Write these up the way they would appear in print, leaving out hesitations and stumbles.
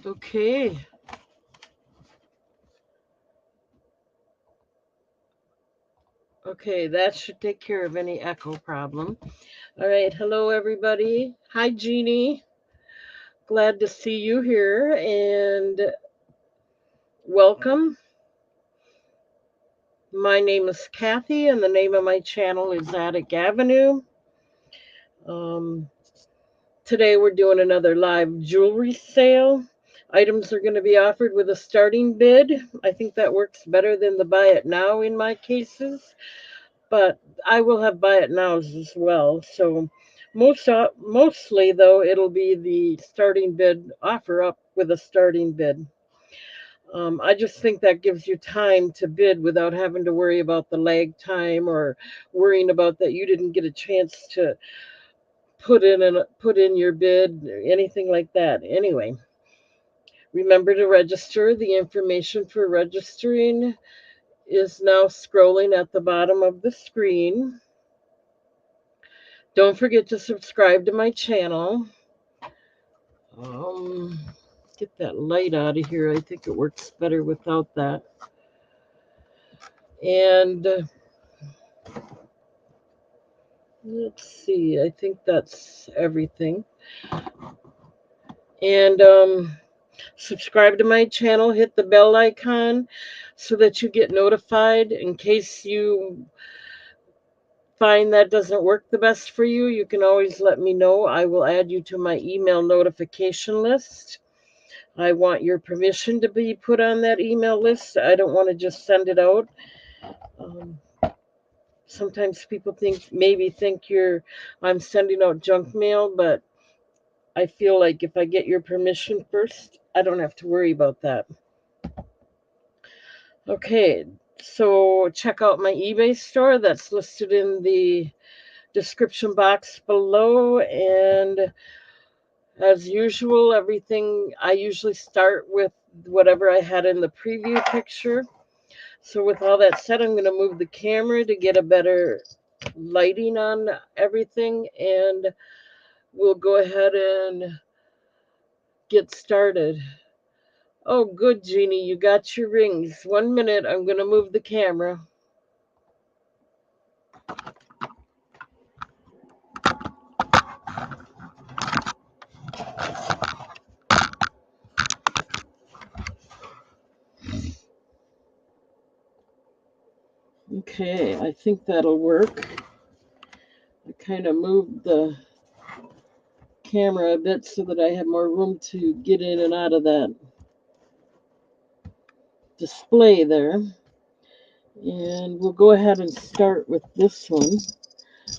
Okay. Okay, that should take care of any echo problem. All right. Hello, everybody. Hi, Jeannie. Glad to see you here and welcome. My name is Kathy, and the name of my channel is Attic Avenue. Um, Today, we're doing another live jewelry sale. Items are going to be offered with a starting bid. I think that works better than the buy it now in my cases, but I will have buy it nows as well. So mostly though, it'll be the starting bid offer up with a starting bid. I just think that gives you time to bid without having to worry about the lag time or worrying about that you didn't get a chance to put in your bid, anything like that. Anyway, remember to register. The information for registering is now scrolling at the bottom of the screen. Don't forget to subscribe to my channel. Um, get that light out of here. I think it works better without that. And let's see. I think that's everything. And subscribe to my channel. Hit the bell icon so that you get notified in case you find that doesn't work the best for you. You can always let me know. I will add you to my email notification list. I want your permission to be put on that email list. I don't want to just send it out. Um, Sometimes people think I'm sending out junk mail, but I feel like if I get your permission first, I don't have to worry about that. Okay, so check out my eBay store that's listed in the description box below. And as usual, I usually start with whatever I had in the preview picture. So with all that said, I'm going to move the camera to get a better lighting on everything, and we'll go ahead and get started. Oh, good, Jeannie, you got your rings. 1 minute, I'm going to move the camera. Okay, I think that'll work. I kind of moved the camera a bit so that I have more room to get in and out of that display there. And we'll go ahead and start with this one.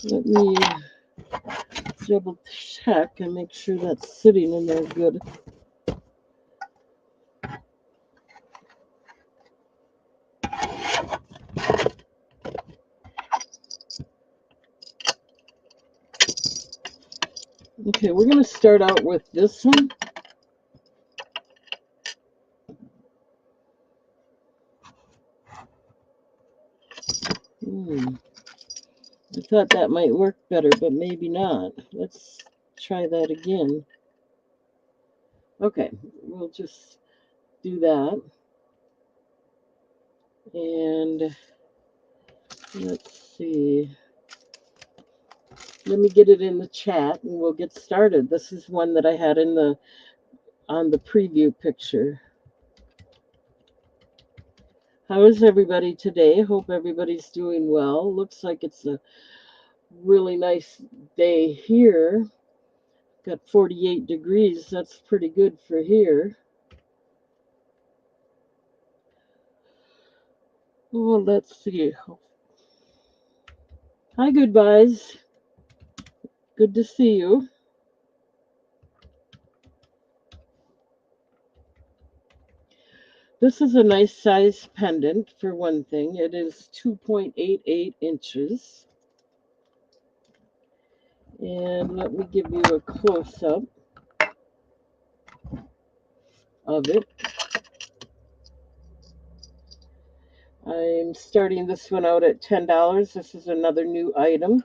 Let me double check and make sure that's sitting in there good. Okay, we're going to start out with this one. I thought that might work better, but maybe not. Let's try that again. Okay, we'll just do that. And let's see. Let me get it in the chat and we'll get started. This is one that I had on the preview picture. How is everybody today? Hope everybody's doing well. Looks like it's a really nice day here. Got 48 degrees. That's pretty good for here. Well, let's see. Hi, goodbyes. Good to see you. This is a nice size pendant for one thing. It is 2.88 inches. And let me give you a close-up of it. I'm starting this one out at $10. This is another new item.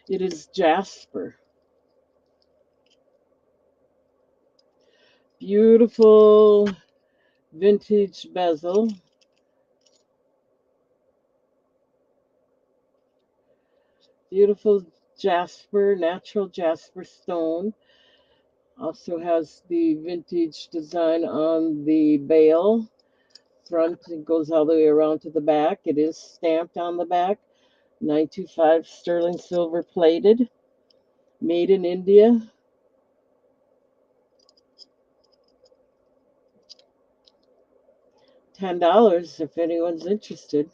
It is jasper. Beautiful vintage bezel. Beautiful jasper, natural jasper stone. Also has the vintage design on the bail. Front, it goes all the way around to the back. It is stamped on the back. 925 sterling silver plated. Made in India. $10 if anyone's interested.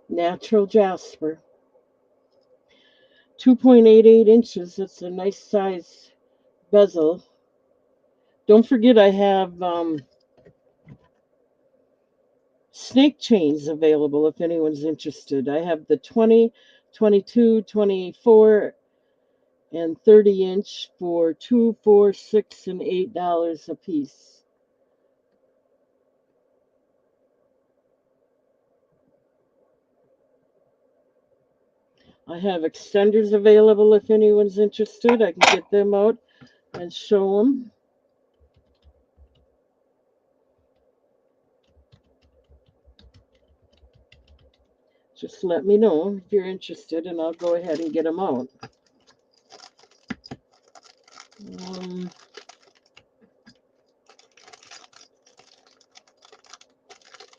Natural jasper. 2.88 inches. That's a nice size bezel. Don't forget I have snake chains available if anyone's interested. I have the 20, 22, 24, and 30 inch for $2, $4, $6, and $8 a piece. I have extenders available if anyone's interested. I can get them out and show them. Just let me know if you're interested, and I'll go ahead and get them out. Um,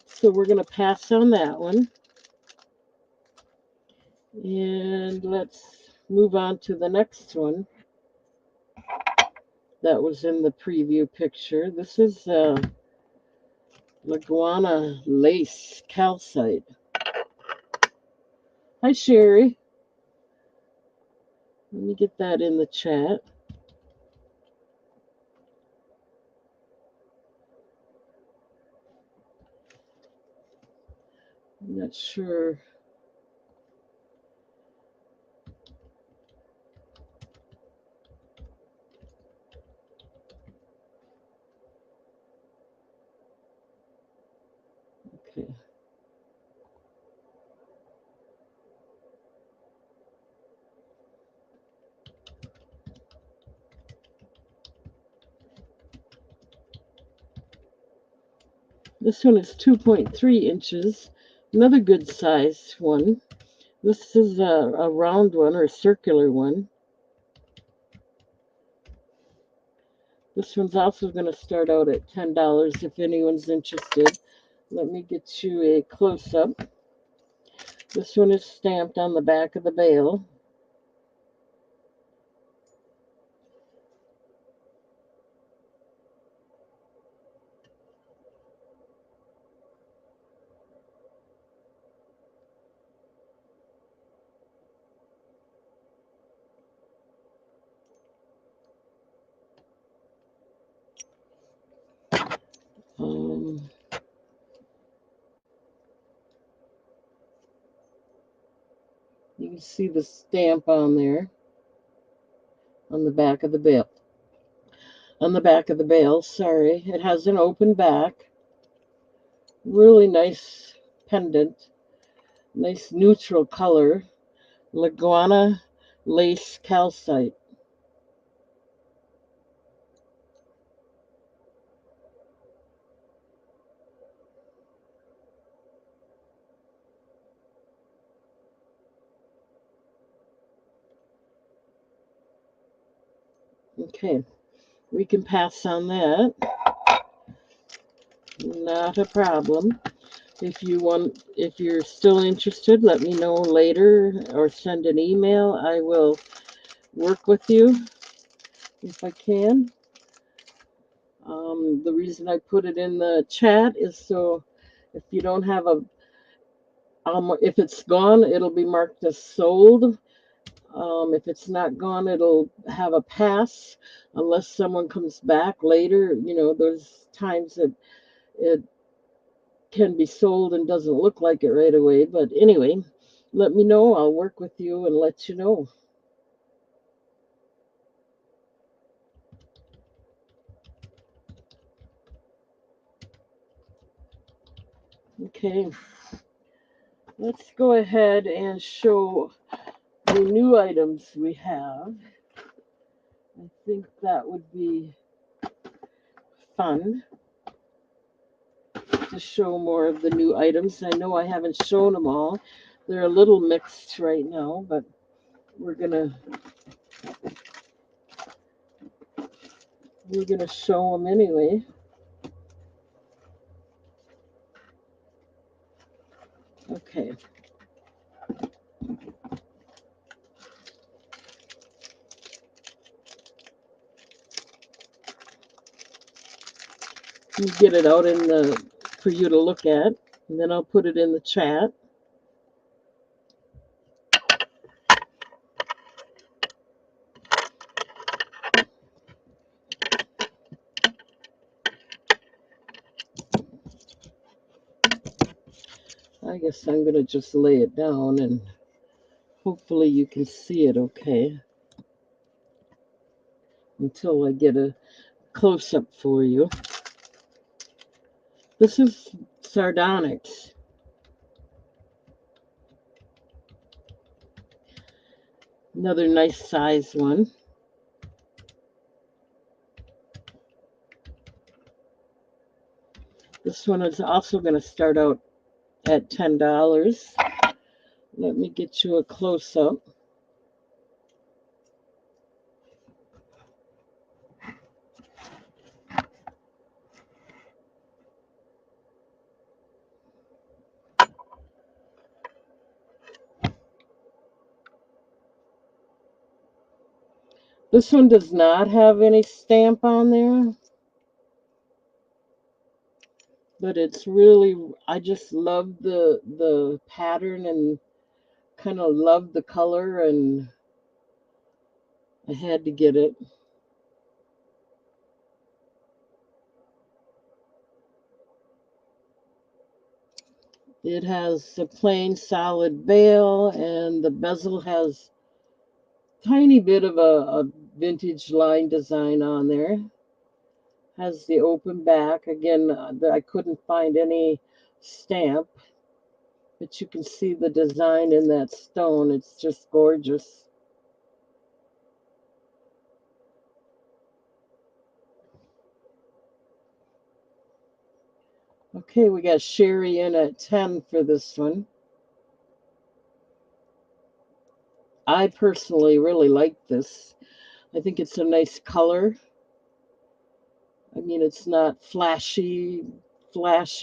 so we're going to pass on that one. And let's move on to the next one that was in the preview picture. This is Laguana lace calcite. Hi, Sherry. Let me get that in the chat. I'm not sure. Okay. This one is 2.3 inches. Another good size one. This is a round one or a circular one. This one's also going to start out at $10 if anyone's interested. Let me get you a close-up. This one is stamped on the back of the bail. Um, you can see the stamp on there on the back of the bail. On the back of the bail, sorry. It has an open back. Really nice pendant. Nice neutral color. Laguana lace calcite. Okay, we can pass on that. Not a problem. If you're still interested, let me know later or send an email. I will work with you if I can. The reason I put it in the chat is so if you don't have if it's gone, it'll be marked as sold. If it's not gone, it'll have a pass unless someone comes back later. There's times that it can be sold and doesn't look like it right away. But anyway, let me know. I'll work with you and let you know. Okay, let's go ahead and show the new items we have. I think that would be fun to show more of the new items. I know I haven't shown them all. They're a little mixed right now, but we're gonna show them anyway. Okay. You get it out in the for you to look at, and then I'll put it in the chat. I guess I'm gonna just lay it down and hopefully you can see it okay until I get a close-up for you. This is sardonyx. Another nice size one. This one is also going to start out at $10. Let me get you a close-up. This one does not have any stamp on there, but it's really, I just love the pattern and kind of love the color, and I had to get it. It has a plain solid bail, and the bezel has a tiny bit of a vintage line design on there. Has the open back. Again, I couldn't find any stamp, but you can see the design in that stone. It's just gorgeous. Okay, we got Sherry in at 10 for this one. I personally really like this. I think it's a nice color. I mean, it's not flashy, it's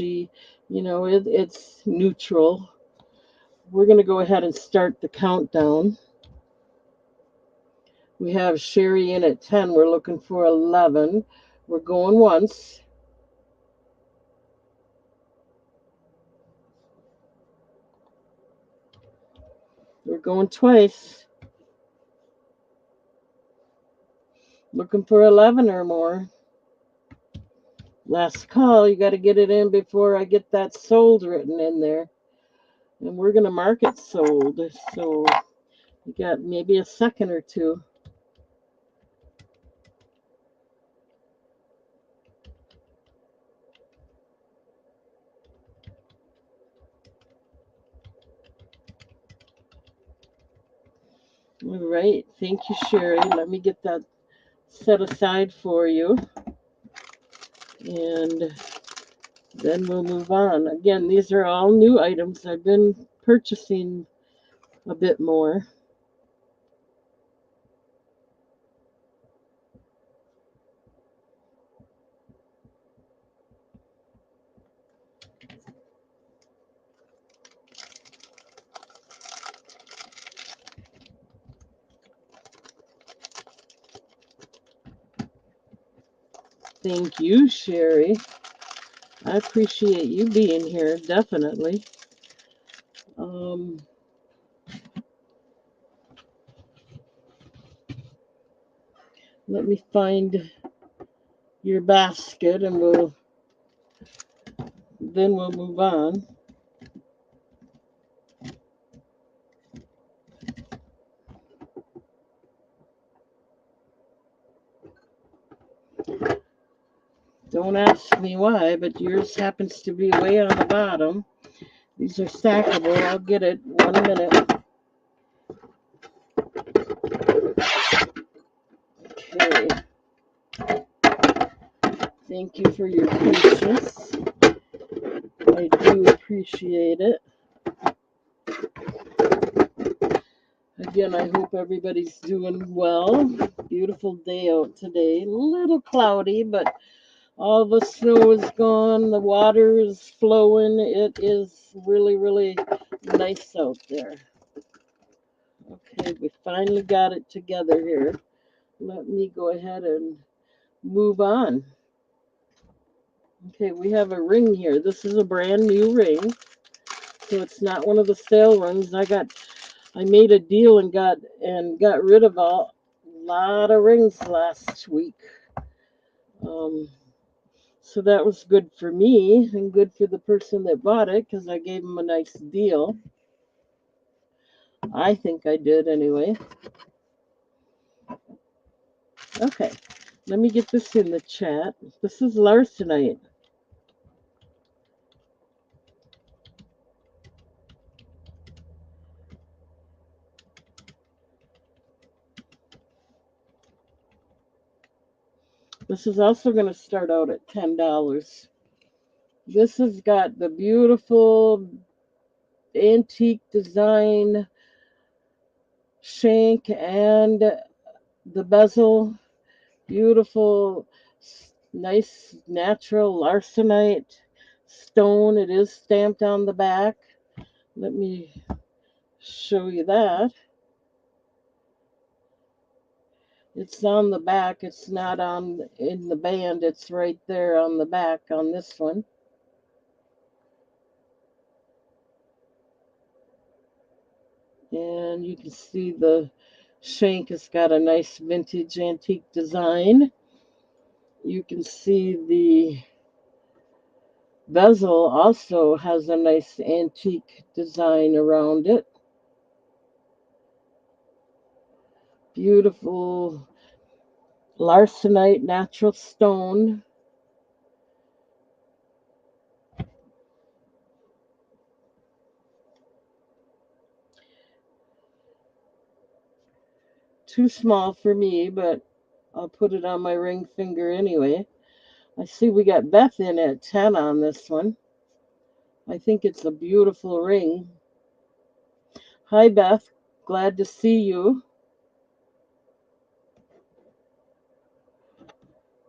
neutral. We're going to go ahead and start the countdown. We have Sherry in at 10. We're looking for 11. We're going once. We're going twice. Looking for 11 or more. Last call. You got to get it in before I get that sold written in there. And we're going to mark it sold. So you got maybe a second or two. All right. Thank you, Sherry. Let me get that set aside for you. And then we'll move on. Again, these are all new items. I've been purchasing a bit more. Thank you, Sherry. I appreciate you being here, definitely. Let me find your basket and we'll then we'll move on. Don't ask me why, but yours happens to be way on the bottom. These are stackable. I'll get it 1 minute. Okay. Thank you for your patience. I do appreciate it. Again, I hope everybody's doing well. Beautiful day out today. A little cloudy, but all the snow is gone. The water is flowing. It is really, really nice out there. Okay, we finally got it together here. Let me go ahead and move on. Okay, we have a ring here. This is a brand new ring. So it's not one of the sale rings. I made a deal and got rid of a lot of rings last week. So that was good for me and good for the person that bought it because I gave him a nice deal. I think I did anyway. Okay, let me get this in the chat. This is larcenite. This is also going to start out at $10. This has got the beautiful antique design shank and the bezel. Beautiful, nice, natural larcenite stone. It is stamped on the back. Let me show you that. It's on the back. It's not in the band. It's right there on the back on this one. And you can see the shank has got a nice vintage antique design. You can see the bezel also has a nice antique design around it. Beautiful larcenite natural stone. Too small for me, but I'll put it on my ring finger anyway. I see we got Beth in at 10 on this one. I think it's a beautiful ring. Hi, Beth. Glad to see you.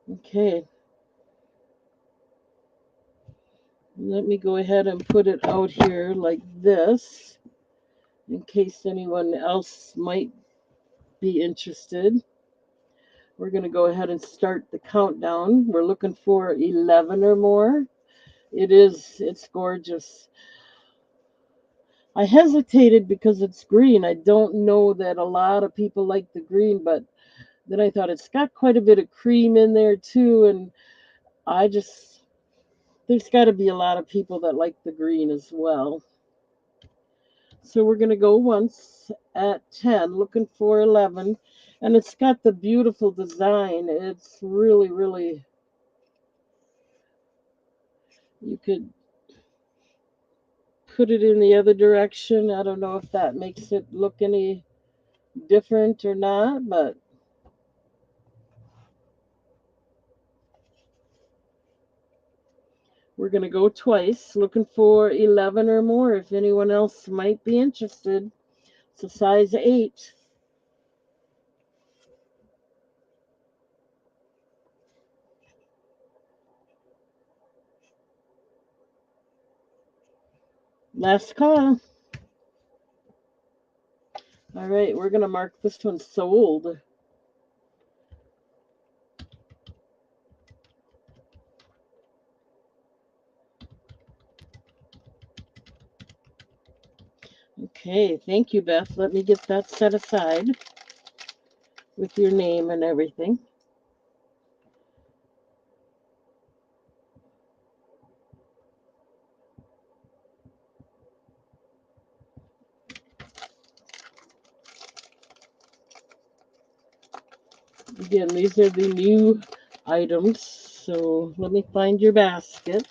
Okay. Let me go ahead and put it out here like this in case anyone else might be interested. We're going to go ahead and start the countdown. We're looking for 11 or more. It's gorgeous. I hesitated because it's green. I don't know that a lot of people like the green, but then I thought it's got quite a bit of cream in there too. And there's got to be a lot of people that like the green as well. So we're going to go once at 10, looking for 11. And it's got the beautiful design. It's really, really, you could put it in the other direction. I don't know if that makes it look any different or not, but we're going to go twice, looking for 11 or more if anyone else might be interested. It's a size 8. Last call. All right, we're going to mark this one sold. Okay, thank you, Beth. Let me get that set aside with your name and everything. Again, these are the new items. So let me find your basket.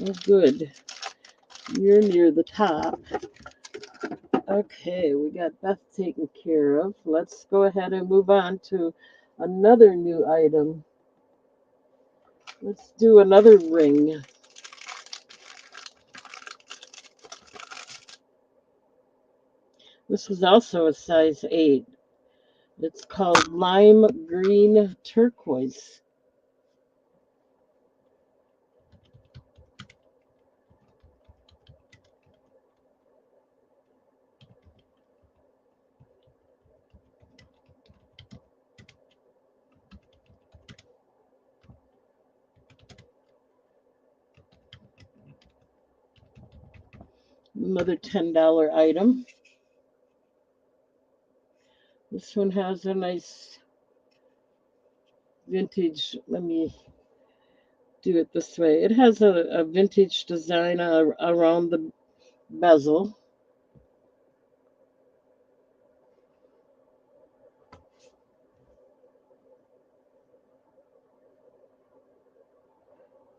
Oh, good. You're near the top. Okay, we got Beth taken care of. Let's go ahead and move on to another new item. Let's do another ring. This was also a size 8. It's called Lime Green Turquoise. Another $10 item. This one has a nice vintage, let me do it this way. It has a vintage design around the bezel.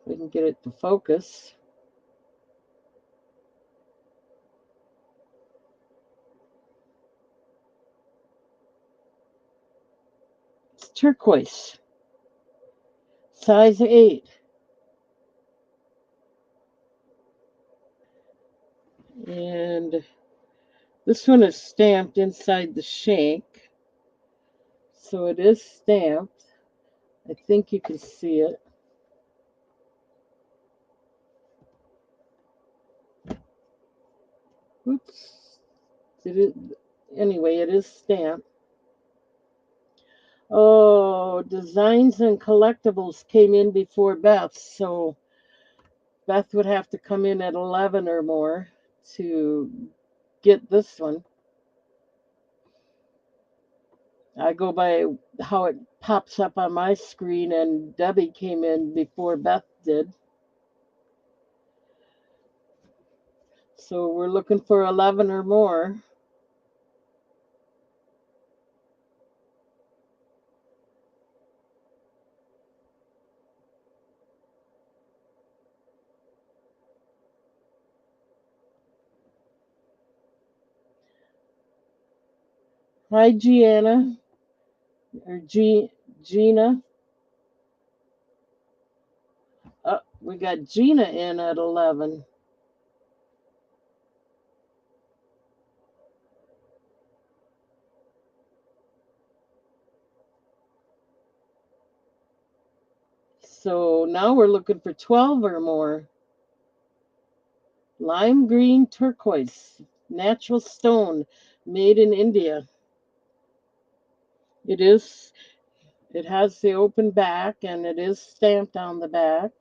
We can get it to focus. It's turquoise, size 8. And this one is stamped inside the shank. So it is stamped. I think you can see it. Oops. Anyway, it is stamped. Oh, designs and collectibles came in before Beth, so Beth would have to come in at 11 or more to get this one. I go by how it pops up on my screen, and Debbie came in before Beth did. So we're looking for 11 or more. Hi, Gianna, or Gina. We got Gina in at 11. So now we're looking for 12 or more. Lime green turquoise, natural stone, made in India. It is, it has the open back and it is stamped on the back.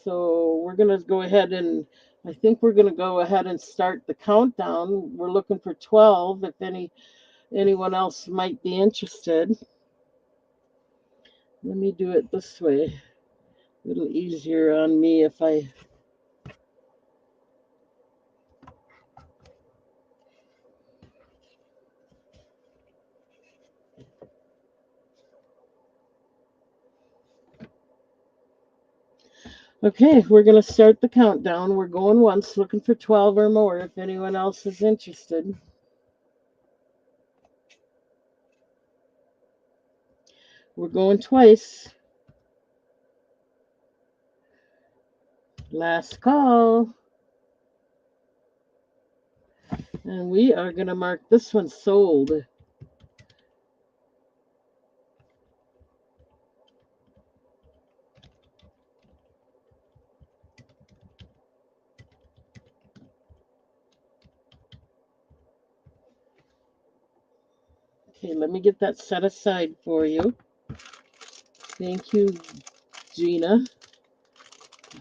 So we're going to go ahead and, I think we're going to go ahead and start the countdown. We're looking for 12 if anyone else might be interested. Let me do it this way. A little easier on me if I... Okay, we're going to start the countdown. We're going once, looking for 12 or more if anyone else is interested. We're going twice. Last call. And we are going to mark this one sold. Okay, let me get that set aside for you. Thank you, Gina.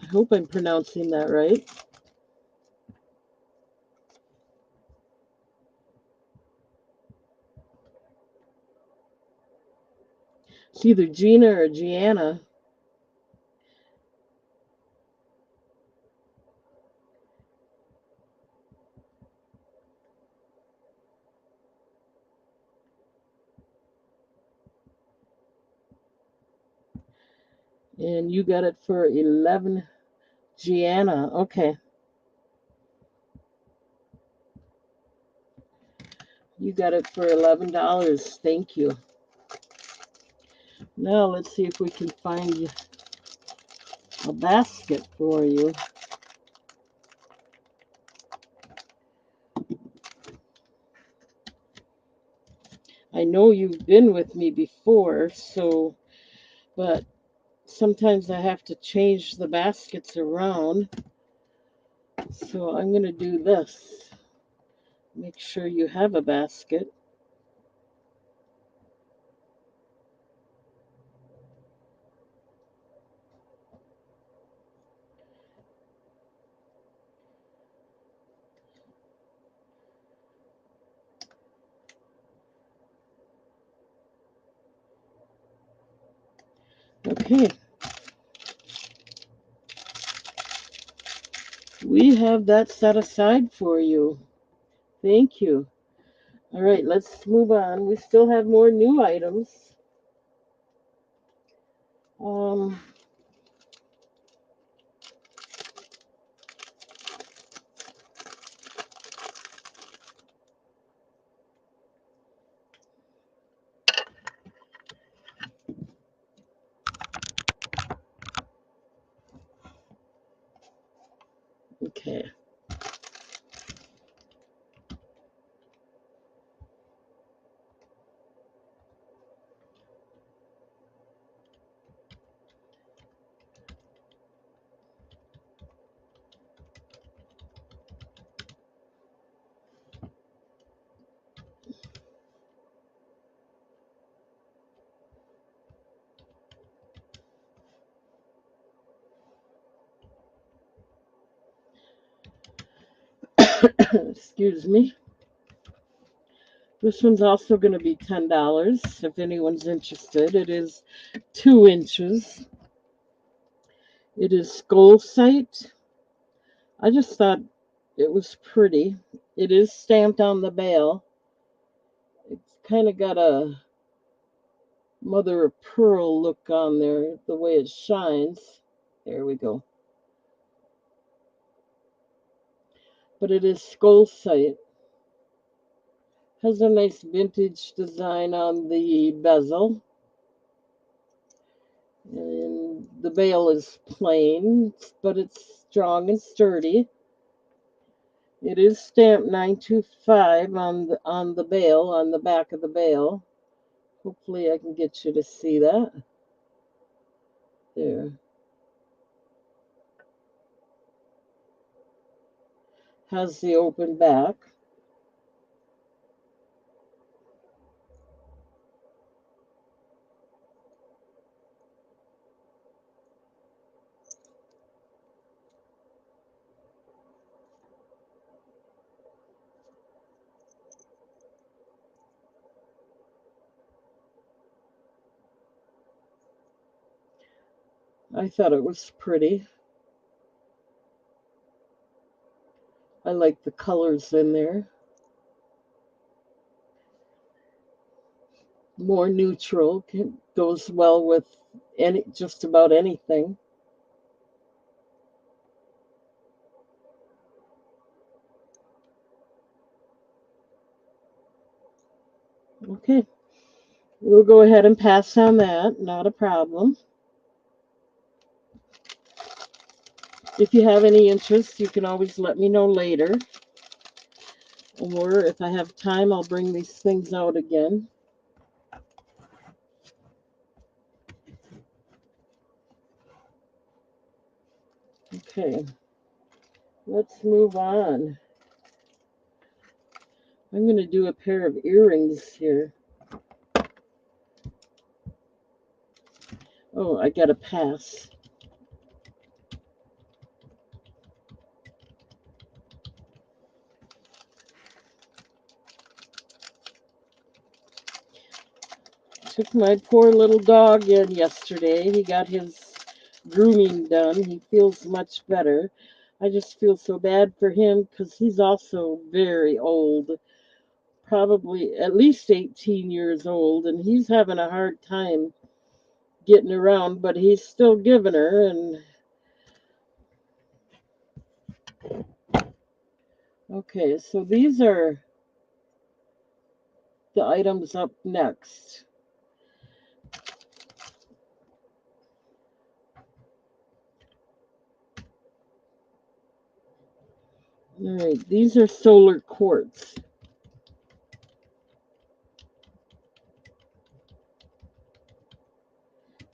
I hope I'm pronouncing that right. It's either Gina or Gianna. And you got it for 11. Gianna, okay. You got it for $11. Thank you. Now let's see if we can find a basket for you. I know you've been with me before, but sometimes I have to change the baskets around. So I'm going to do this. Make sure you have a basket. Okay. We have that set aside for you. Thank you. All right, let's move on. We still have more new items. Um, okay. Excuse me. This one's also going to be $10 if anyone's interested. It is 2 inches. It is skull sight. I just thought it was pretty. It is stamped on the bail. It's kind of got a mother of pearl look on there, the way it shines. There we go. But it is skull sight. Has a nice vintage design on the bezel. And the bail is plain, but it's strong and sturdy. It is stamped 925 on the bail, on the back of the bail. Hopefully I can get you to see that. There. Has the open back. I thought it was pretty. I like the colors in there. More neutral, goes well with just about anything. Okay, we'll go ahead and pass on that. Not a problem. If you have any interest, you can always let me know later. Or if I have time, I'll bring these things out again. Okay, let's move on. I'm going to do a pair of earrings here. Oh, I got to pass. Took my poor little dog in yesterday. He got his grooming done. He feels much better. I just feel so bad for him because he's also very old, probably at least 18 years old, and he's having a hard time getting around, but he's still giving her. And okay, so these are the items up next. All right, these are solar quartz.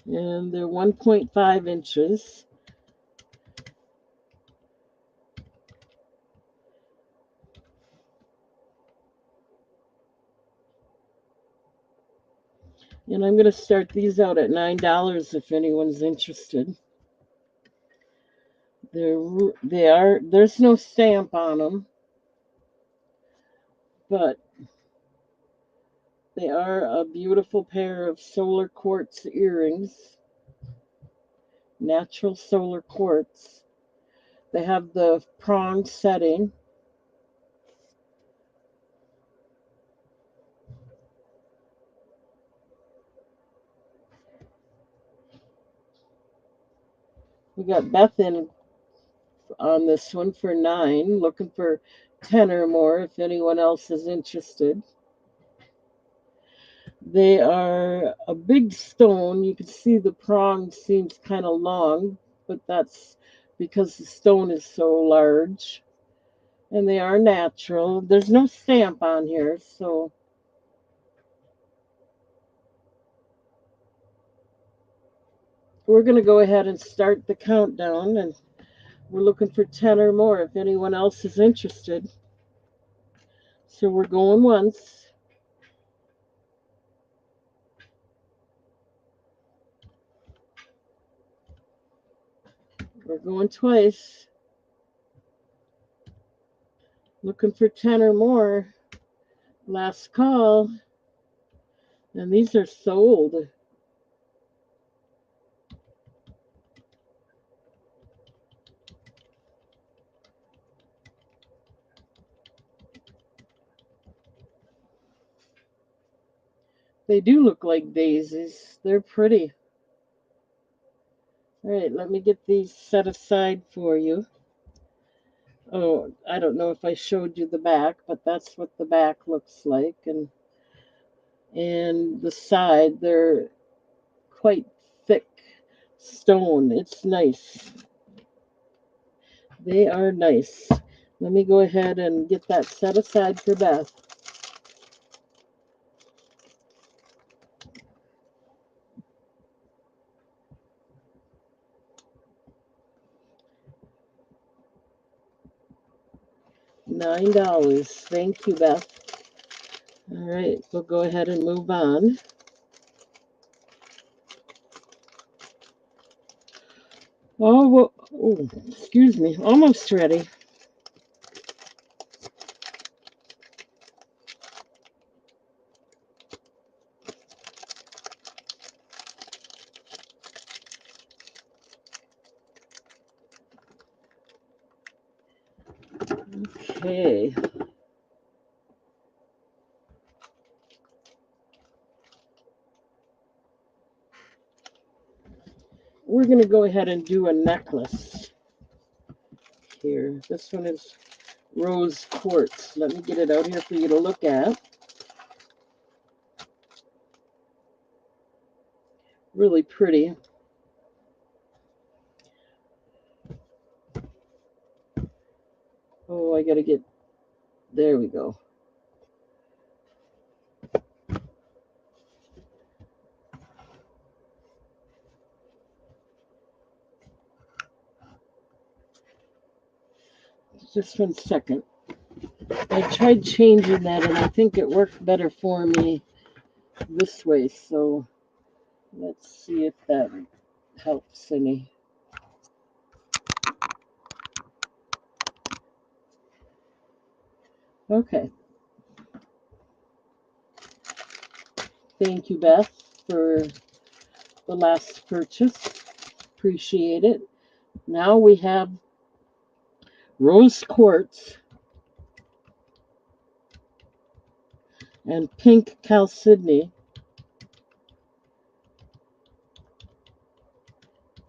And they're 1.5 inches. And I'm going to start these out at $9 if anyone's interested. There's no stamp on them, but they are a beautiful pair of solar quartz earrings, natural solar quartz. They have the prong setting. We got Beth in on this one for 9, looking for 10 or more if anyone else is interested. They are a big stone. You can see the prong seems kind of long, but that's because the stone is so large. And they are natural. There's no stamp on here, so we're going to go ahead and start the countdown, and we're looking for 10 or more if anyone else is interested. So we're going once. We're going twice. Looking for 10 or more. Last call. And these are sold. They do look like daisies. They're pretty. All right, let me get these set aside for you. Oh, I don't know if I showed you the back, but that's what the back looks like. And the side, they're quite thick stone. It's nice. They are nice. Let me go ahead and get that set aside for Beth. $9. Thank you, Beth. All right, we'll go ahead and move on. Oh, well, oh, excuse me. Almost ready. Okay. We're going to go ahead and do a necklace here. This one is rose quartz. Let me get it out here for you to look at. Really pretty. Oh, I got to get, there we go. Just 1 second. I tried changing that and I think it worked better for me this way. So let's see if that helps any. Okay. Thank you, Beth, for the last purchase. Appreciate it. Now we have rose quartz and pink chalcedony.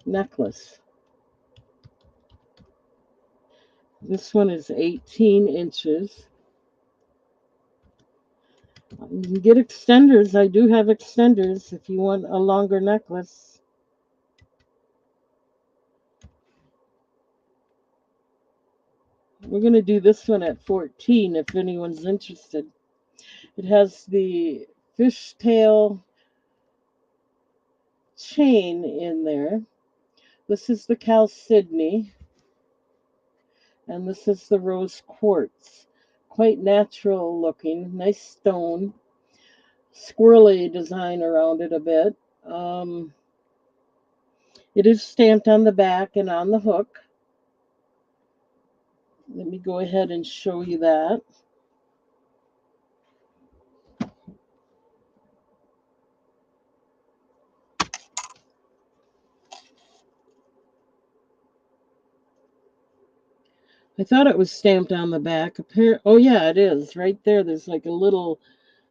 necklace. This one is 18 inches. You can get extenders. I do have extenders if you want a longer necklace. We're going to do this one at 14 if anyone's interested. It has the fishtail chain in there. This is the chalcedony, and this is the rose quartz. Quite natural looking, nice stone, squirrely design around it a bit. It is stamped on the back and on the hook. Let me go ahead and show you that. I thought it was stamped on the back. Oh yeah, it is. Right there, there's like a little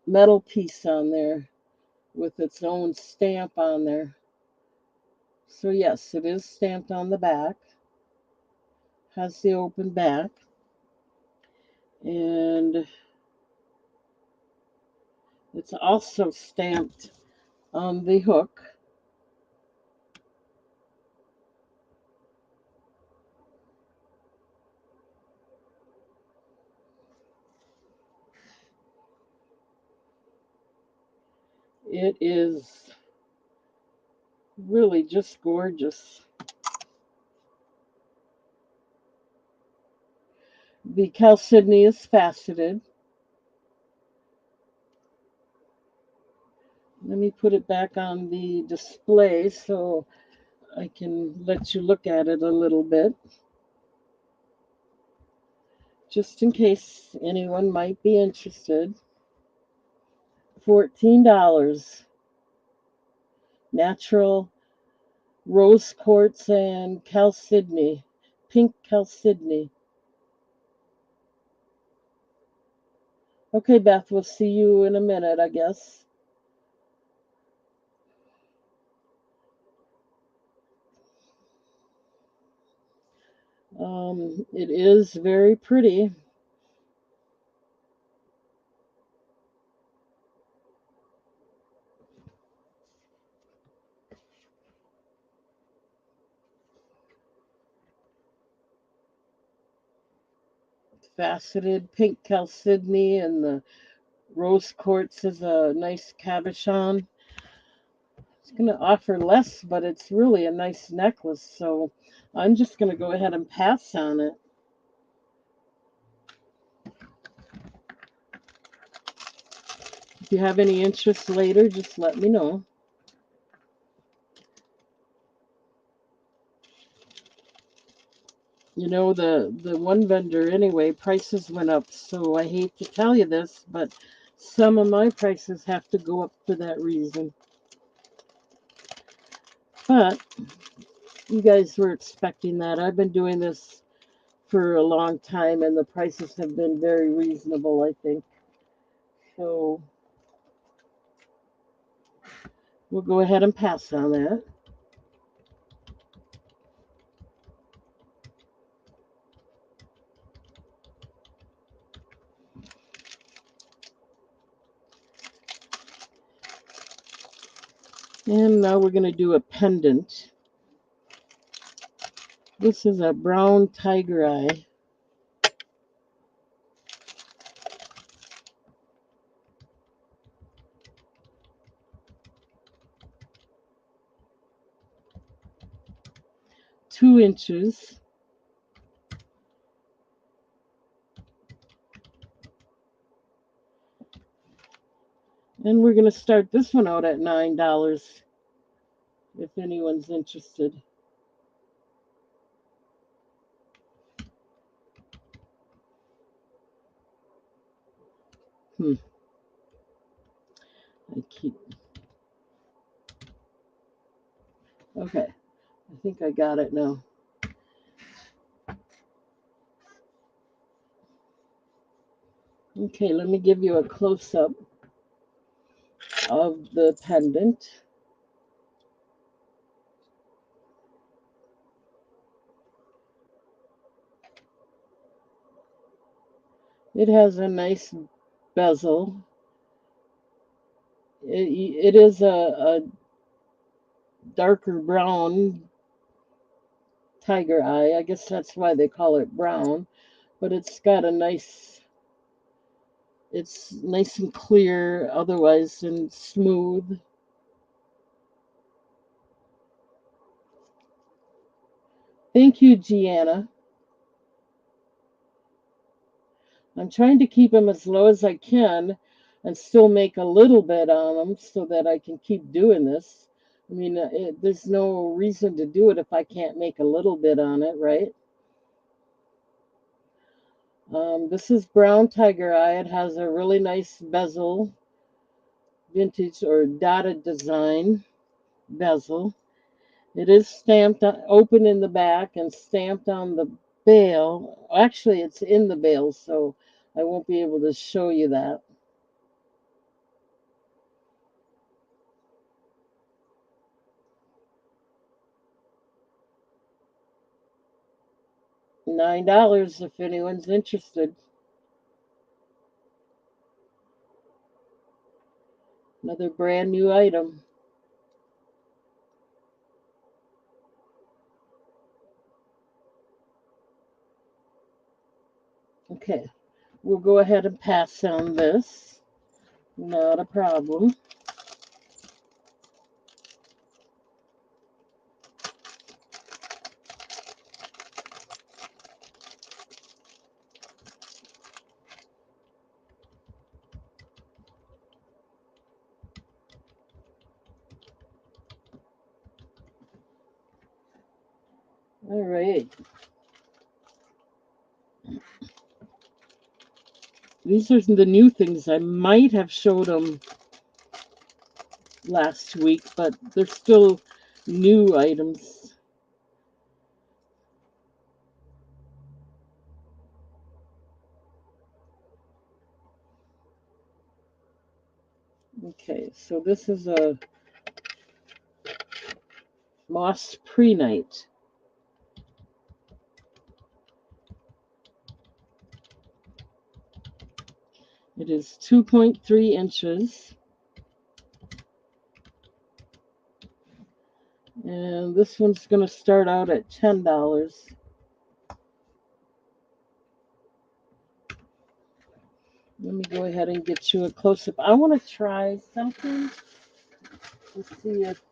metal piece on there with its own stamp on there. So yes, it is stamped on the back. Has the open back. And it's also stamped on the hook. It is really just gorgeous. The chalcedony is faceted. Let me put it back on the display so I can let you look at it a little bit, just in case anyone might be interested. $14. Natural rose quartz and chalcedony, pink chalcedony. Okay, Beth, we'll see you in a minute, I guess. It is very pretty. Faceted pink chalcedony, and the rose quartz is a nice cabochon. It's going to offer less, but it's really a nice necklace, so I'm just going to go ahead and pass on it. If you have any interest later, just let me know. You know, the one vendor anyway, prices went up, so I hate to tell you this, but some of my prices have to go up for that reason. But you guys were expecting that. I've been doing this for a long time, and the prices have been very reasonable, I think. So we'll go ahead and pass on that. And now we're going to do a pendant. This is a brown tiger eye. Two inches. And we're going to start this one out at $9 if anyone's interested. I keep. Okay, I think I got it now. Okay, let me give you a close-up of the pendant. It has a nice bezel. It is a darker brown tiger eye. I guess that's why they call it brown. But it's got a it's nice and clear otherwise and smooth. Thank you, Gianna. I'm trying to keep them as low as I can and still make a little bit on them so that I can keep doing this. I mean, there's no reason to do it if I can't make a little bit on it, right? This is brown tiger eye. It has a really nice bezel, vintage or dotted design bezel. It is stamped open in the back and stamped on the bail. Actually, it's in the bail, so I won't be able to show you that. $9 if anyone's interested. Another brand new item. Okay, we'll go ahead and pass on this. Not a problem. All right. These are the new things. I might have showed them last week, but they're still new items. Okay, so this is a moss pre-night. It is 2.3 inches. And this one's going to start out at $10. Let me go ahead and get you a close-up. I want to try something to see if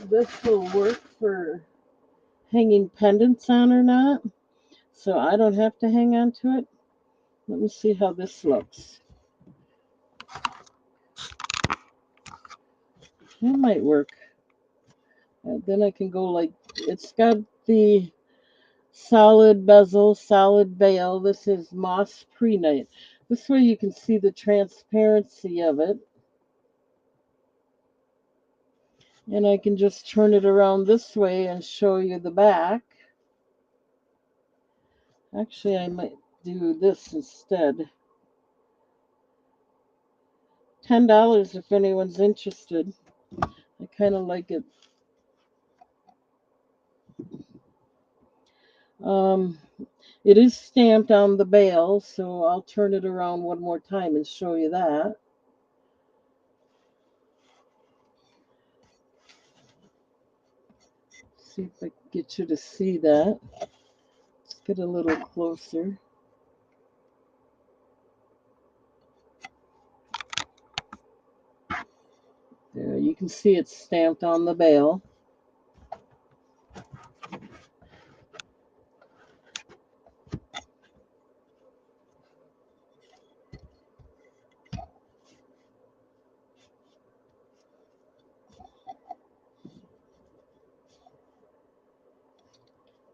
this will work for hanging pendants on or not. So I don't have to hang on to it. Let me see how this looks. It might work. And then I can go like, it's got the solid bezel, solid bail. This is moss pre-night. This way you can see the transparency of it. And I can just turn it around this way and show you the back. Actually, I might do this instead. $10 if anyone's interested. I kind of like it. Um, it is stamped on the bail, so I'll turn it around one more time and show you that. See if I can get you to see that. Let's get a little closer. There, you can see it's stamped on the bail.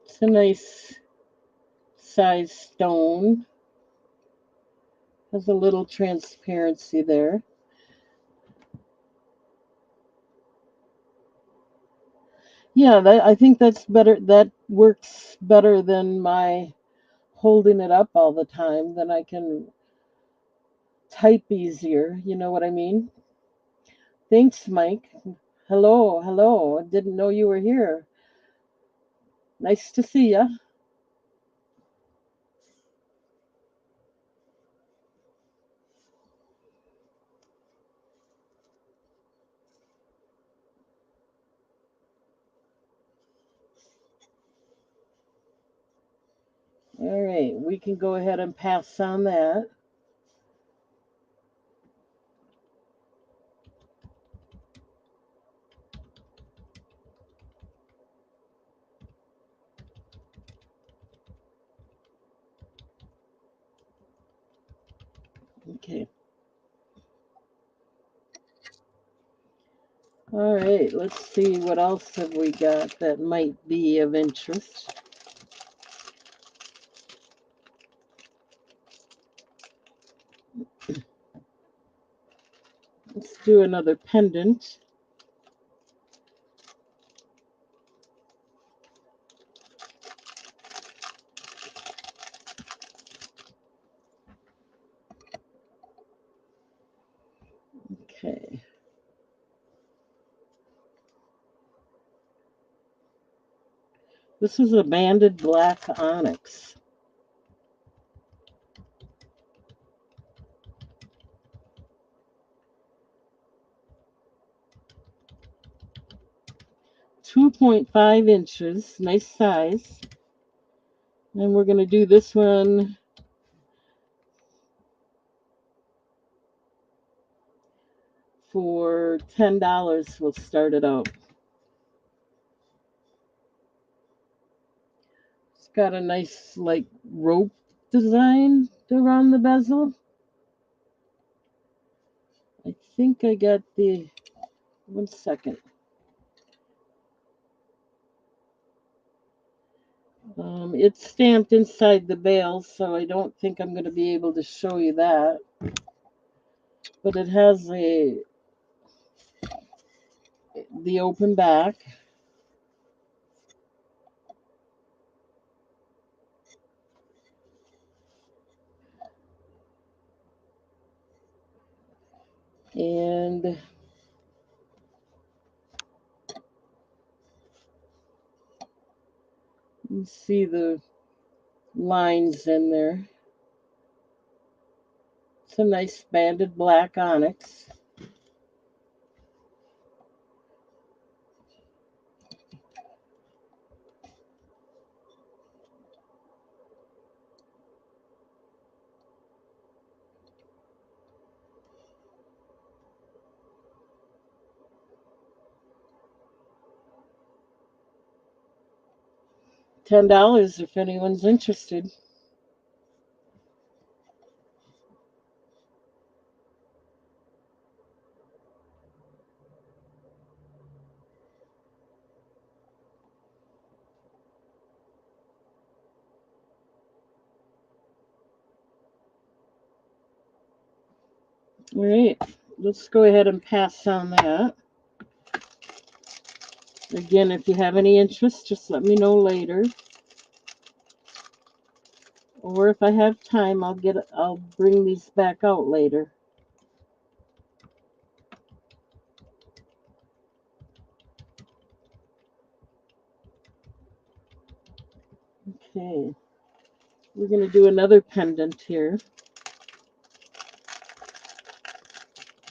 It's a nice size stone. Has a little transparency there. Yeah, I think that's better. That works better than my holding it up all the time. Then I can type easier. You know what I mean? Thanks, Mike. Hello, hello. I didn't know you were here. Nice to see you. All right, we can go ahead and pass on that. Okay. All right, let's see what else have we got that might be of interest. Let's do another pendant. Okay. This is a banded black onyx. .5 inches, nice size. And we're going to do this one for $10. We'll start it out. It's got a nice like rope design around the bezel. I think I got the, 1 second. It's stamped inside the bail, so I don't think I'm going to be able to show you that. But it has the open back. And you see the lines in there. It's a nice banded black onyx. $10 if anyone's interested. All right, let's go ahead and pass on that. Again, if you have any interest, just let me know later. Or if I have time, I'll bring these back out later. Okay. We're going to do another pendant here.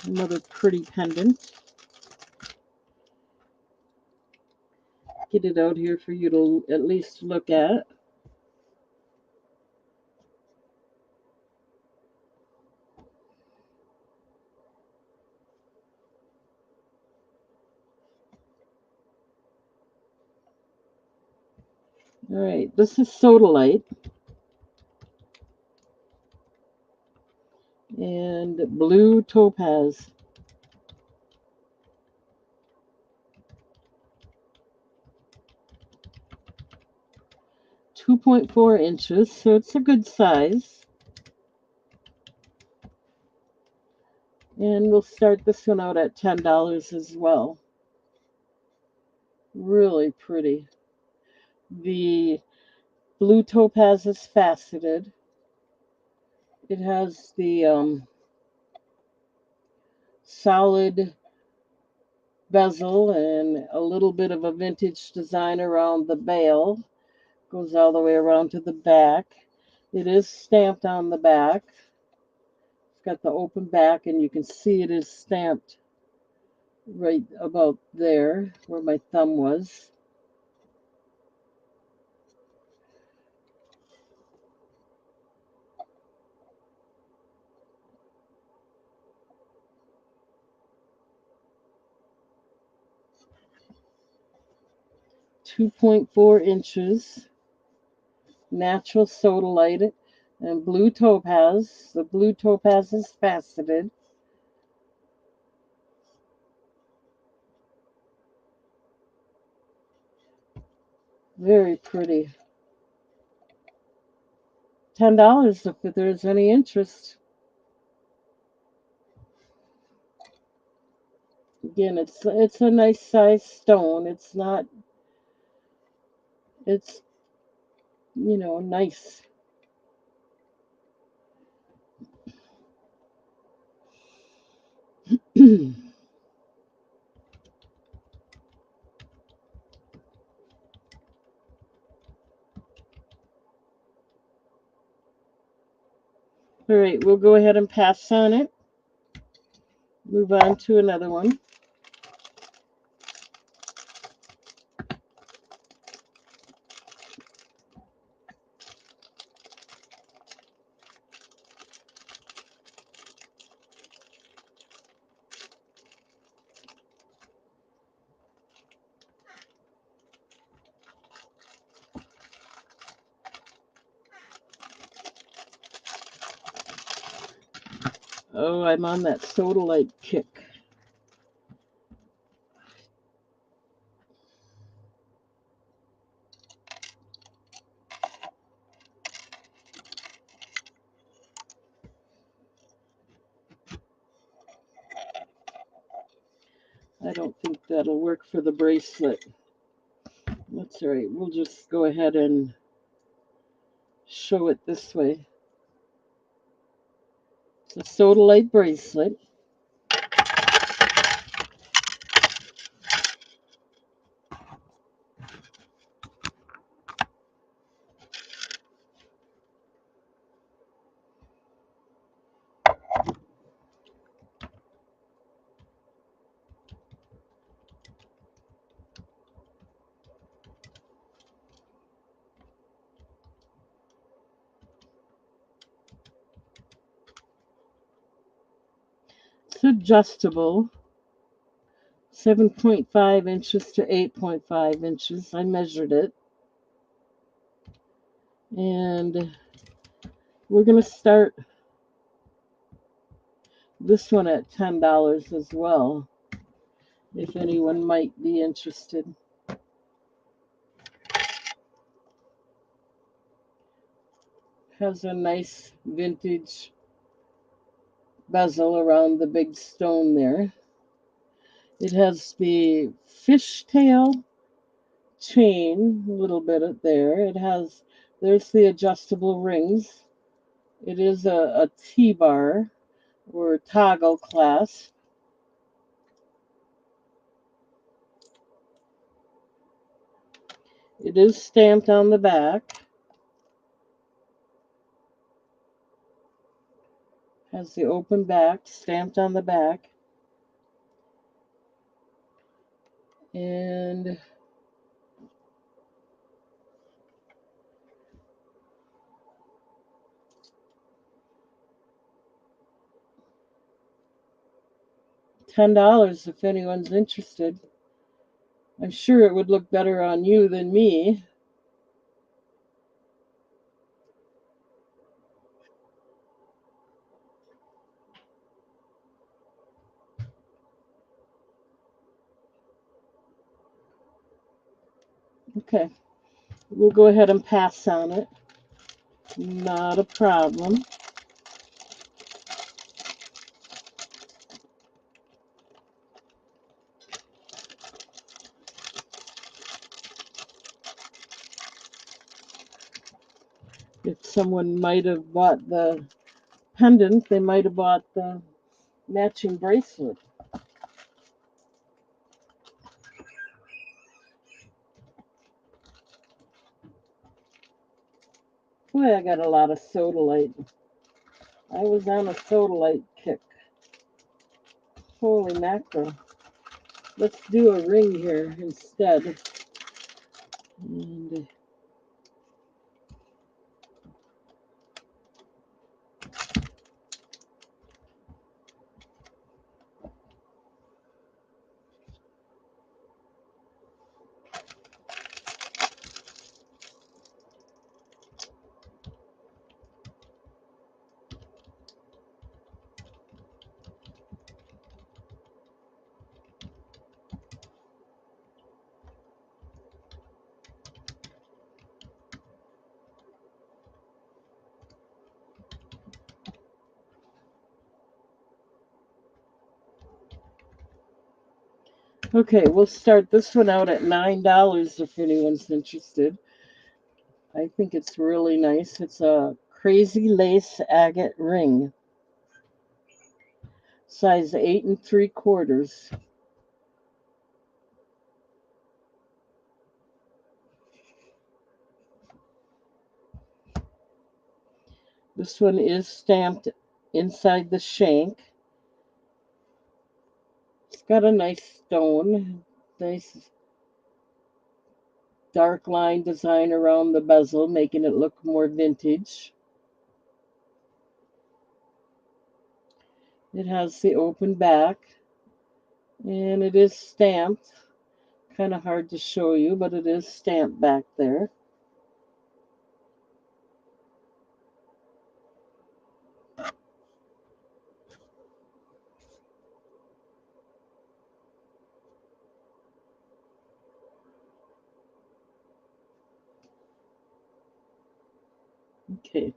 Another pretty pendant. Get it out here for you to at least look at. All right, this is Sodalite. And blue topaz. 2.4 inches, so it's a good size. And we'll start this one out at $10 as well. Really pretty. The blue topaz is faceted. It has the solid bezel and a little bit of a vintage design around the bail. Goes all the way around to the back. It is stamped on the back. It's got the open back, and you can see it is stamped right about there where my thumb was. 2.4 inches, natural sodalite, and blue topaz. The blue topaz is faceted. Very pretty. $10 if there's any interest. Again, it's a nice size stone. It's not, it's, nice. All right, we'll go ahead and pass on it. Move on to another one. Oh, I'm on that sodalite kick. I don't think that'll work for the bracelet. That's all right. We'll just go ahead and show it this way. It's a sodalite bracelet. It's adjustable. 7.5 inches to 8.5 inches. I measured it. And we're going to start this one at $10 as well, if anyone might be interested. Has a nice vintage bezel around the big stone there. It has the fishtail chain, a little bit there. There's the adjustable rings. It is a T-bar or toggle clasp. It is stamped on the back. Has the open back stamped on the back. And $10 if anyone's interested. I'm sure it would look better on you than me. Okay, we'll go ahead and pass on it. Not a problem. If someone might have bought the pendant, they might have bought the matching bracelet. Boy, I got a lot of sodalite. I was on a sodalite kick. Holy mackerel. Let's do a ring here instead. And Okay, we'll start this one out at $9 if anyone's interested. I think it's really nice. It's a crazy lace agate ring, size 8 3/4. This one is stamped inside the shank. It's got a nice stone, nice dark line design around the bezel, making it look more vintage. It has the open back, and it is stamped. Kind of hard to show you, but it is stamped back there. Okay.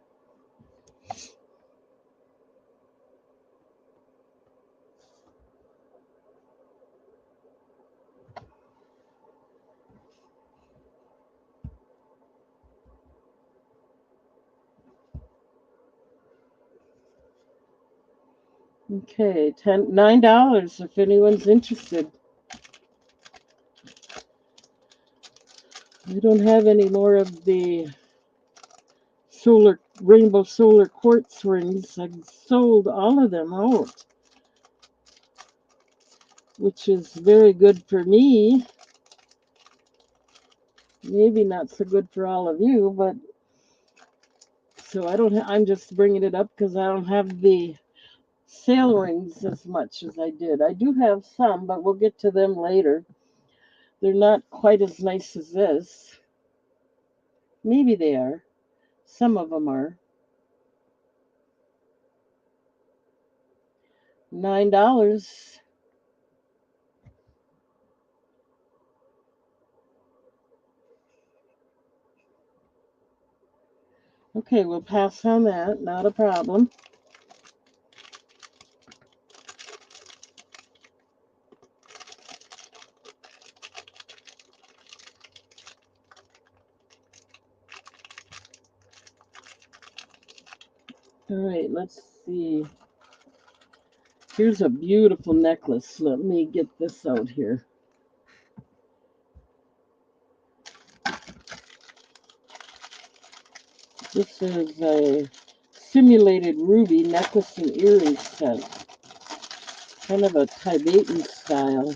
Okay, $9 if anyone's interested. I don't have any more of the rainbow solar quartz rings. I've sold all of them out, which is very good for me. Maybe not so good for all of you, but so I don't. I'm just bringing it up because I don't have the sale rings as much as I did. I do have some, but we'll get to them later. They're not quite as nice as this. Maybe they are. Some of them are. $9. Okay, we'll pass on that. Not a problem. All right, let's see. Here's a beautiful necklace. Let me get this out here. This is a simulated ruby necklace and earring set. Kind of a Tibetan style.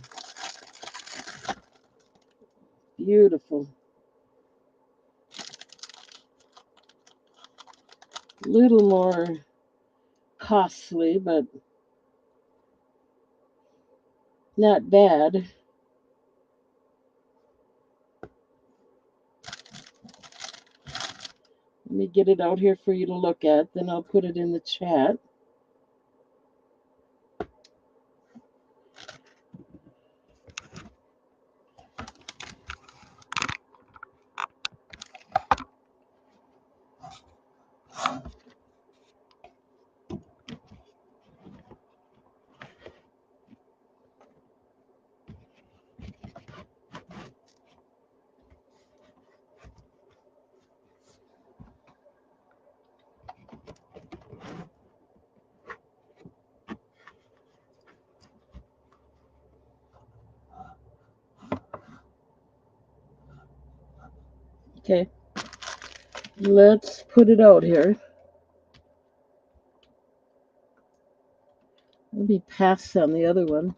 Beautiful. Little more costly, but not bad. Let me get it out here for you to look at, then I'll put it in the chat. Okay, let's put it out here. Let me pass on the other one.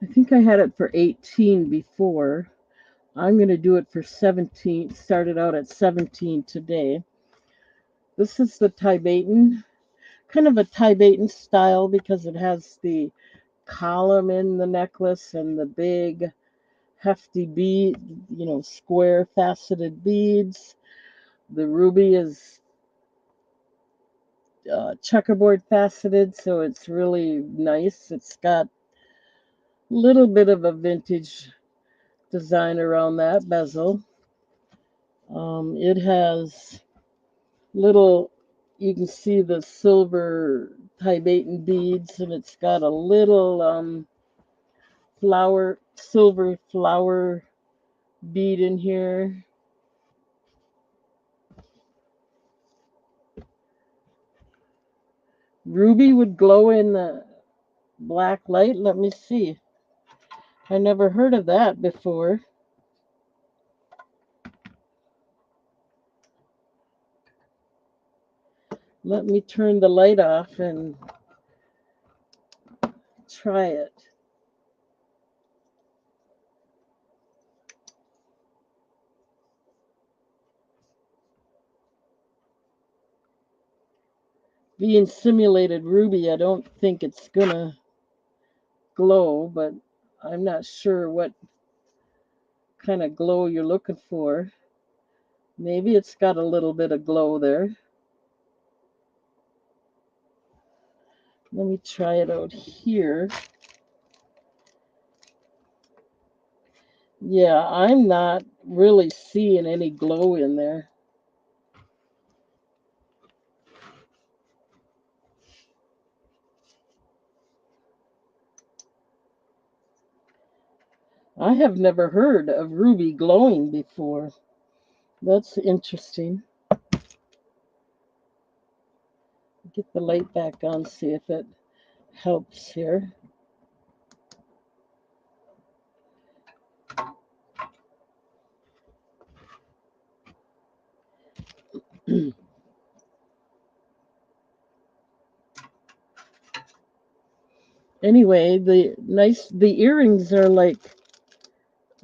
I think I had it for 18 before. I'm going to do it for 17. Started out at 17 today. This is the Tibetan, kind of a Tibetan style because it has the column in the necklace and the big hefty bead, square faceted beads. The ruby is checkerboard faceted, so it's really nice. It's got a little bit of a vintage design around that bezel. It has little, you can see the silver Tibetan beads, and it's got a little silver flower bead in here. Ruby would glow in the black light. Let me see. I never heard of that before. Let me turn the light off and try it. Being simulated ruby, I don't think it's gonna glow, but I'm not sure what kind of glow you're looking for. Maybe it's got a little bit of glow there. Let me try it out here. Yeah, I'm not really seeing any glow in there. I have never heard of ruby glowing before. That's interesting. Get the light back on, see if it helps here. Anyway, the earrings are like,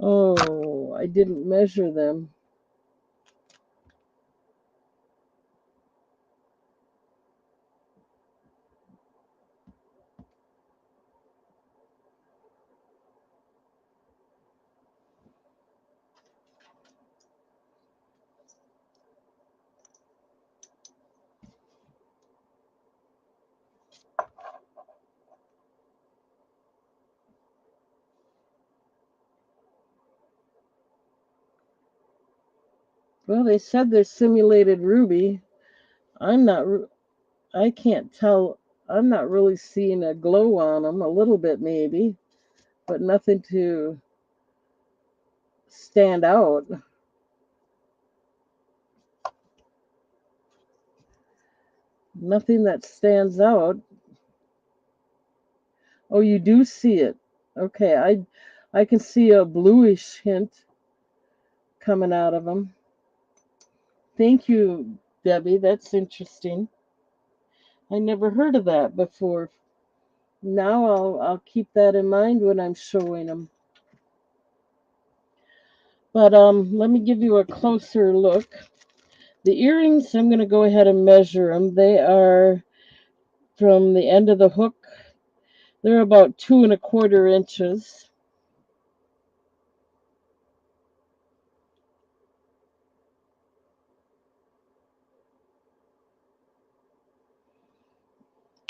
oh, I didn't measure them. Well, they said they're simulated ruby. I'm not, I can't tell. I'm not really seeing a glow on them, a little bit maybe, but nothing to stand out. Nothing that stands out. Oh, you do see it. Okay, I can see a bluish hint coming out of them. Thank you, Debbie. That's interesting. I never heard of that before. Now I'll keep that in mind when I'm showing them. But let me give you a closer look. The earrings, I'm going to go ahead and measure them. They are from the end of the hook. They're about 2¼ inches.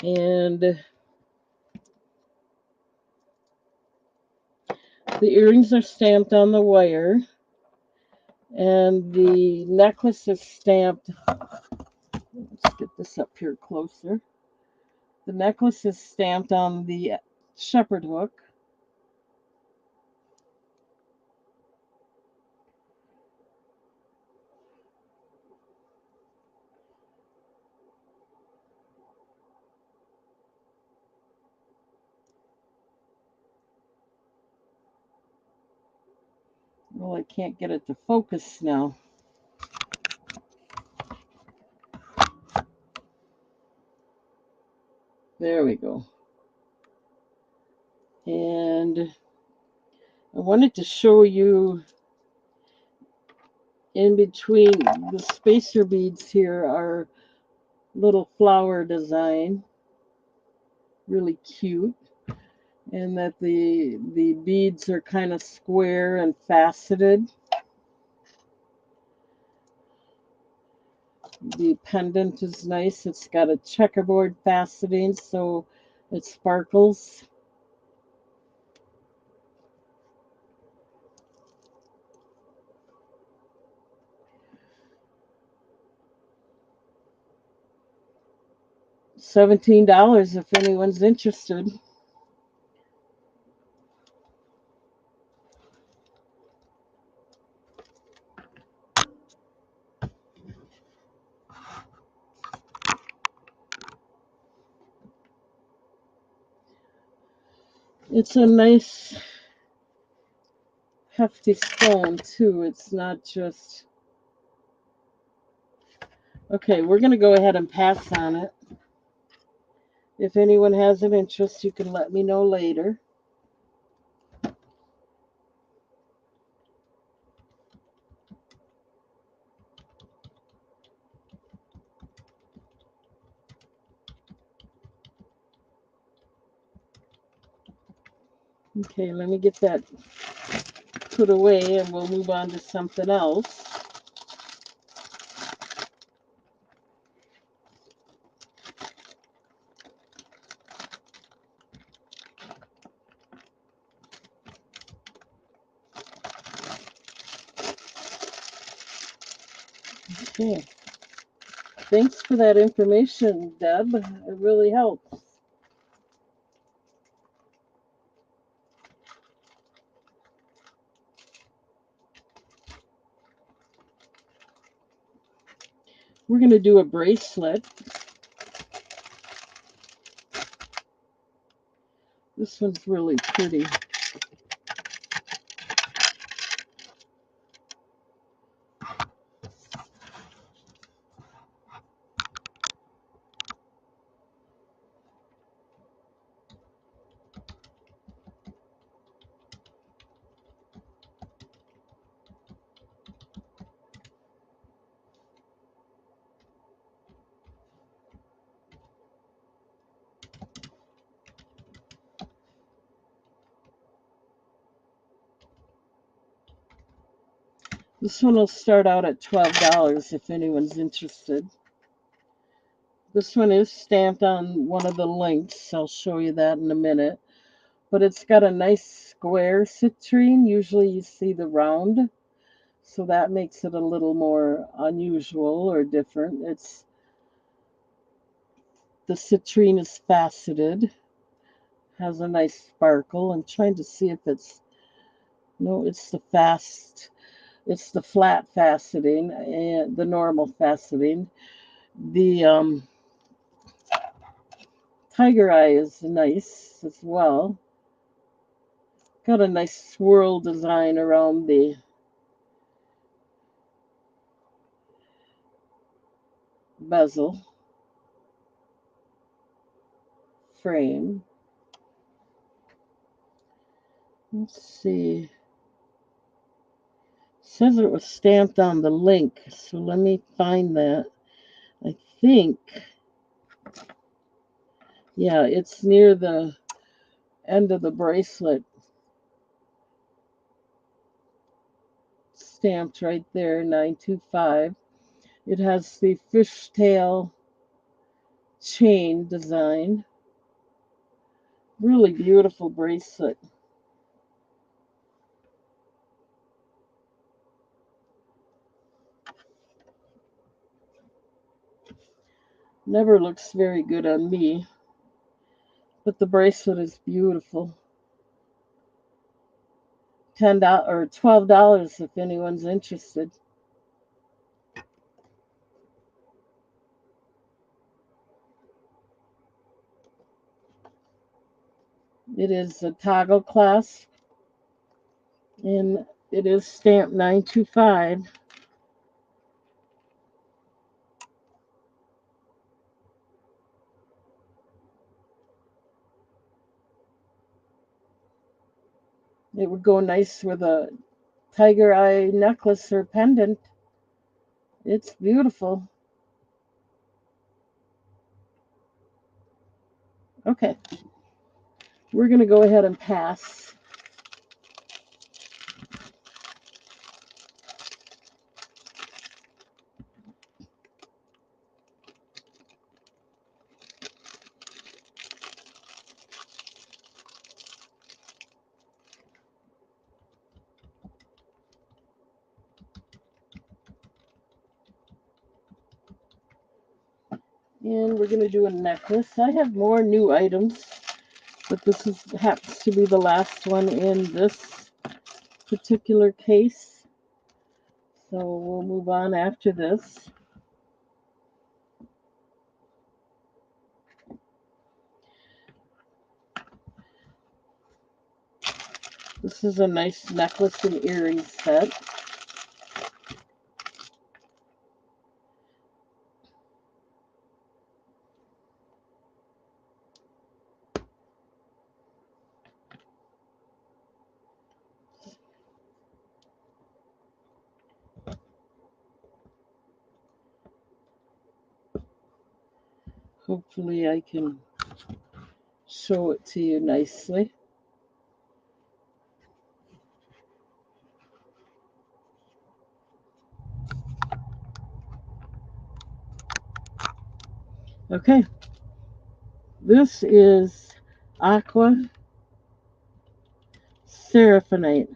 And the earrings are stamped on the wire. And the necklace is stamped. Let's get this up here closer. The necklace is stamped on the shepherd hook. Well, I can't get it to focus now. There we go. And And I wanted to show you in between the spacer beads here are little flower design, really cute, and that the beads are kind of square and faceted. The pendant is nice. It's got a checkerboard faceting, so it sparkles. $17 if anyone's interested. It's a nice hefty stone too. It's not just... Okay, we're going to go ahead and pass on it. If anyone has an interest, you can let me know later. Okay, let me get that put away and we'll move on to something else. Okay. Thanks for that information, Deb. It really helps. We're going to do a bracelet. This one's really pretty. This one will start out at $12 if anyone's interested. This one is stamped on one of the links. I'll show you that in a minute. But it's got a nice square citrine. Usually you see the round. So that makes it a little more unusual or different. The citrine is faceted. Has a nice sparkle. I'm trying to see if it's... No, it's the flat faceting and the normal faceting. The tiger eye is nice as well. Got a nice swirl design around the bezel frame. Let's see. It says it was stamped on the link, so let me find that. I think, yeah, it's near the end of the bracelet. Stamped right there, 925. It has the fishtail chain design. Really beautiful bracelet. Never looks very good on me, but the bracelet is beautiful. $10 or $12 if anyone's interested. It is a toggle clasp, and it is stamped 925. It would go nice with a tiger eye necklace or pendant. It's beautiful. Okay, we're going to go ahead and pass. And we're going to do a necklace. I have more new items, but this happens to be the last one in this particular case. So we'll move on after this. This is a nice necklace and earring set. Hopefully I can show it to you nicely. Okay, this is aqua seraphonite.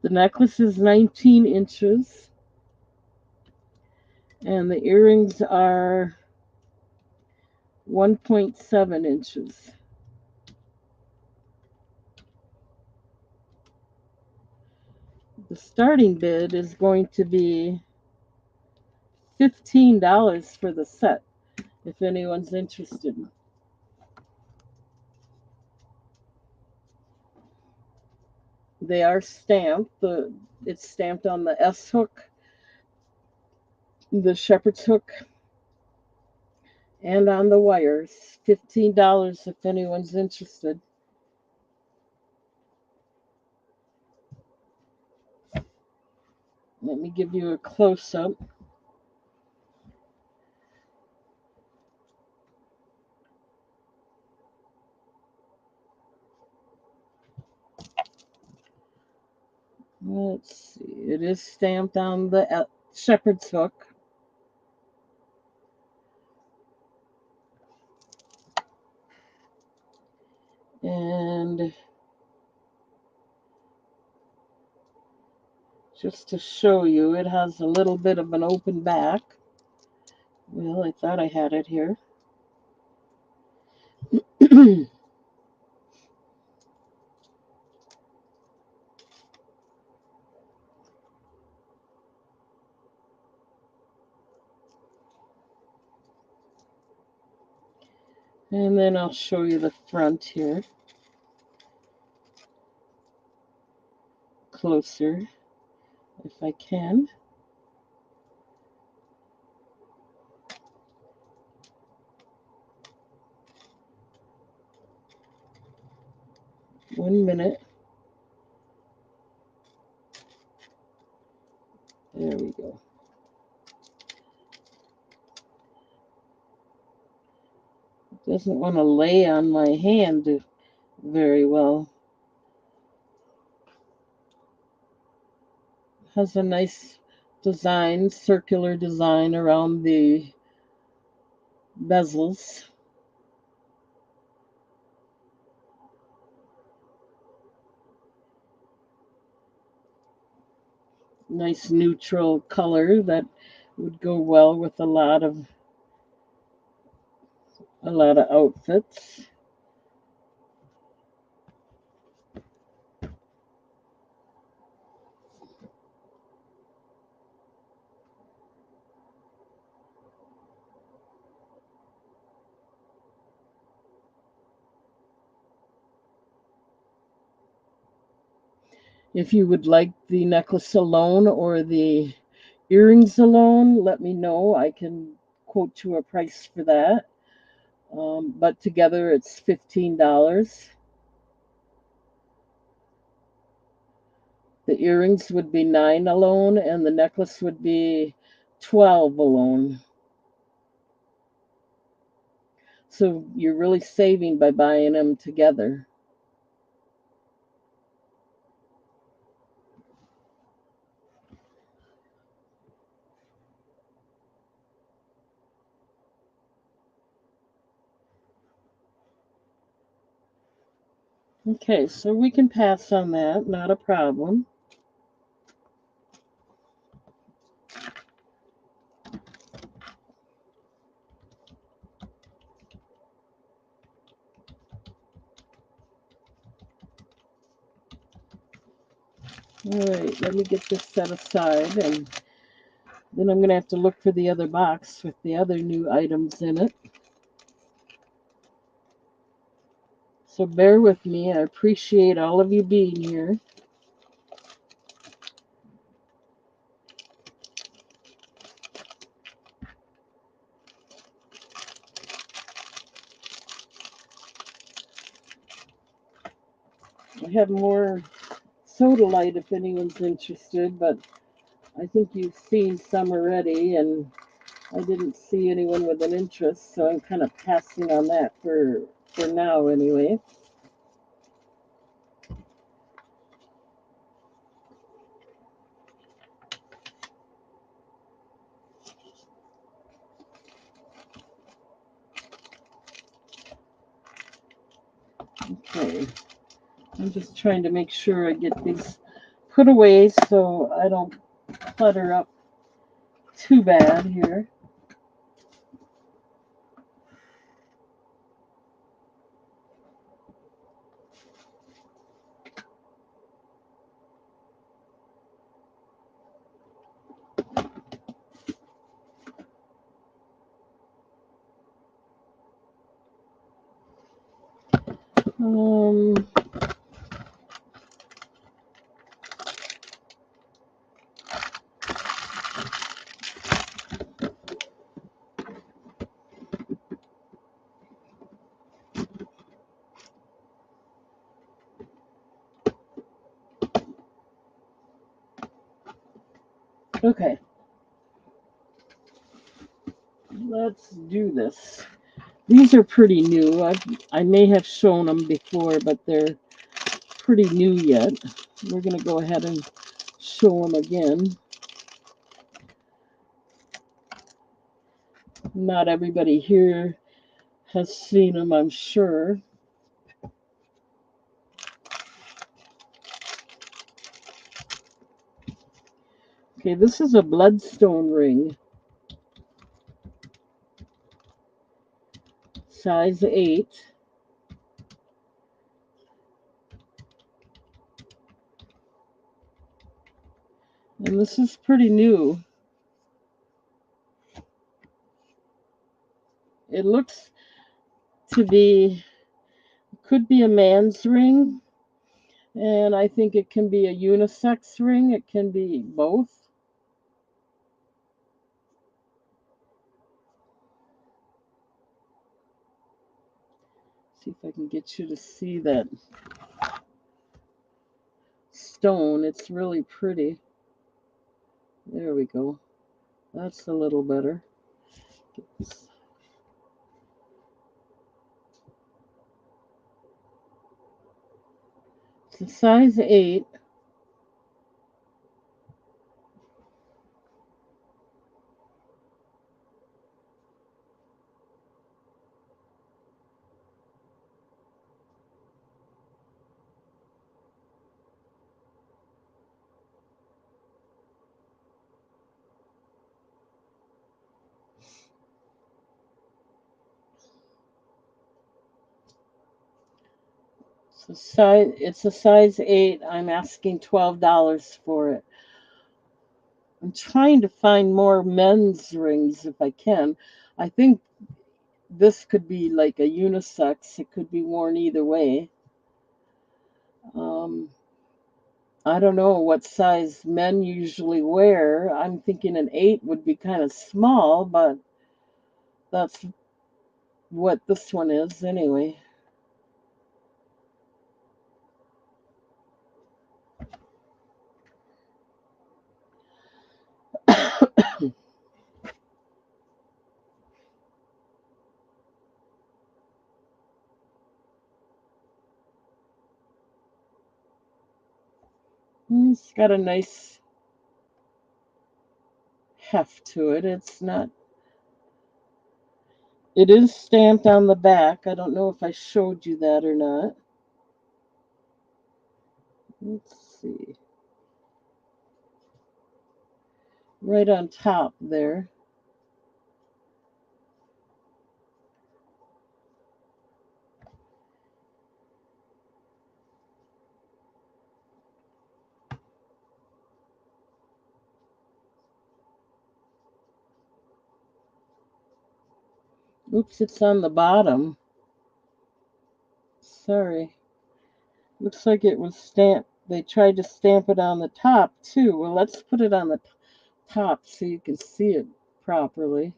The necklace is 19 inches and the earrings are 1.7 inches. The starting bid is going to be $15 for the set, if anyone's interested. They are stamped. It's stamped on the S hook, the shepherd's hook, and on the wires. $15 if anyone's interested. Let me give you a close-up. Let's see. It is stamped on the shepherd's hook. And just to show you, it has a little bit of an open back. Well, I thought I had it here. And then I'll show you the front here. Closer, if I can. One minute. There we go. It doesn't want to lay on my hand very well. Has a nice design, circular design around the bezels. Nice neutral color that would go well with a lot of outfits. If you would like the necklace alone or the Earrings alone, let me know. I can quote you a price for that. But together it's $15. The earrings would be 9 alone, and the necklace would be 12 alone. So you're really saving by buying them together. Okay, so we can pass on that, not a problem. All right, let me get this set aside, and then I'm going to have to look for the other box with the other new items in it. So bear with me. I appreciate all of you being here. I have more soda light if anyone's interested, but I think you've seen some already, and I didn't see anyone with an interest, so I'm kind of passing on that for now anyway. Okay, I'm just trying to make sure I get these put away so I don't clutter up too bad here. Um, okay, let's do this. These are pretty new. I may have shown them before, but they're pretty new yet. We're going to go ahead and show them again. Not everybody here has seen them, I'm sure. Okay, this is a bloodstone ring, size 8. And this is pretty new. It looks to be, could be a man's ring, and I think it can be a unisex ring. It can be both. See if I can get you to see that stone. It's really pretty. There we go. That's a little better. It's a size 8. It's a size 8. I'm asking $12 for it. I'm trying to find more men's rings if I can. I think this could be like a unisex. It could be worn either way. Um, I don't know what size men usually wear. I'm thinking an 8 would be kind of small, but that's what this one is anyway. It's got a nice heft to it. It's not, it is stamped on the back. I don't know if I showed you that or not. Let's see. Right on top there. Oops, it's on the bottom. Sorry. Looks like it was stamped. They tried to stamp it on the top too. Well, let's put it on the top so you can see it properly.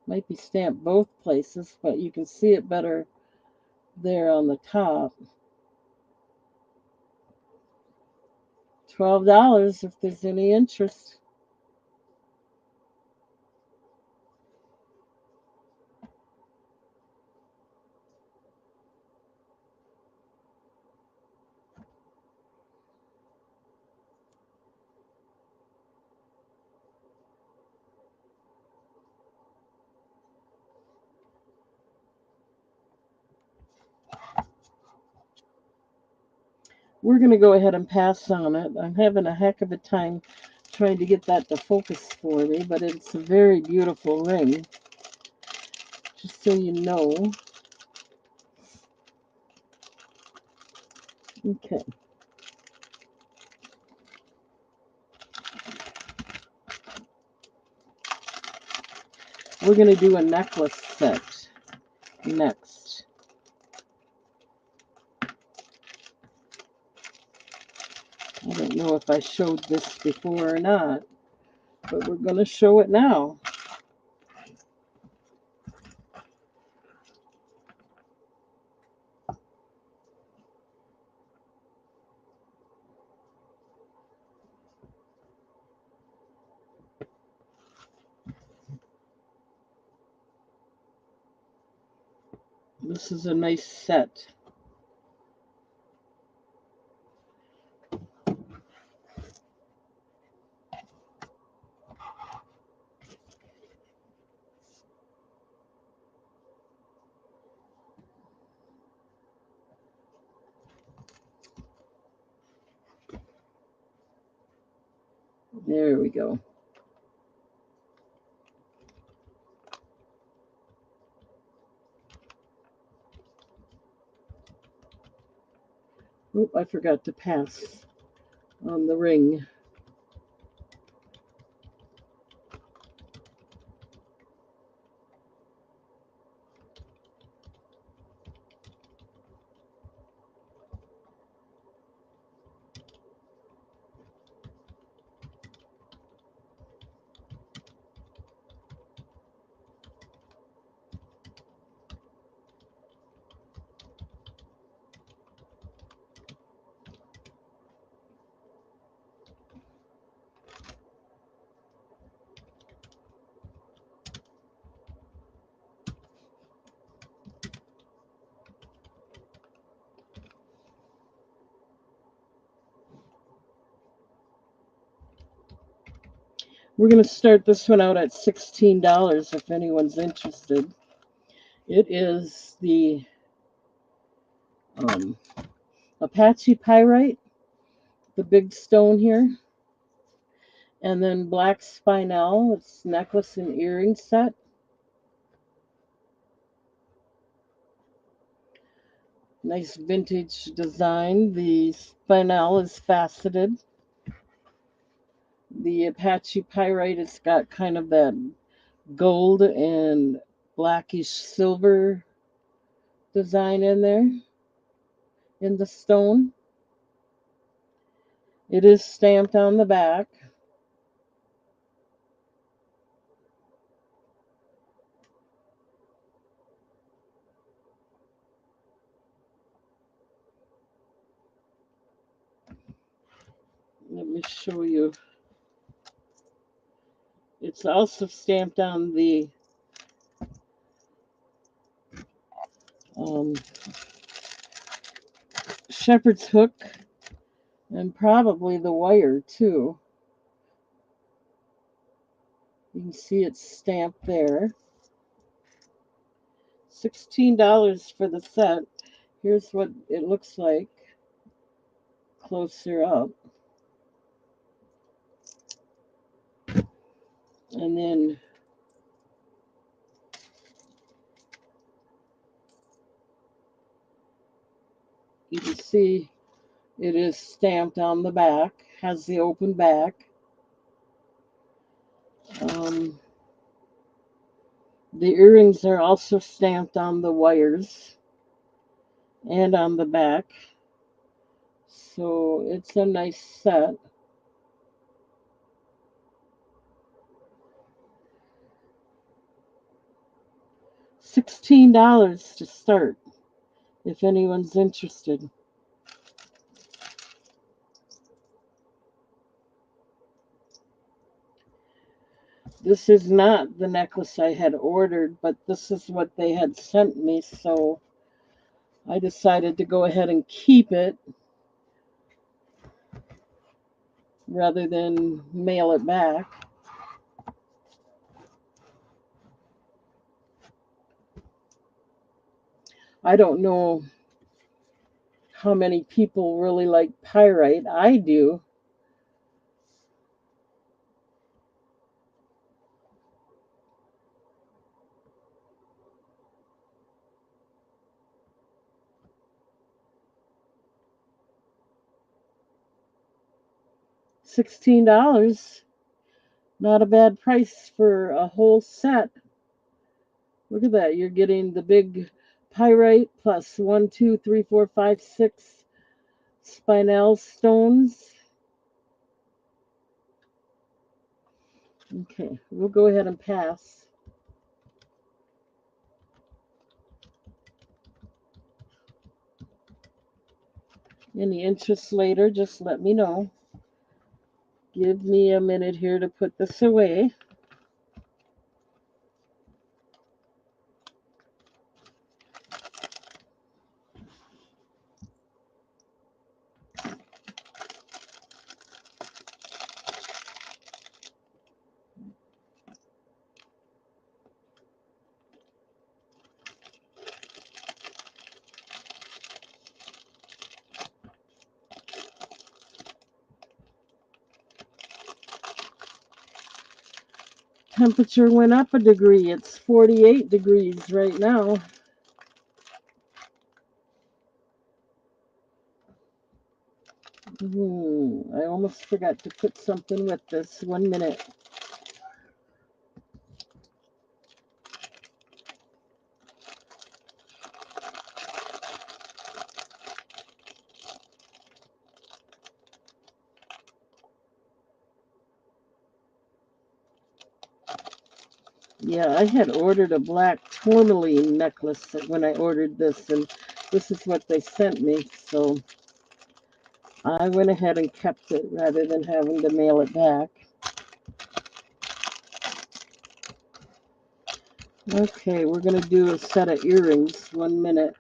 Might be stamped both places, but you can see it better there on the top. $12 if there's any interest. We're going to go ahead and pass on it. I'm having a heck of a time trying to get that to focus for me, but it's a very beautiful ring, just so you know. Okay. We're going to do a necklace set next. I don't know if I showed this before or not, but we're going to show it now. This is a nice set. There we go. Oh, I forgot to pass on the ring. We're going to start this one out at $16 if anyone's interested. It is the um, Apache Pyrite, the big stone here, and then black spinel. It's necklace and earring set. Nice vintage design. The spinel is faceted. The Apache Pyrite has got kind of that gold and blackish silver design in there in the stone. It is stamped on the back. Let me show you. It's also stamped on the um, shepherd's hook and probably the wire too. You can see it's stamped there. $16 for the set. Here's what it looks like closer up. And then you can see it is stamped on the back, has the open back. Um, the earrings are also stamped on the wires and on the back. So it's a nice set. $16 to start if anyone's interested. This is not the necklace I had ordered, but this is what they had sent me, so I decided to go ahead and keep it rather than mail it back. I don't know how many people really like pyrite. I do. $16. Not a bad price for a whole set. Look at that. You're getting the big pyrite plus 1, 2, 3, 4, 5, 6 spinel stones. Okay, we'll go ahead and pass. Any interest later, just let me know. Give me a minute here to put this away. Temperature went up a degree. It's 48 degrees right now. I almost forgot to put something with this. 1 minute. Yeah, I had ordered a black tourmaline necklace when I ordered this, and this is what they sent me. So I went ahead and kept it rather than having to mail it back. Okay, we're going to do a set of earrings. 1 minute.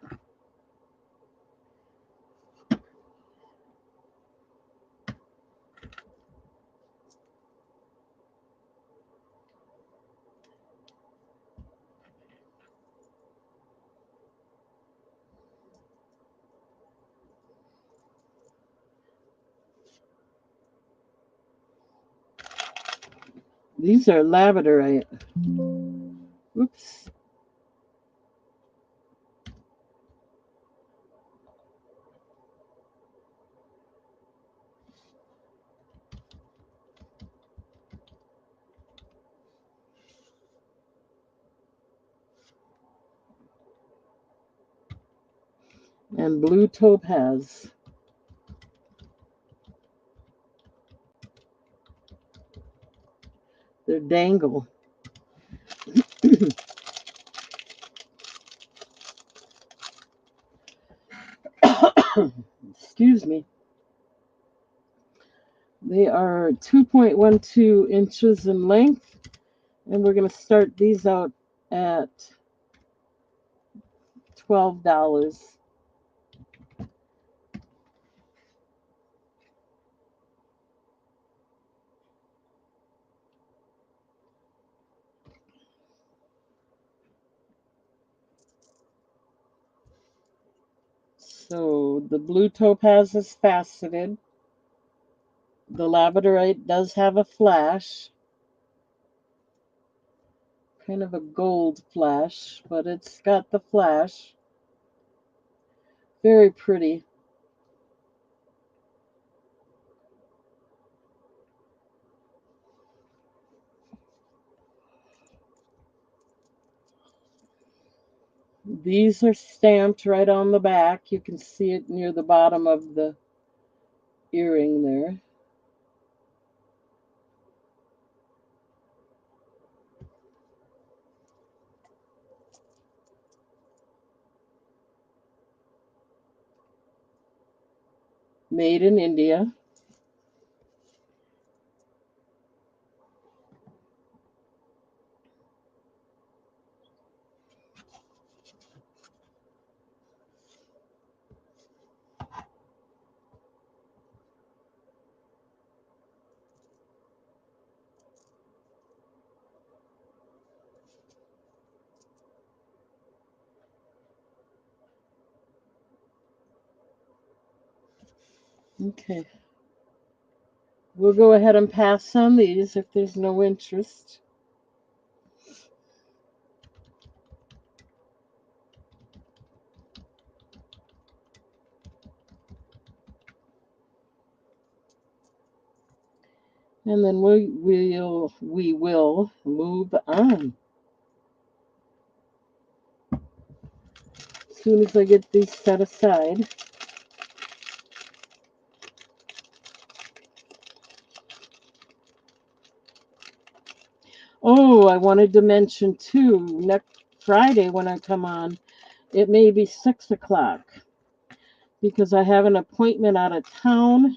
These are labradorite. Oops. And blue topaz. They're dangle. Excuse me. They are 2.12 inches in length, and we're going to start these out at $12. So the blue topaz is faceted. The labradorite does have a flash, kind of a gold flash, but it's got the flash. Very pretty. These are stamped right on the back. You can see it near the bottom of the earring there. Made in India. Okay. We'll go ahead and pass on these if there's no interest. And then we will move on. As soon as I get these set aside. Oh, I wanted to mention too, next Friday when I come on, it may be 6 o'clock because I have an appointment out of town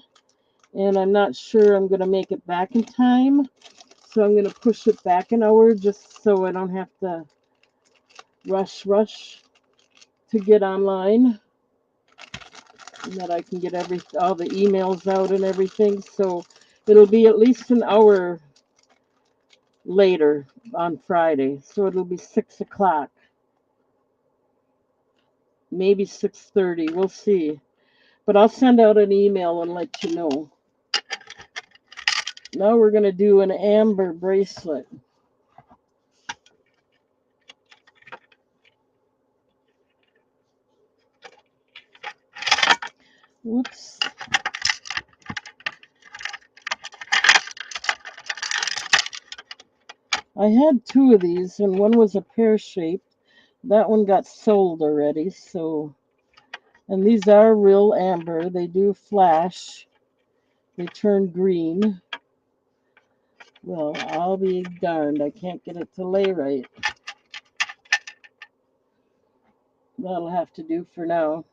and I'm not sure I'm going to make it back in time. So I'm going to push it back an hour just so I don't have to rush to get online and that I can get all the emails out and everything. So it'll be at least an hour later on Friday. So it'll be 6 o'clock, maybe 6:30. We'll see. But I'll send out an email and let you know. Now we're going to do an amber bracelet. Whoops. I had two of these, and one was a pear shaped. That one got sold already, so. And these are real amber. They do flash. They turn green. Well, I'll be darned. I can't get it to lay right. That'll have to do for now.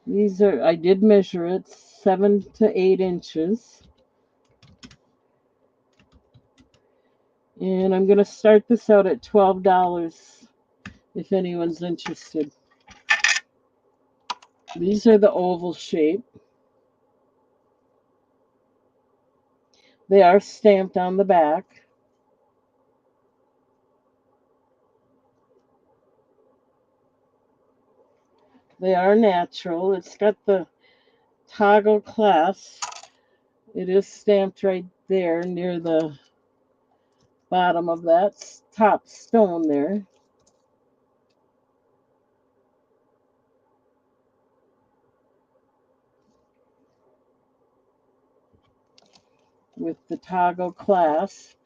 These are, I did measure it, 7 to 8 inches. And I'm going to start this out at $12 if anyone's interested. These are the oval shape. They are stamped on the back. They are natural. It's got the toggle clasp. It is stamped right there near the bottom of that top stone there. With the toggle clasp.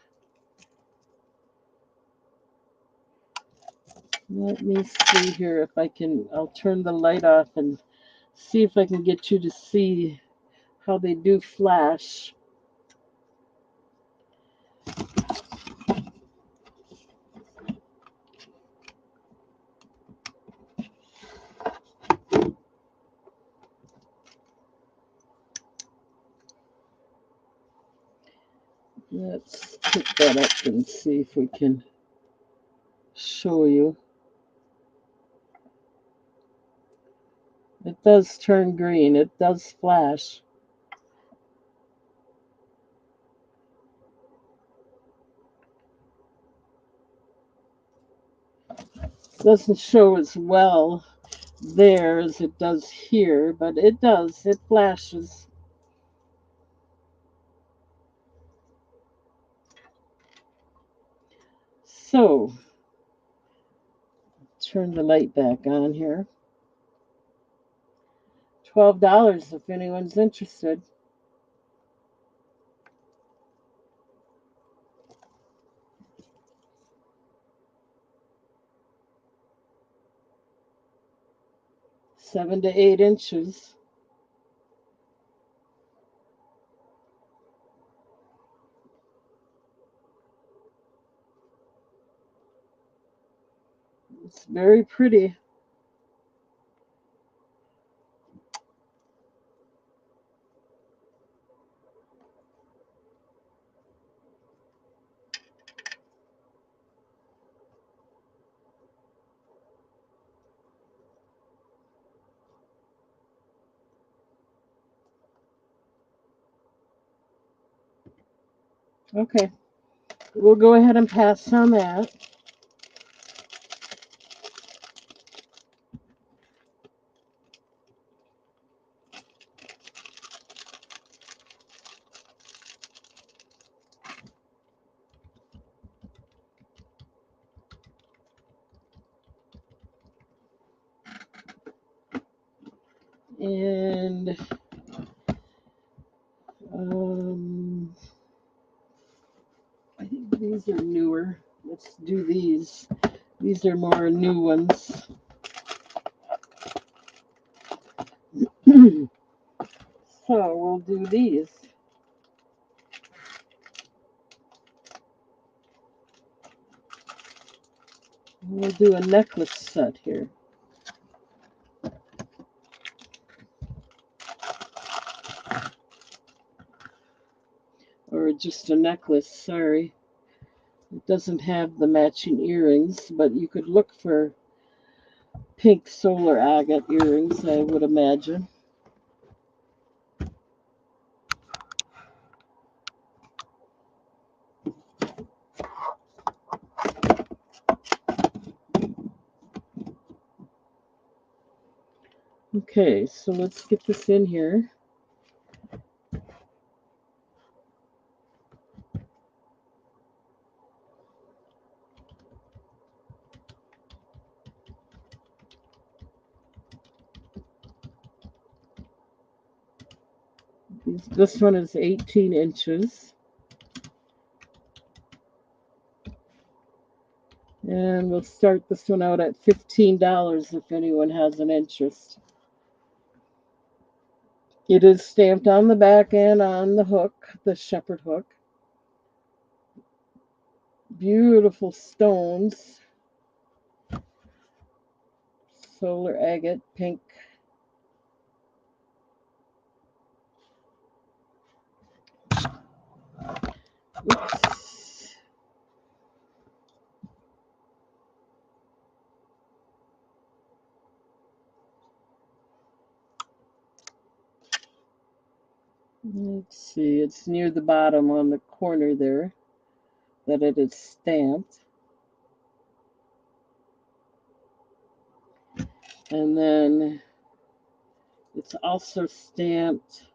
Let me see here if I can. I'll turn the light off and see if I can get you to see how they do flash. Let's pick that up and see if we can show you. It does turn green. It does flash. It doesn't show as well there as it does here, but it does. It flashes. So, turn the light back on here. $12 if anyone's interested. Seven to 8 inches. It's very pretty. Okay, we'll go ahead and pass on that. And I think these are newer. Let's do these. These are more new ones. So we'll do these. We'll do a necklace set here. Or just a necklace, sorry. It doesn't have the matching earrings, but you could look for pink solar agate earrings, I would imagine. Okay, so let's get this in here. This one is 18 inches. And we'll start this one out at $15 if anyone has an interest. It is stamped on the back and on the hook, the shepherd hook. Beautiful stones. Solar agate, pink. Oops. Let's see, it's near the bottom on the corner there that it is stamped. And then it's also stamped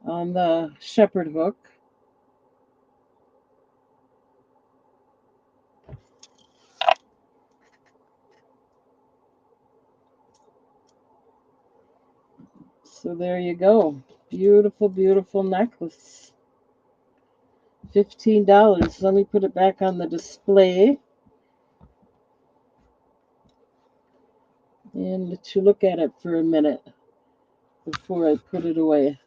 on the shepherd hook. So there you go. Beautiful, beautiful necklace. $15. Let me put it back on the display and let you look at it for a minute before I put it away.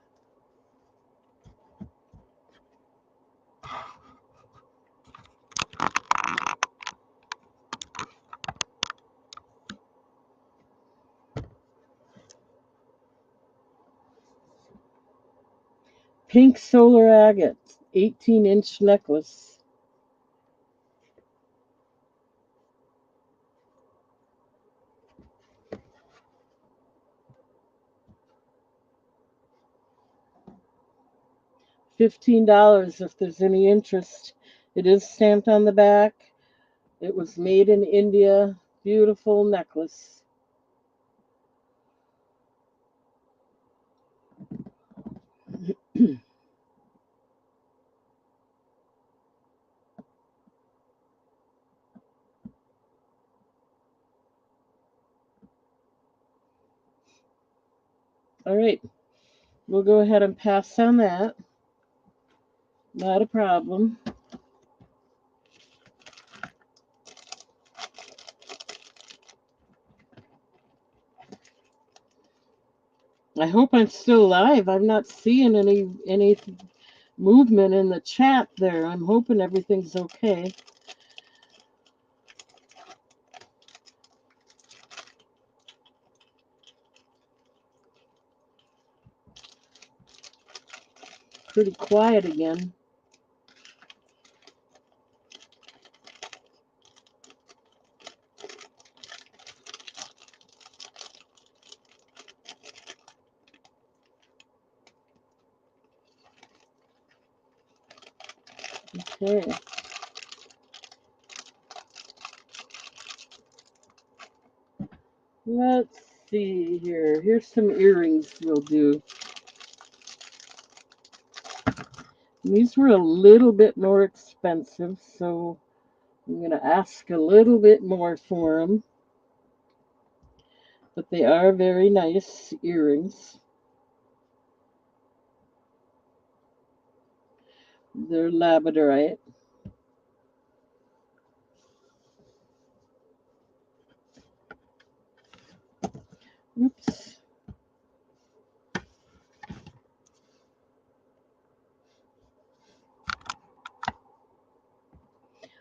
Pink solar agate, 18-inch necklace. $15 if there's any interest. It is stamped on the back. It was made in India. Beautiful necklace. All right, we'll go ahead and pass on that. Not a problem. I hope I'm still alive. I'm not seeing any movement in the chat there. I'm hoping everything's okay. Pretty quiet again. Okay. Let's see here. Here's some earrings we'll do. These were a little bit more expensive, so I'm going to ask a little bit more for them. But they are very nice earrings. They're labradorite. Oops.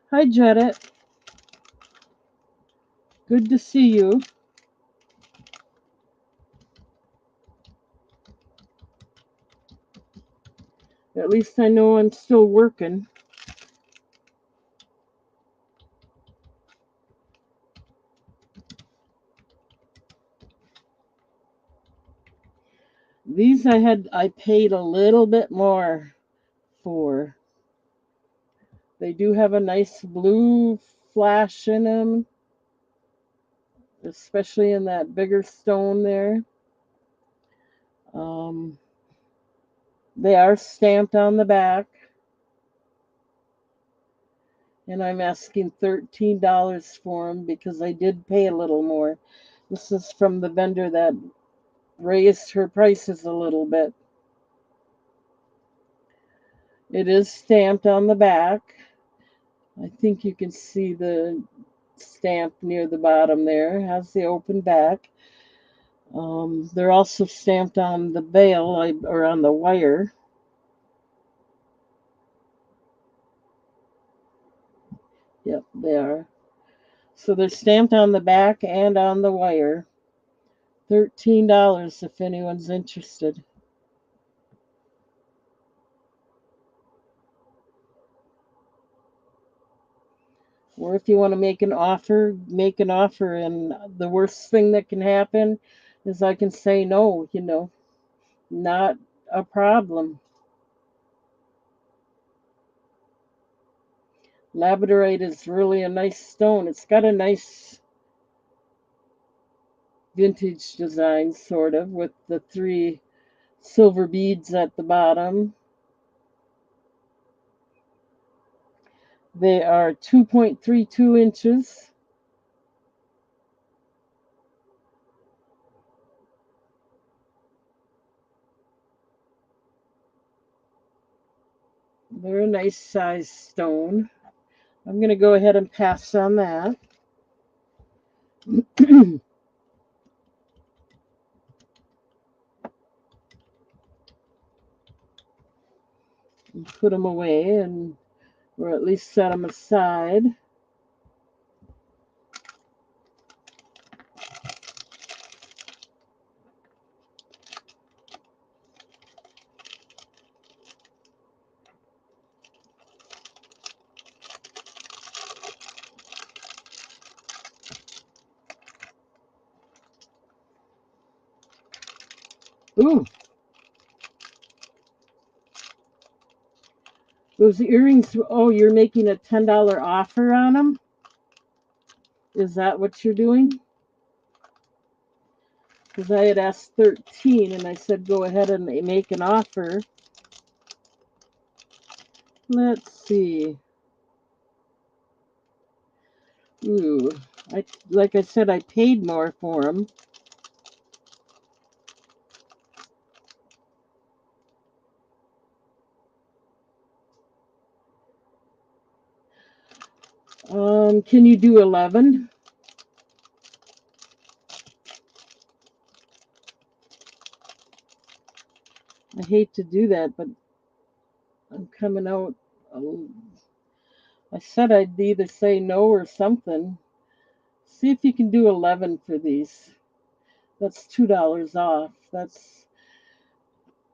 Hi, Janet. Good to see you. At least I know I'm still working. These I paid a little bit more for. They do have a nice blue flash in them, especially in that bigger stone there. They are stamped on the back, and I'm asking $13 for them because I did pay a little more. This is from the vendor that raised her prices a little bit. It is stamped on the back. I think you can see the stamp near the bottom there. It has the open back. They're also stamped on the bail or on the wire. Yep, they are. So they're stamped on the back and on the wire. $13 if anyone's interested. Or if you want to make an offer, make an offer. And the worst thing that can happen is I can say no, not a problem. Labradorite is really a nice stone. It's got a nice vintage design, sort of, with the 3 silver beads at the bottom. They are 2.32 inches. They're a nice size stone. I'm going to go ahead and pass on that. And put them away, and or at least set them aside. Ooh, those earrings. Oh, you're making a $10 offer on them? Is that what you're doing? Because I had asked 13 and I said go ahead and make an offer. Let's see. Ooh, like I said, I paid more for them. Can you do 11? I hate to do that, but I'm coming out. I said I'd either say no or something. See if you can do 11 for these. That's $2 off.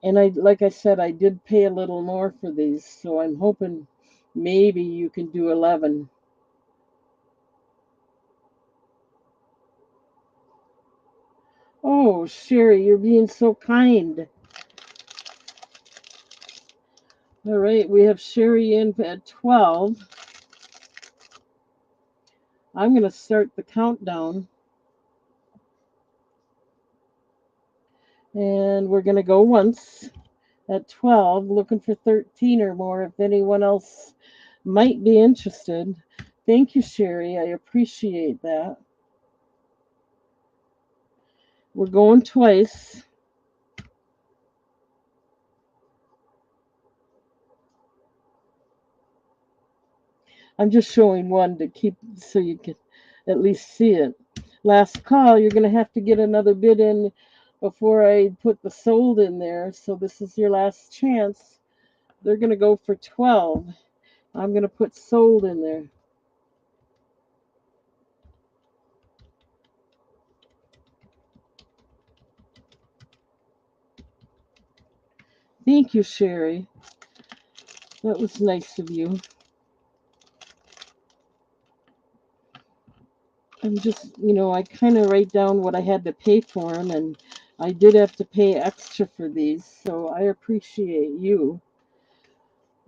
And like I said, I did pay a little more for these, so I'm hoping maybe you can do 11. Oh, Sherry, you're being so kind. All right, we have Sherry in at 12. I'm going to start the countdown. And we're going to go once at 12, looking for 13 or more if anyone else might be interested. Thank you, Sherry. I appreciate that. We're going twice. I'm just showing one to keep so you can at least see it. Last call, you're going to have to get another bid in before I put the sold in there. So this is your last chance. They're going to go for 12. I'm going to put sold in there. Thank you, Sherry. That was nice of you. I'm just, I kind of write down what I had to pay for them, and I did have to pay extra for these, so I appreciate you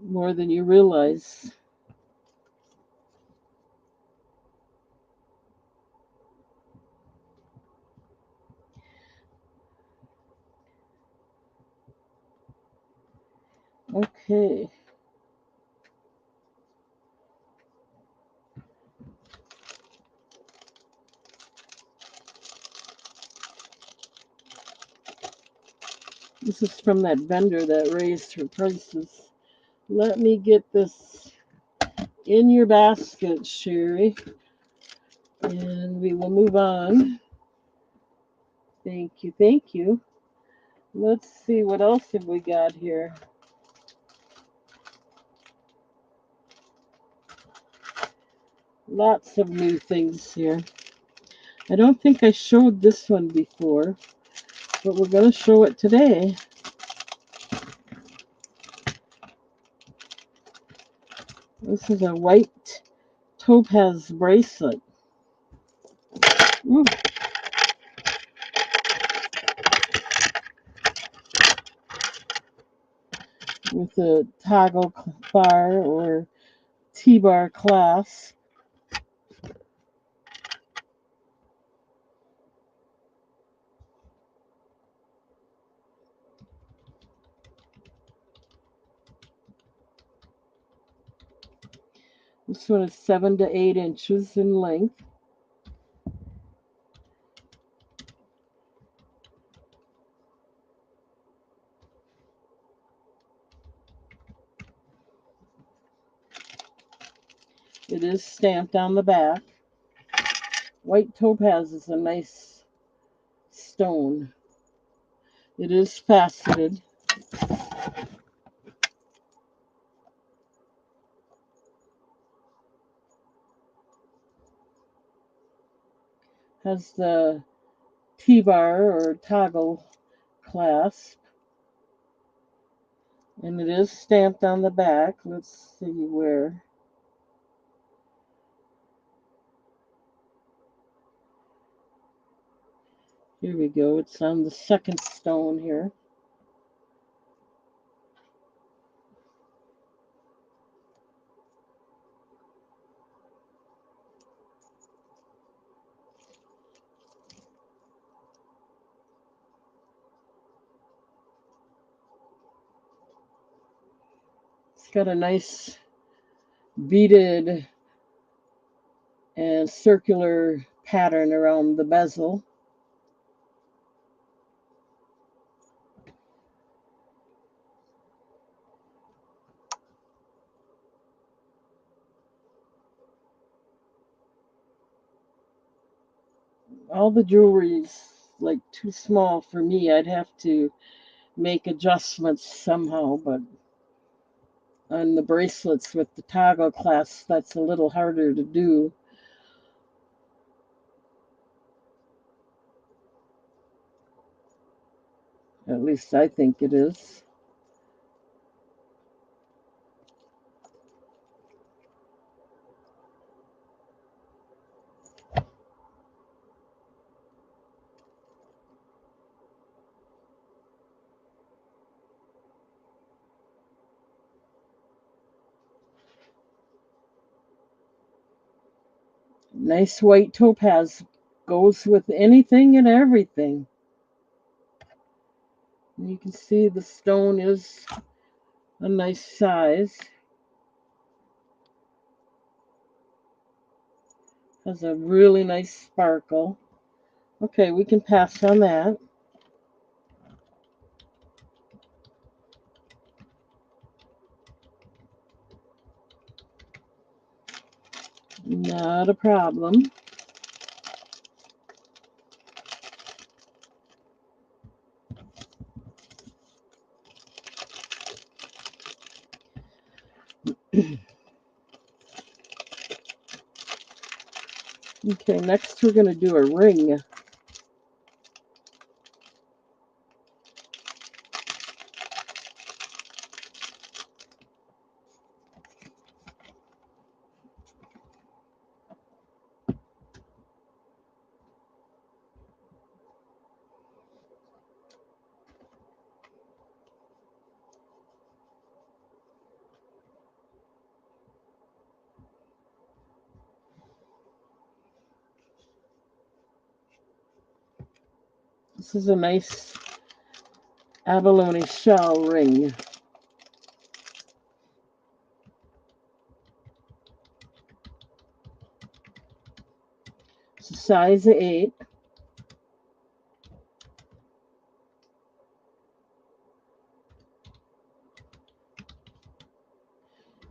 more than you realize. Okay. This is from that vendor that raised her prices. Let me get this in your basket, Sherry, and we will move on. Thank you, thank you. Let's see, what else have we got here? Lots of new things here. I don't think I showed this one before, but we're going to show it today. This is a white topaz bracelet. Ooh. With a toggle bar or T-bar clasp. This one is 7 to 8 inches in length. It is stamped on the back. White topaz is a nice stone. It is faceted. Has the T-bar or toggle clasp. And it is stamped on the back. Let's see where. Here we go. It's on the second stone here. It's got a nice beaded and circular pattern around the bezel. All the jewelry's like too small for me. I'd have to make adjustments somehow, but on the bracelets with the toggle clasp, that's a little harder to do. At least I think it is. Nice white topaz goes with anything and everything. And you can see the stone is a nice size. Has a really nice sparkle. Okay, we can pass on that. Not a problem. Okay, next we're going to do a ring. This is a nice abalone shell ring. It's a size 8.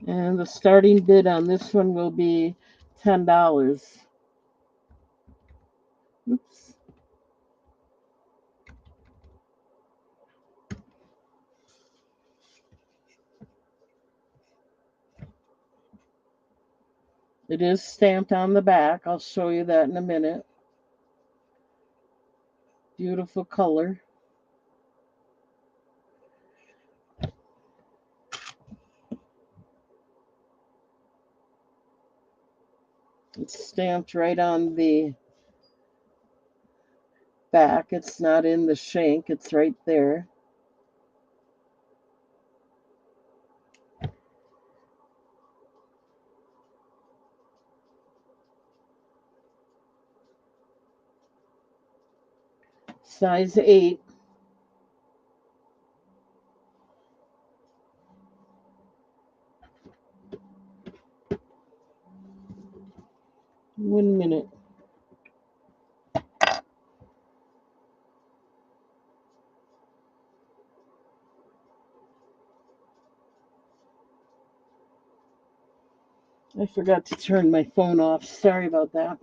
And the starting bid on this one will be $10. Oops. It is stamped on the back. I'll show you that in a minute. Beautiful color. It's stamped right on the back. It's not in the shank. It's right there. Size 8. One minute. I forgot to turn my phone off. Sorry about that.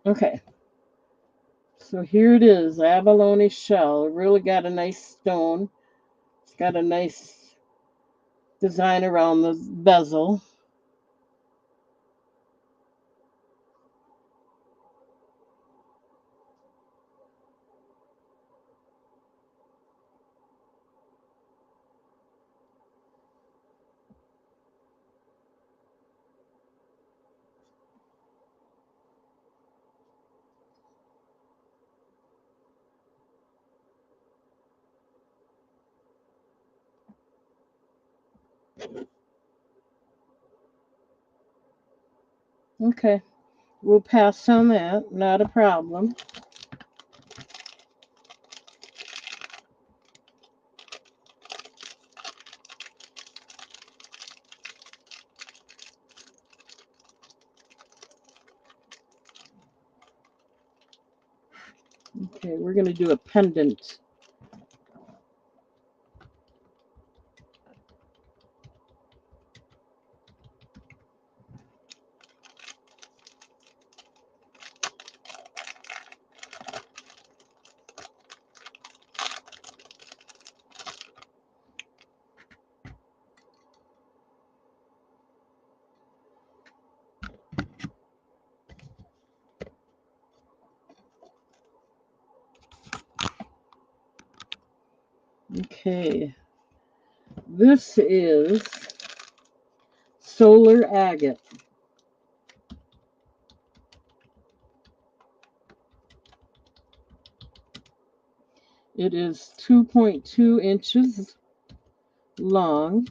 Okay, so here it is, abalone shell. It really got a nice stone. It's got a nice design around the bezel. Okay, we'll pass on that. Not a problem. Okay, we're going to do a pendant. Okay, this is solar agate. It is 2.2 inches long,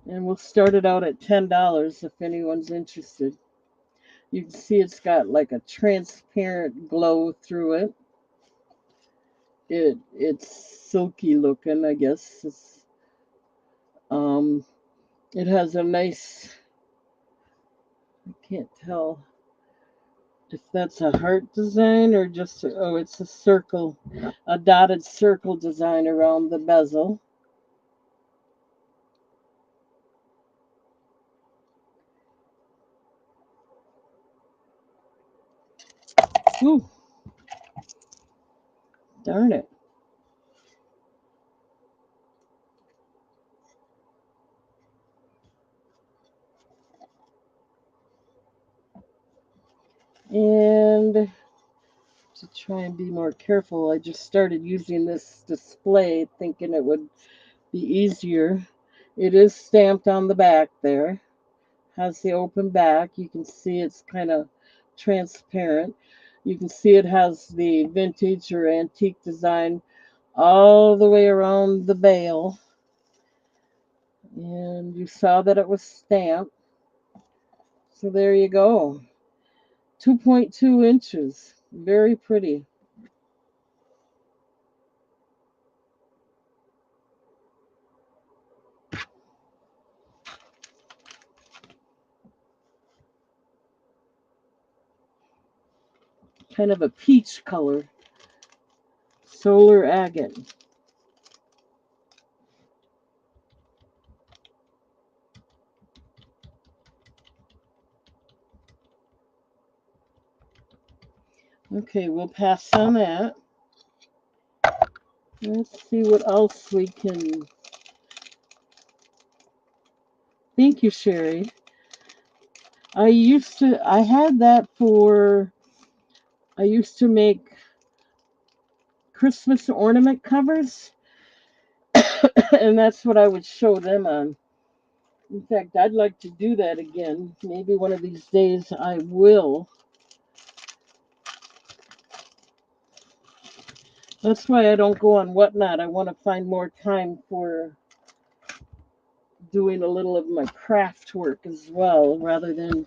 and we'll start it out at $10 if anyone's interested. You can see it's got like a transparent glow through it. It's silky looking, I guess. Um, it has a nice, I can't tell if that's a heart design or just, oh, it's a circle, a dotted circle design around the bezel. Ooh, darn it. And to try and be more careful, I just started using this display thinking it would be easier. It is stamped on the back there. Has the open back. You can see it's kind of transparent. You can see it has the vintage or antique design all the way around the bail. And you saw that it was stamped. So there you go. 2.2 inches. Very pretty. Kind of a peach color. Solar agate. Okay, we'll pass on that. Let's see what else we can. Thank you, Sherry. I had that for, I used to make Christmas ornament covers, and that's what I would show them on. In fact, I'd like to do that again. Maybe one of these days I will. That's why I don't go on Whatnot. I want to find more time for doing a little of my craft work as well, rather than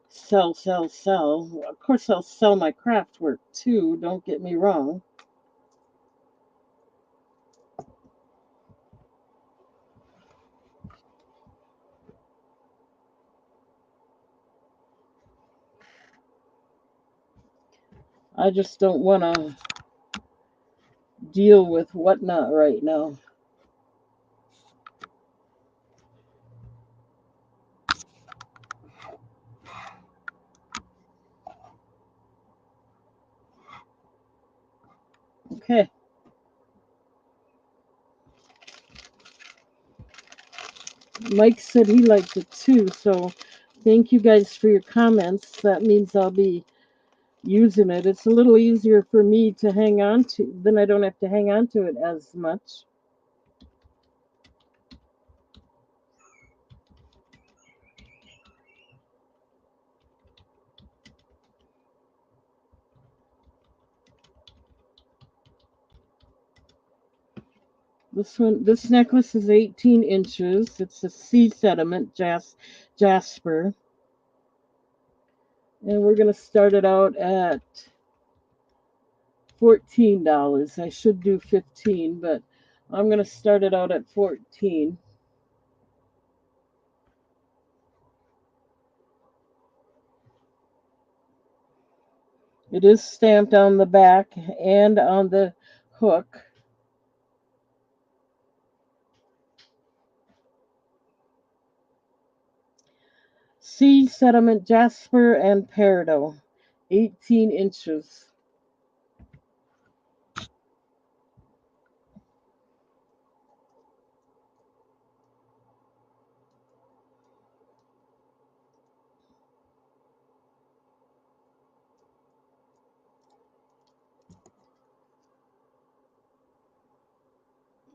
sell, sell, sell. Of course, I'll sell my craft work too, don't get me wrong. I just don't want to deal with Whatnot right now. Okay. Mike said he liked it too, so thank you guys for your comments. That means I'll be using it. It's a little easier for me to hang on to, then I don't have to hang on to it as much. This necklace is 18 inches. It's a sea sediment jasper. And we're going to start it out at $14. I should do 15, but I'm going to start it out at 14. It is stamped on the back and on the hook. Sea sediment jasper and peridot, 18 inches.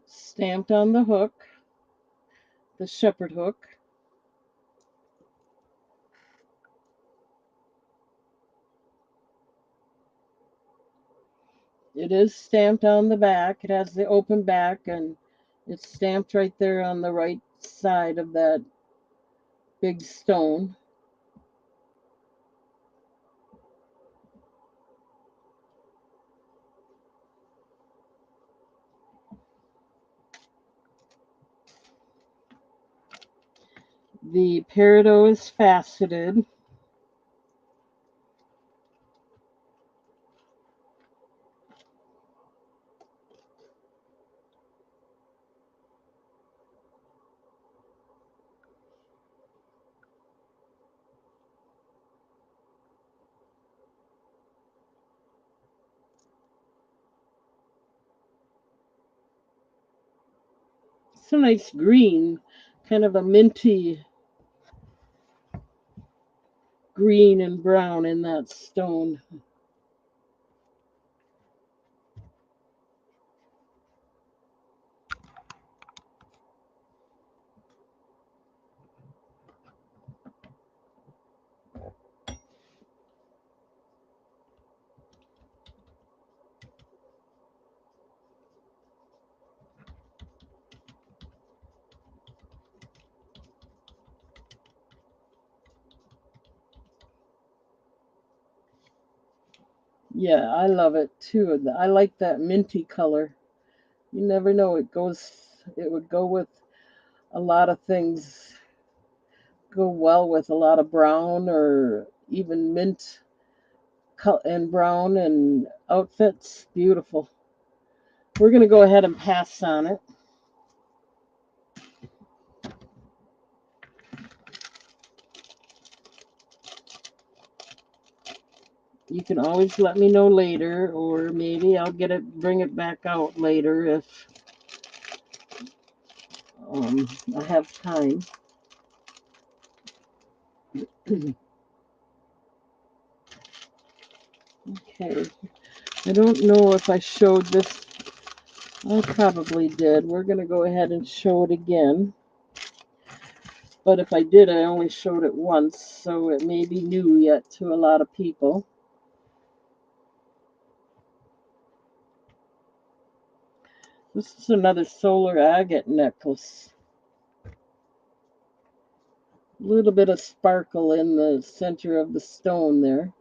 Stamped on the hook, the shepherd hook. It is stamped on the back. It has the open back, and it's stamped right there on the right side of that big stone. The peridot is faceted. It's a nice green, kind of a minty green and brown in that stone. Yeah, I love it too. I like that minty color. You never know, it would go with a lot of things, go well with a lot of brown or even mint and brown and outfits. Beautiful. We're going to go ahead and pass on it. You can always let me know later, or maybe I'll bring it back out later if I have time. Okay. I don't know if I showed this. I probably did. We're going to go ahead and show it again. But if I did, I only showed it once, so it may be new yet to a lot of people. This is another solar agate necklace. A little bit of sparkle in the center of the stone there.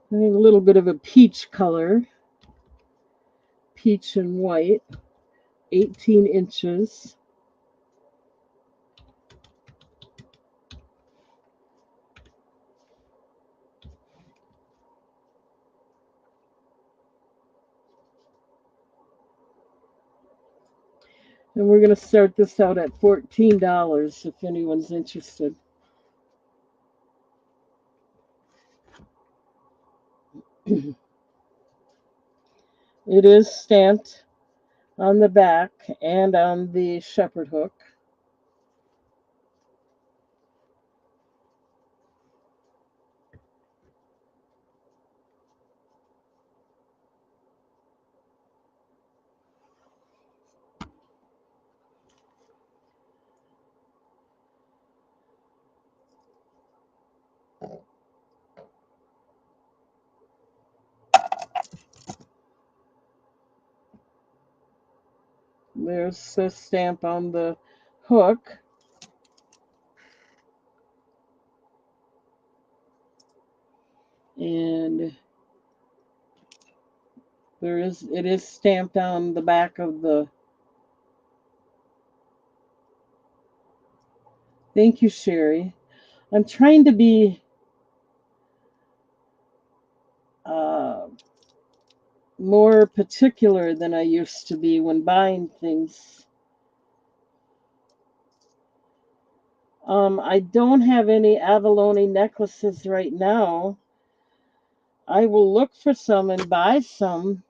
And a little bit of a peach color. Peach and white. 18 inches. And we're going to start this out at $14 if anyone's interested. It is stamped on the back and on the shepherd hook. There's a stamp on the hook. And it is stamped on the back of the. Thank you, Sherry. I'm trying to be uh, more particular than I used to be when buying things. I don't have any abalone necklaces right now. I will look for some and buy some.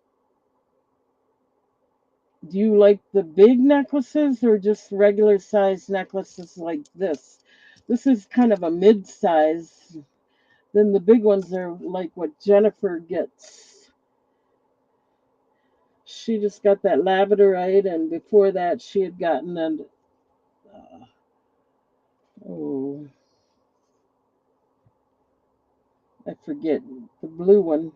Do you like the big necklaces or just regular size necklaces like this? This is kind of a mid size. Then the big ones are like what Jennifer gets. She just got that labradorite, and before that, she had gotten an oh, I forget the blue one.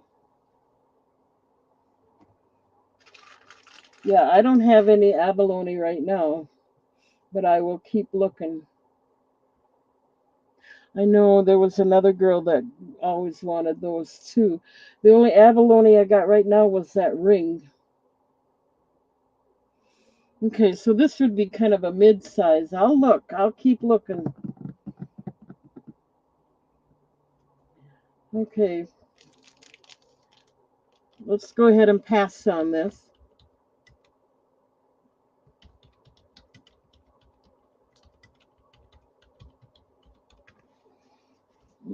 Yeah, I don't have any abalone right now, but I will keep looking. I know there was another girl that always wanted those too. The only abalone I got right now was that ring. Okay, so this would be kind of a mid-size. I'll look. I'll keep looking. Okay, let's go ahead and pass on this.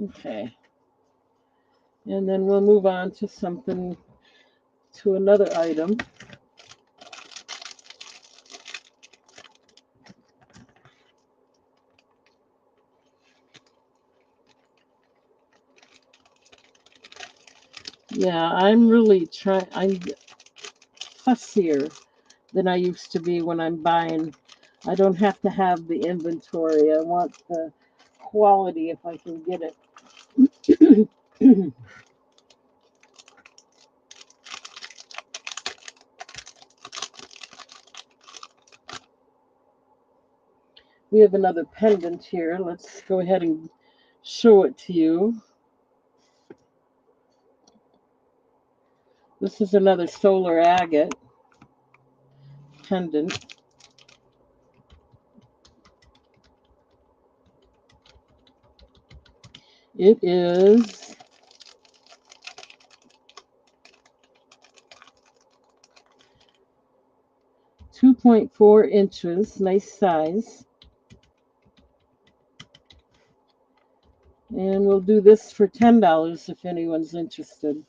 Okay, and then we'll move on to something, to another item. Yeah, I'm really trying. I'm fussier than I used to be when I'm buying. I don't have to have the inventory. I want the quality if I can get it. We have another pendant here. Let's go ahead and show it to you. This is another solar agate pendant. It is 2.4 inches, nice size. And we'll do this for $10 if anyone's interested.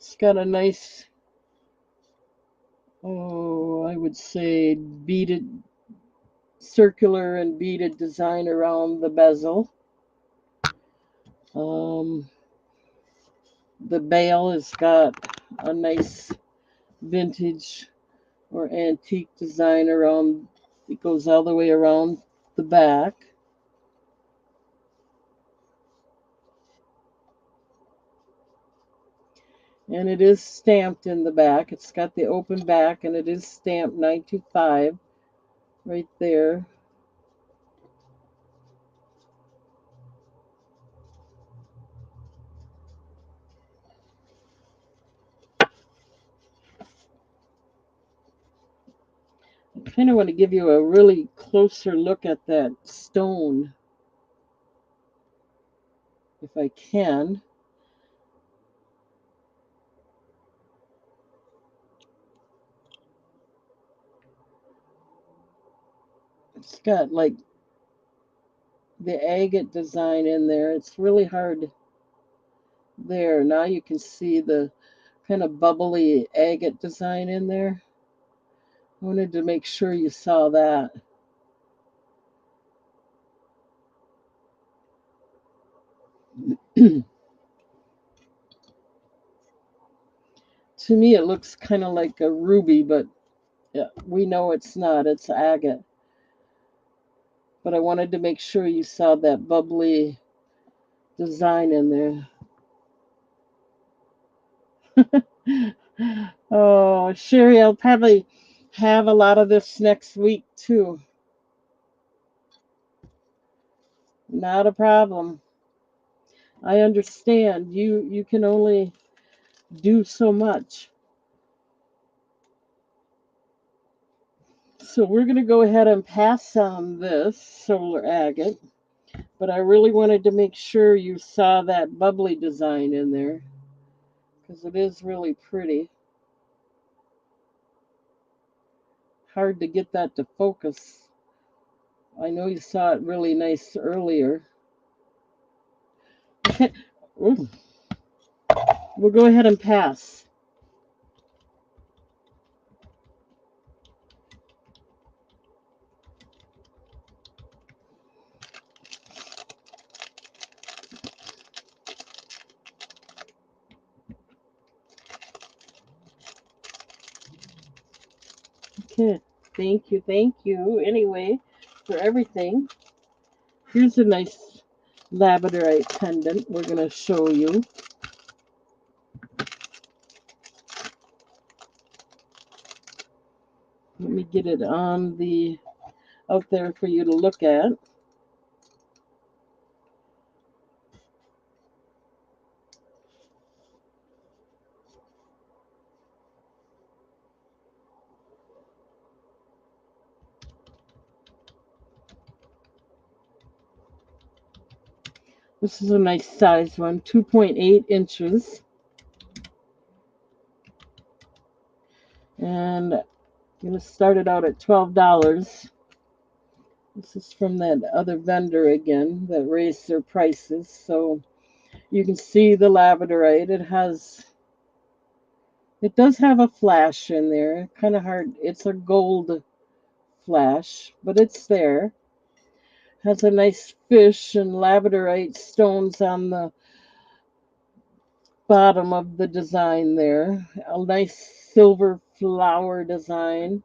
It's got a nice, oh, I would say beaded, circular and beaded design around the bezel. Um, the bail has got a nice vintage or antique design around. It goes all the way around the back. And it is stamped in the back. It's got the open back and it is stamped 925 right there. I kind of want to give you a really closer look at that stone. if I can. It's got like the agate design in there. It's really hard there. Now you can see the kind of bubbly agate design in there. I wanted to make sure you saw that. To me, it looks kind of like a ruby, but yeah, we know it's not. It's agate. But I wanted to make sure you saw that bubbly design in there. Oh, Sherry, I'll probably have a lot of this next week too. Not a problem. I understand. You can only do so much. So we're going to go ahead and pass on this solar agate, but I really wanted to make sure you saw that bubbly design in there because it is really pretty. Hard to get that to focus. I know you saw it really nice earlier. Ooh, we'll go ahead and pass. Okay, thank you anyway for everything. Here's a nice labradorite pendant we're going to show you. Let me get it on the out there for you to look at. This is a nice size one, 2.8 inches. And I'm going to start it out at $12. This is from that other vendor again that raised their prices. So you can see the labradorite. It does have a flash in there. Kind of hard. It's a gold flash, but it's there. Has a nice fish and labradorite stones on the bottom of the design there. A nice silver flower design.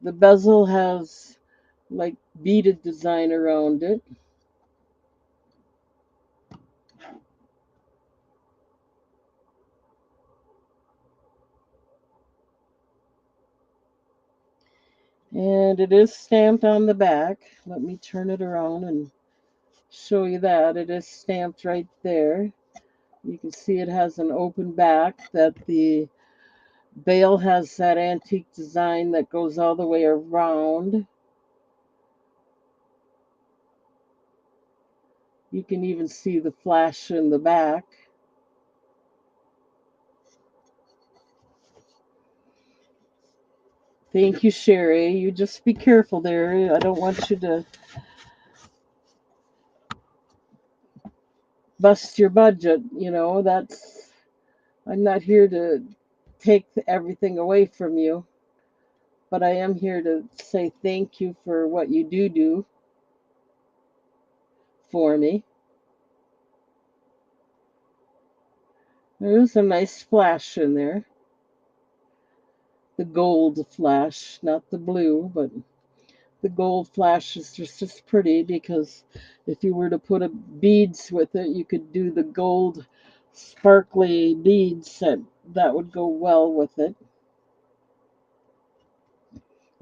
The bezel has like beaded design around it. And it is stamped on the back. Let me turn it around and show you that. It is stamped right there. You can see it has an open back, that the bail has that antique design that goes all the way around. You can even see the flash in the back. Thank you, Sherry. You just be careful there. I don't want you to bust your budget. I'm not here to take everything away from you, but I am here to say thank you for what you do for me. There is a nice flash in there. The gold flash, not the blue, but the gold flash is just as pretty because if you were to put a beads with it, you could do the gold sparkly beads that would go well with it.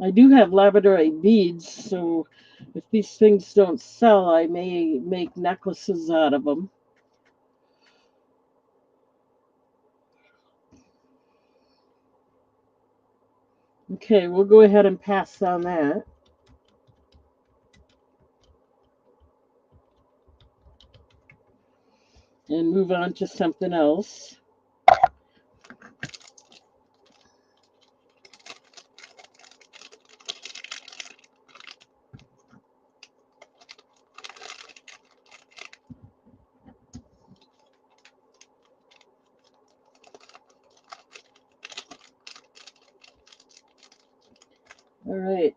I do have labradorite beads, so if these things don't sell, I may make necklaces out of them. Okay, we'll go ahead and pass on that. and move on to something else. All right.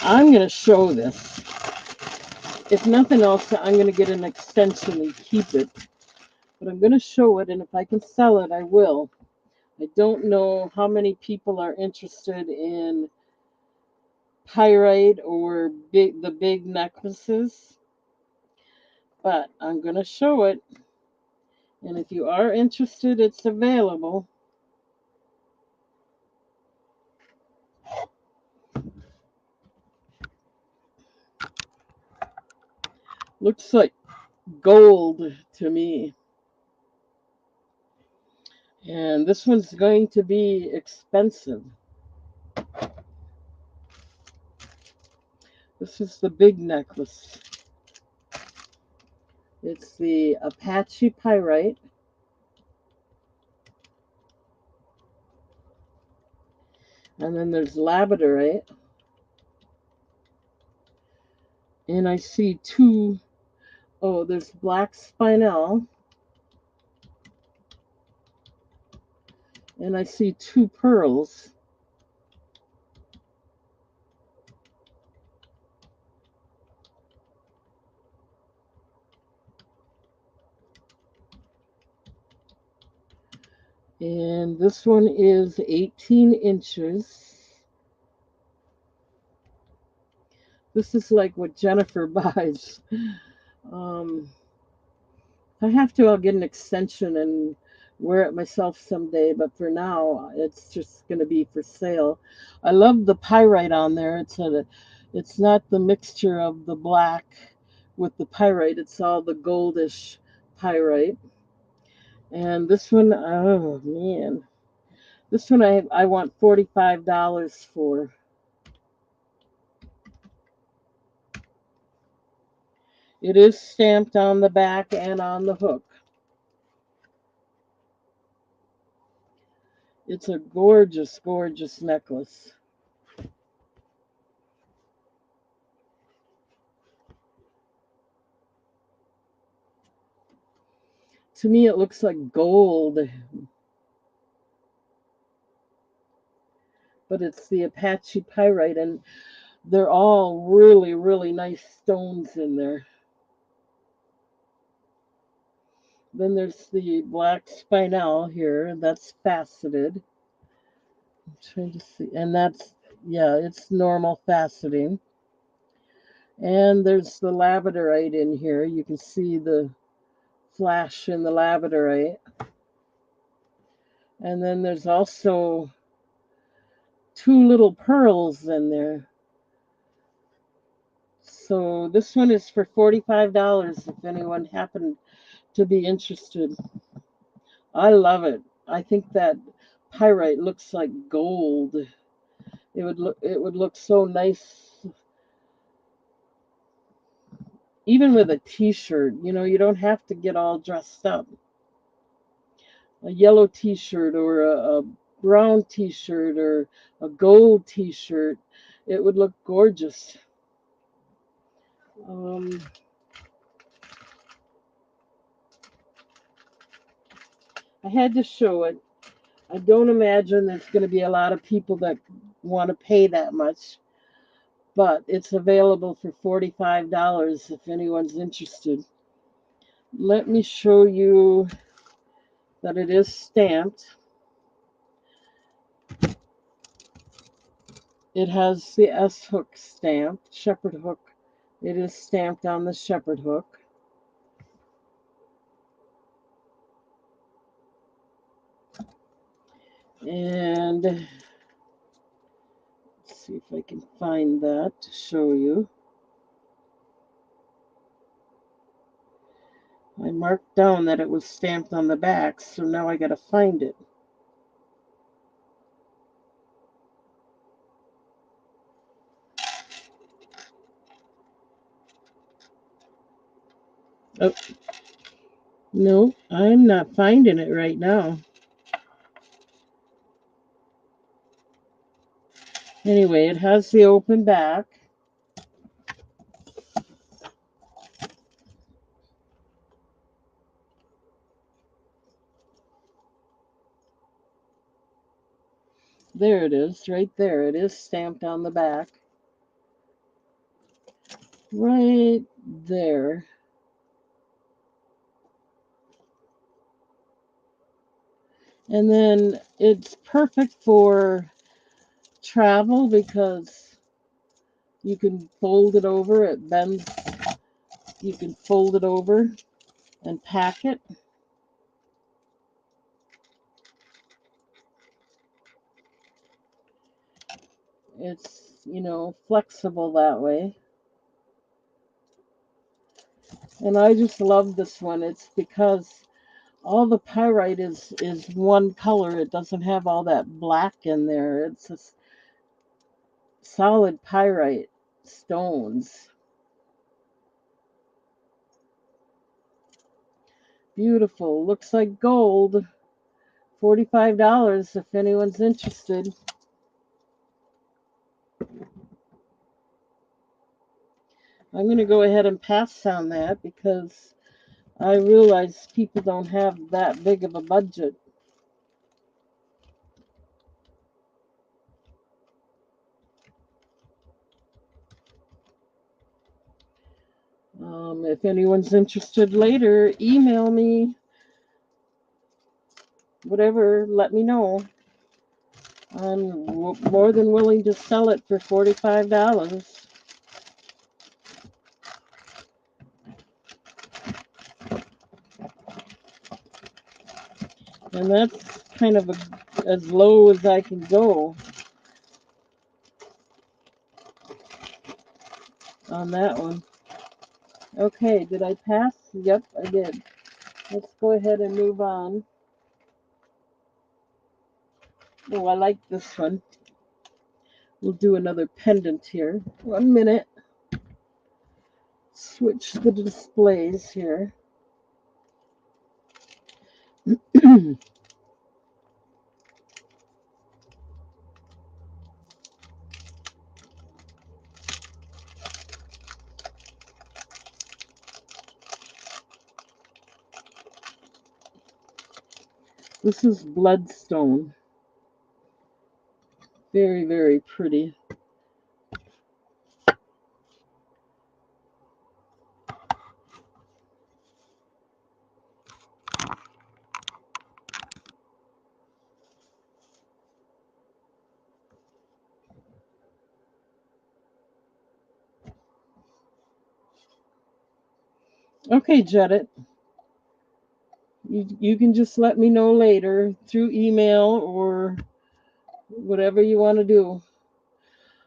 I'm going to show this. If nothing else, I'm going to get an extension and keep it. But I'm going to show it, and if I can sell it, I will. I don't know how many people are interested in pyrite or the big necklaces, but I'm going to show it. And if you are interested, it's available. Looks like gold to me. And this one's going to be expensive. This is the big necklace. It's the Apache pyrite. And then there's labradorite. And I see two, oh, there's black spinel. And I see two pearls. And this one is 18 inches. This is like what Jennifer buys. Um, if I have to, I'll get an extension and wear it myself someday, but for now, it's just going to be for sale. I love the pyrite on there. It's not the mixture of the black with the pyrite. It's all the goldish pyrite. And this one, oh man, this one I want $45 for. It is stamped on the back and on the hook. It's a gorgeous, gorgeous necklace. To me, it looks like gold, but it's the Apache pyrite, and they're all really, really nice stones in there. Then there's the black spinel here, that's faceted. I'm trying to see, and that's, yeah, it's normal faceting. And there's the labradorite in here. You can see the flash in the labradorite. And then there's also two little pearls in there. So this one is for $45 if anyone happened to be interested. I love it. I think that pyrite looks like gold. It would look so nice even with a t-shirt. You don't have to get all dressed up. A yellow t-shirt or a brown t-shirt or a gold t-shirt, it would look gorgeous. Um, I had to show it. I don't imagine there's going to be a lot of people that want to pay that much, but it's available for $45 if anyone's interested. Let me show you that it is stamped. It has the S hook stamp, shepherd hook. It is stamped on the shepherd hook. And let's see if I can find that to show you. I marked down that it was stamped on the back, so now I got to find it. Oh, no, I'm not finding it right now. Anyway, it has the open back. There it is, right there. It is stamped on the back. Right there. And then it's perfect for travel because you can fold it over. It bends. You can fold it over and pack it. It's, flexible that way. And I just love this one. It's because all the pyrite is one color. It doesn't have all that black in there. It's just solid pyrite stones. Beautiful. Looks like gold. $45 if anyone's interested. I'm going to go ahead and pass on that because I realize people don't have that big of a budget. If anyone's interested later, email me, whatever, let me know. I'm more than willing to sell it for $45. And that's kind of as low as I can go on that one. Okay, did I pass? Yep, I did. Let's go ahead and move on. Oh, I like this one. We'll do another pendant here. 1 minute. Switch the displays here. This is bloodstone. Very, very pretty. Okay, Jedit. You can just let me know later through email or whatever you want to do.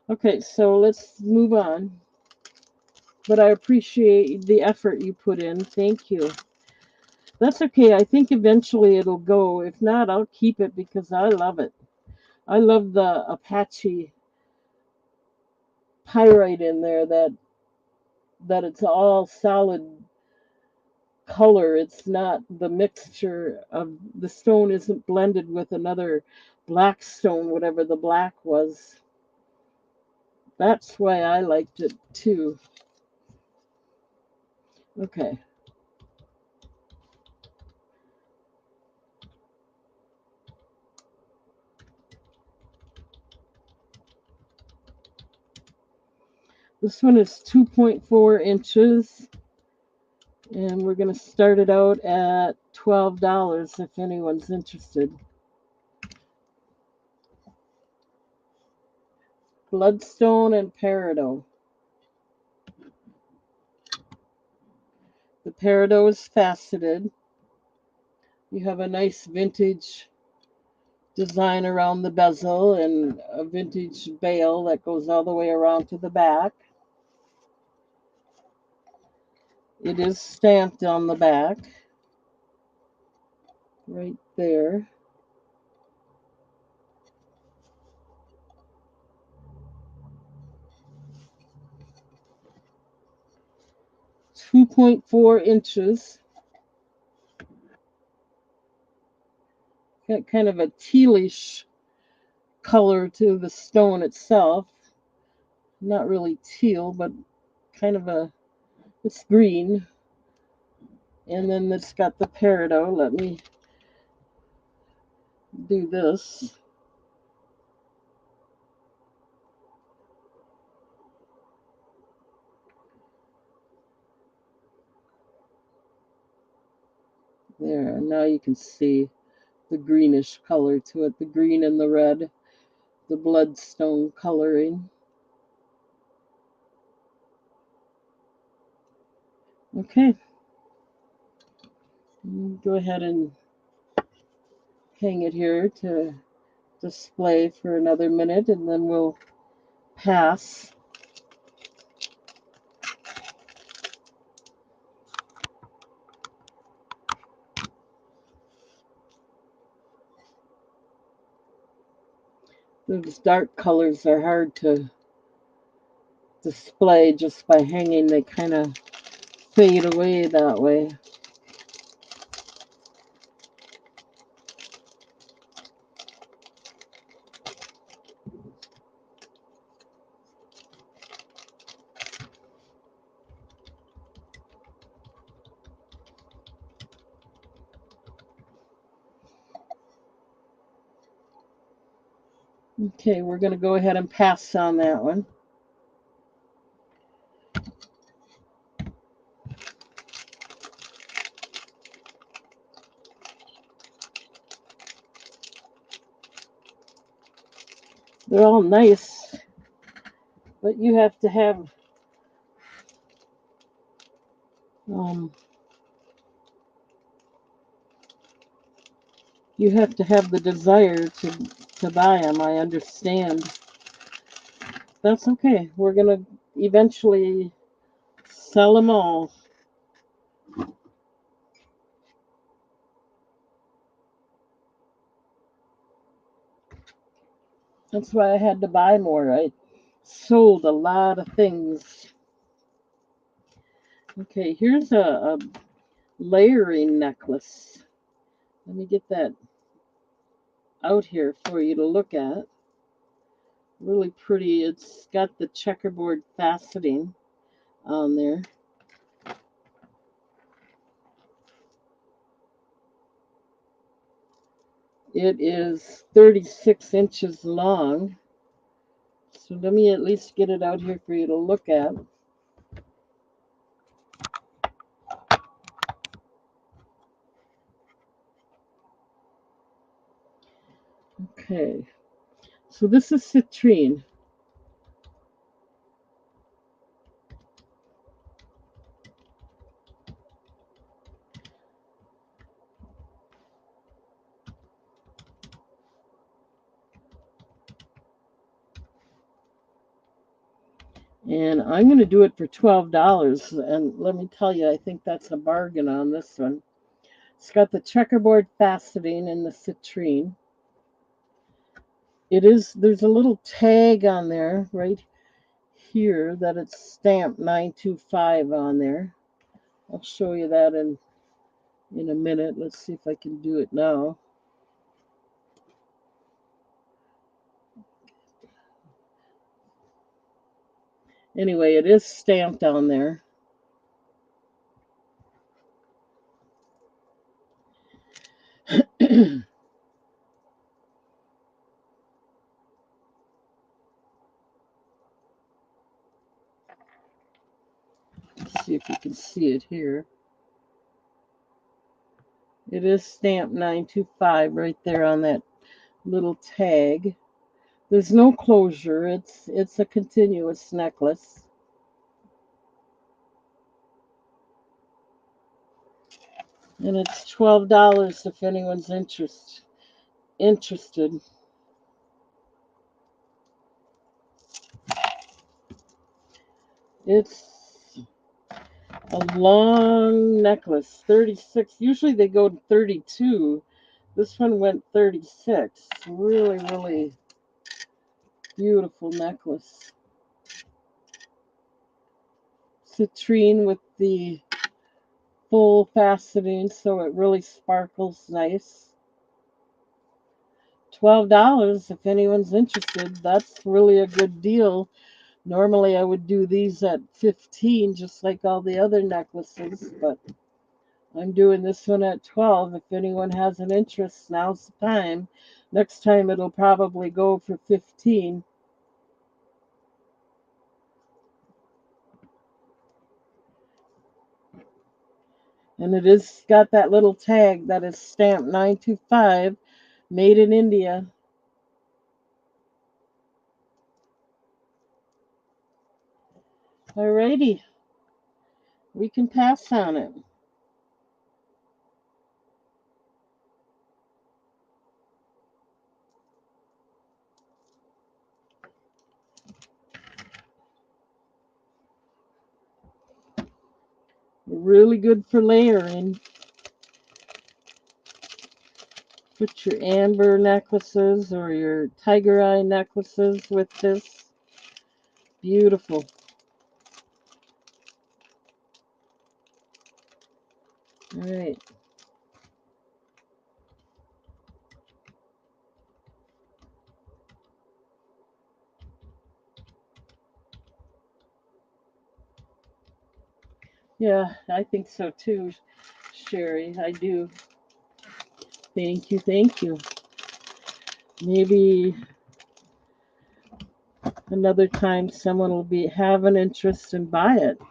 Okay, so let's move on. But I appreciate the effort you put in. Thank you. That's okay. I think eventually it'll go. If not, I'll keep it because I love it. I love the Apache pyrite in there that it's all solid color. It's not the mixture of the stone isn't blended with another black stone, whatever the black was. That's why I liked it too. Okay. This one is 2.4 inches, and we're going to start it out at $12 if anyone's interested. Bloodstone and peridot. The peridot is faceted. You have a nice vintage design around the bezel and a vintage bail that goes all the way around to the back. It is stamped on the back, right there. 2.4 inches. Got kind of a tealish color to the stone itself. Not really teal, but kind of it's green. And then it's got the peridot. Let me do this. There, now you can see the greenish color to it, the green and the red, the bloodstone coloring. Okay, go ahead and hang it here to display for another minute, and then we'll pass. Those dark colors are hard to display just by hanging. They kind of fade away that way. Okay, we're going to go ahead and pass on that one. They're all nice, but you have to have the desire to buy them. I understand. That's okay. We're gonna eventually sell them all. That's why I had to buy more. I sold a lot of things. Okay, here's a layering necklace. Let me get that out here for you to look at. Really pretty. It's got the checkerboard faceting on there. It is 36 inches long. So let me at least get it out here for you to look at. Okay, so this is citrine. And I'm going to do it for $12. And let me tell you, I think that's a bargain on this one. It's got the checkerboard faceting and the citrine. There's a little tag on there right here that it's stamped 925 on there. I'll show you that in a minute. Let's see if I can do it now. Anyway, it is stamped on there. Let's see if you can see it here. It is stamped 925 right there on that little tag. There's no closure. It's a continuous necklace. And it's $12 if anyone's interested. It's a long necklace, 36. Usually they go 32. This one went 36. Really, really beautiful necklace. citrine with the full faceting so it really sparkles nice. $12 if anyone's interested. That's really a good deal. Normally I would do these at 15 just like all the other necklaces, but I'm doing this one at 12. If anyone has an interest, now's the time. Next time it'll probably go for 15. And it is got that little tag that is stamped 925, made in India. Alrighty, we can pass on it. Really good for layering. Put your amber necklaces or your tiger eye necklaces with this. Beautiful. All right. Yeah, I think so too, Sherry. I do. Thank you. Thank you. Maybe another time someone will have an interest and buy it.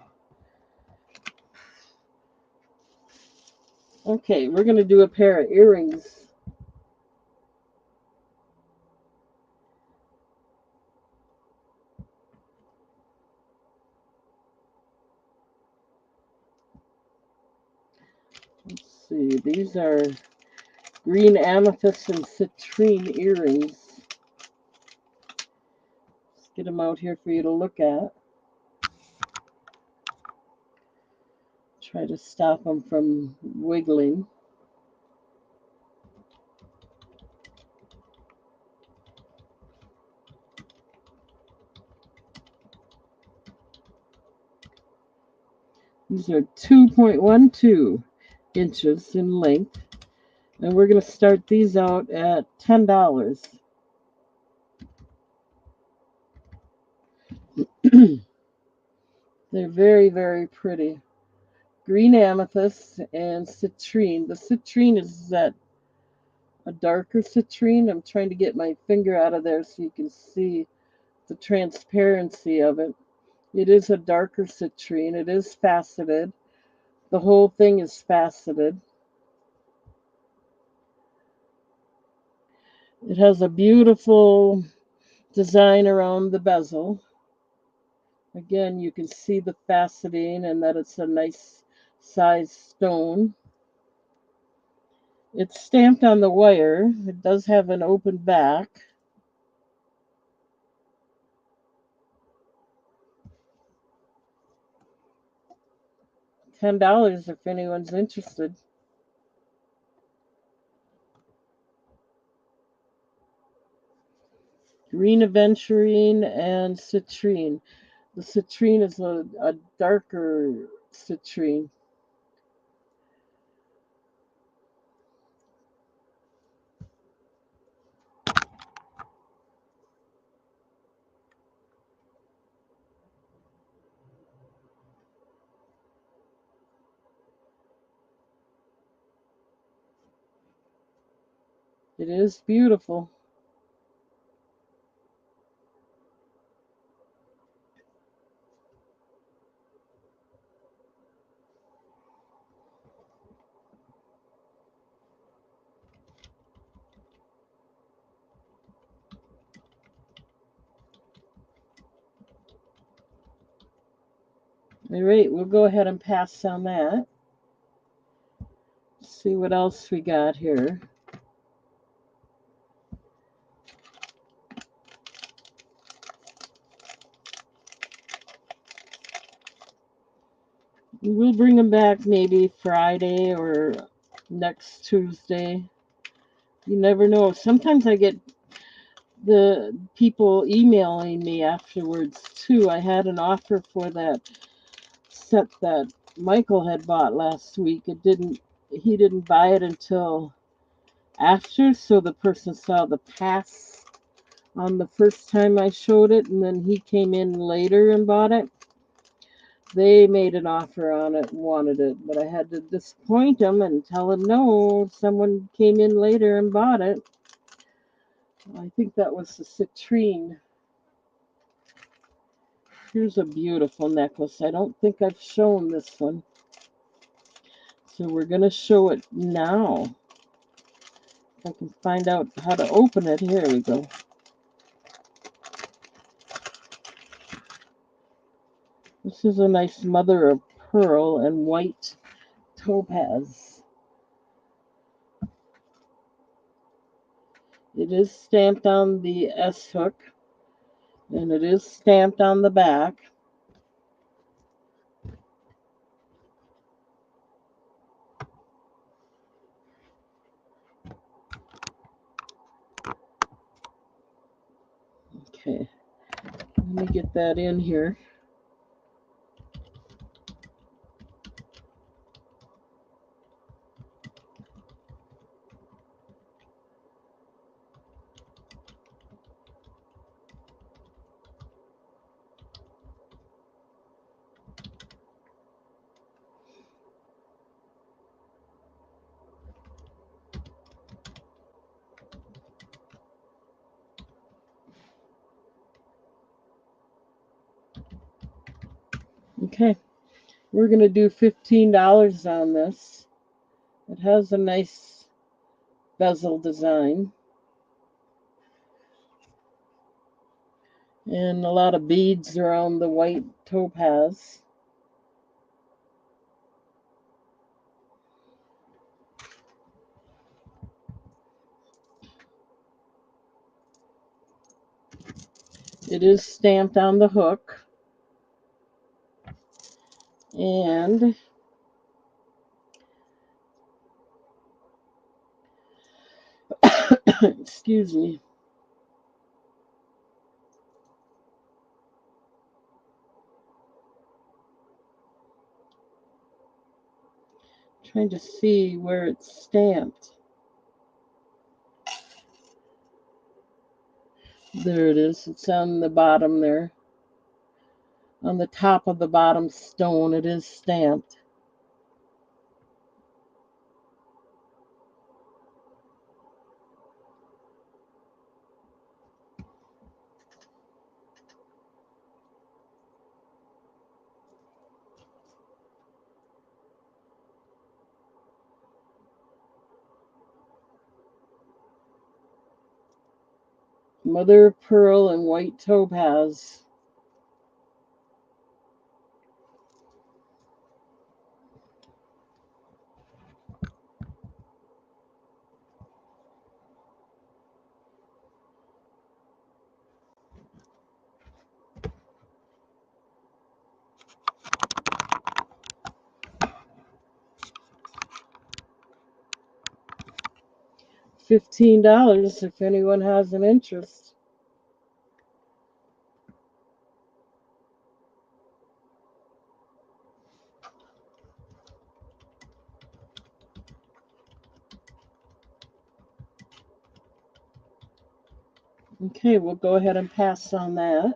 Okay, we're going to do a pair of earrings. Let's see. These are green amethyst and citrine earrings. Let's get them out here for you to look at. Try to stop them from wiggling. These are 2.12 inches in length. And we're going to start these out at $10. They're very, very pretty. Green amethyst and citrine. The citrine is that a darker citrine. I'm trying to get my finger out of there so you can see the transparency of it. It is a darker citrine. It is faceted. The whole thing is faceted. It has a beautiful design around the bezel. Again, you can see the faceting and that it's a nice size stone. It's stamped on the wire. It does have an open back. $10 if anyone's interested. Green aventurine and citrine. The citrine is a darker citrine. It is beautiful. All right, we'll go ahead and pass on that. See what else we got here. We'll bring them back maybe Friday or next Tuesday. You never know. Sometimes I get the people emailing me afterwards too. I had an offer for that set that Michael had bought last week. He didn't buy it until after, so the person saw the pass on the first time I showed it, and then he came in later and bought it. They made an offer on it and wanted it, but I had to disappoint them and tell them no, someone came in later and bought it. I think that was the citrine. Here's a beautiful necklace. I don't think I've shown this one. So we're going to show it now. If I can find out how to open it. Here we go. This is a nice mother of pearl and white topaz. It is stamped on the S hook, and it is stamped on the back. Okay, let me get that in here. Okay, we're going to do $15 on this. It has a nice bezel design and a lot of beads around the white topaz. It is stamped on the hook. And excuse me. Trying to see where it's stamped. There it is. It's on the bottom there. On the top of the bottom stone, it is stamped. Mother of pearl and white topaz. $15 if anyone has an interest. Okay, we'll go ahead and pass on that.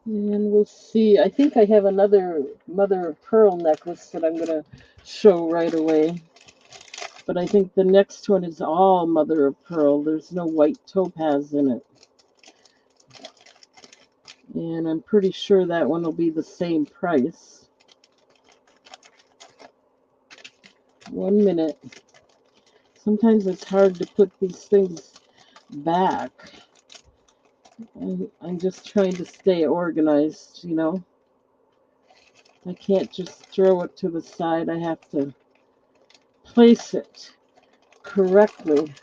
And we'll see. I think I have another mother of pearl necklace that I'm going to show right away. But I think the next one is all mother of pearl. There's no white topaz in it. And I'm pretty sure that one will be the same price. 1 minute. Sometimes it's hard to put these things back. I'm just trying to stay organized, you know. I can't just throw it to the side. I have to place it correctly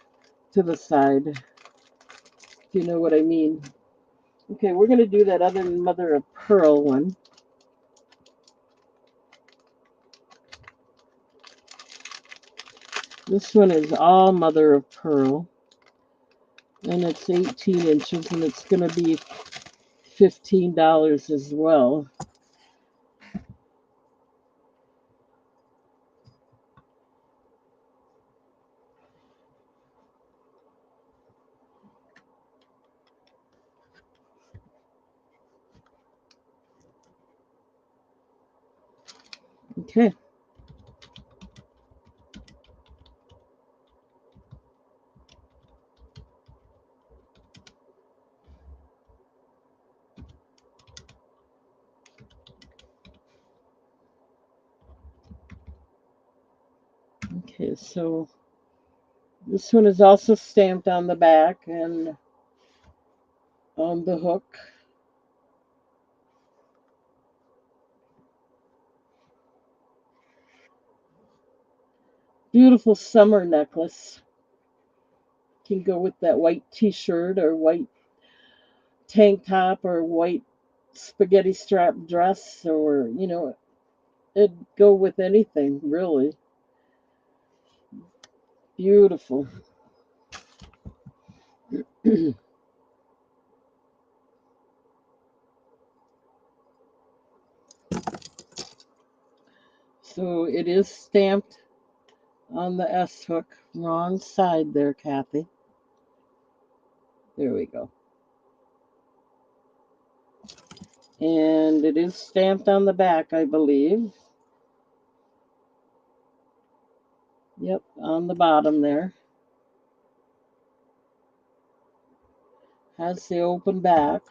to the side, if you know what I mean. Okay, we're going to do that other mother of pearl one. This one is all mother of pearl, and it's 18 inches, and it's going to be $15 as well. Okay. Okay, so this one is also stamped on the back and on the hook. Beautiful summer necklace. Can go with that white t-shirt or white tank top or white spaghetti strap dress, or it'd go with anything really. Beautiful. So it is stamped on the S hook. Wrong side there, Kathy. There we go. And it is stamped on the back, I believe. Yep, on the bottom there. Has the open back.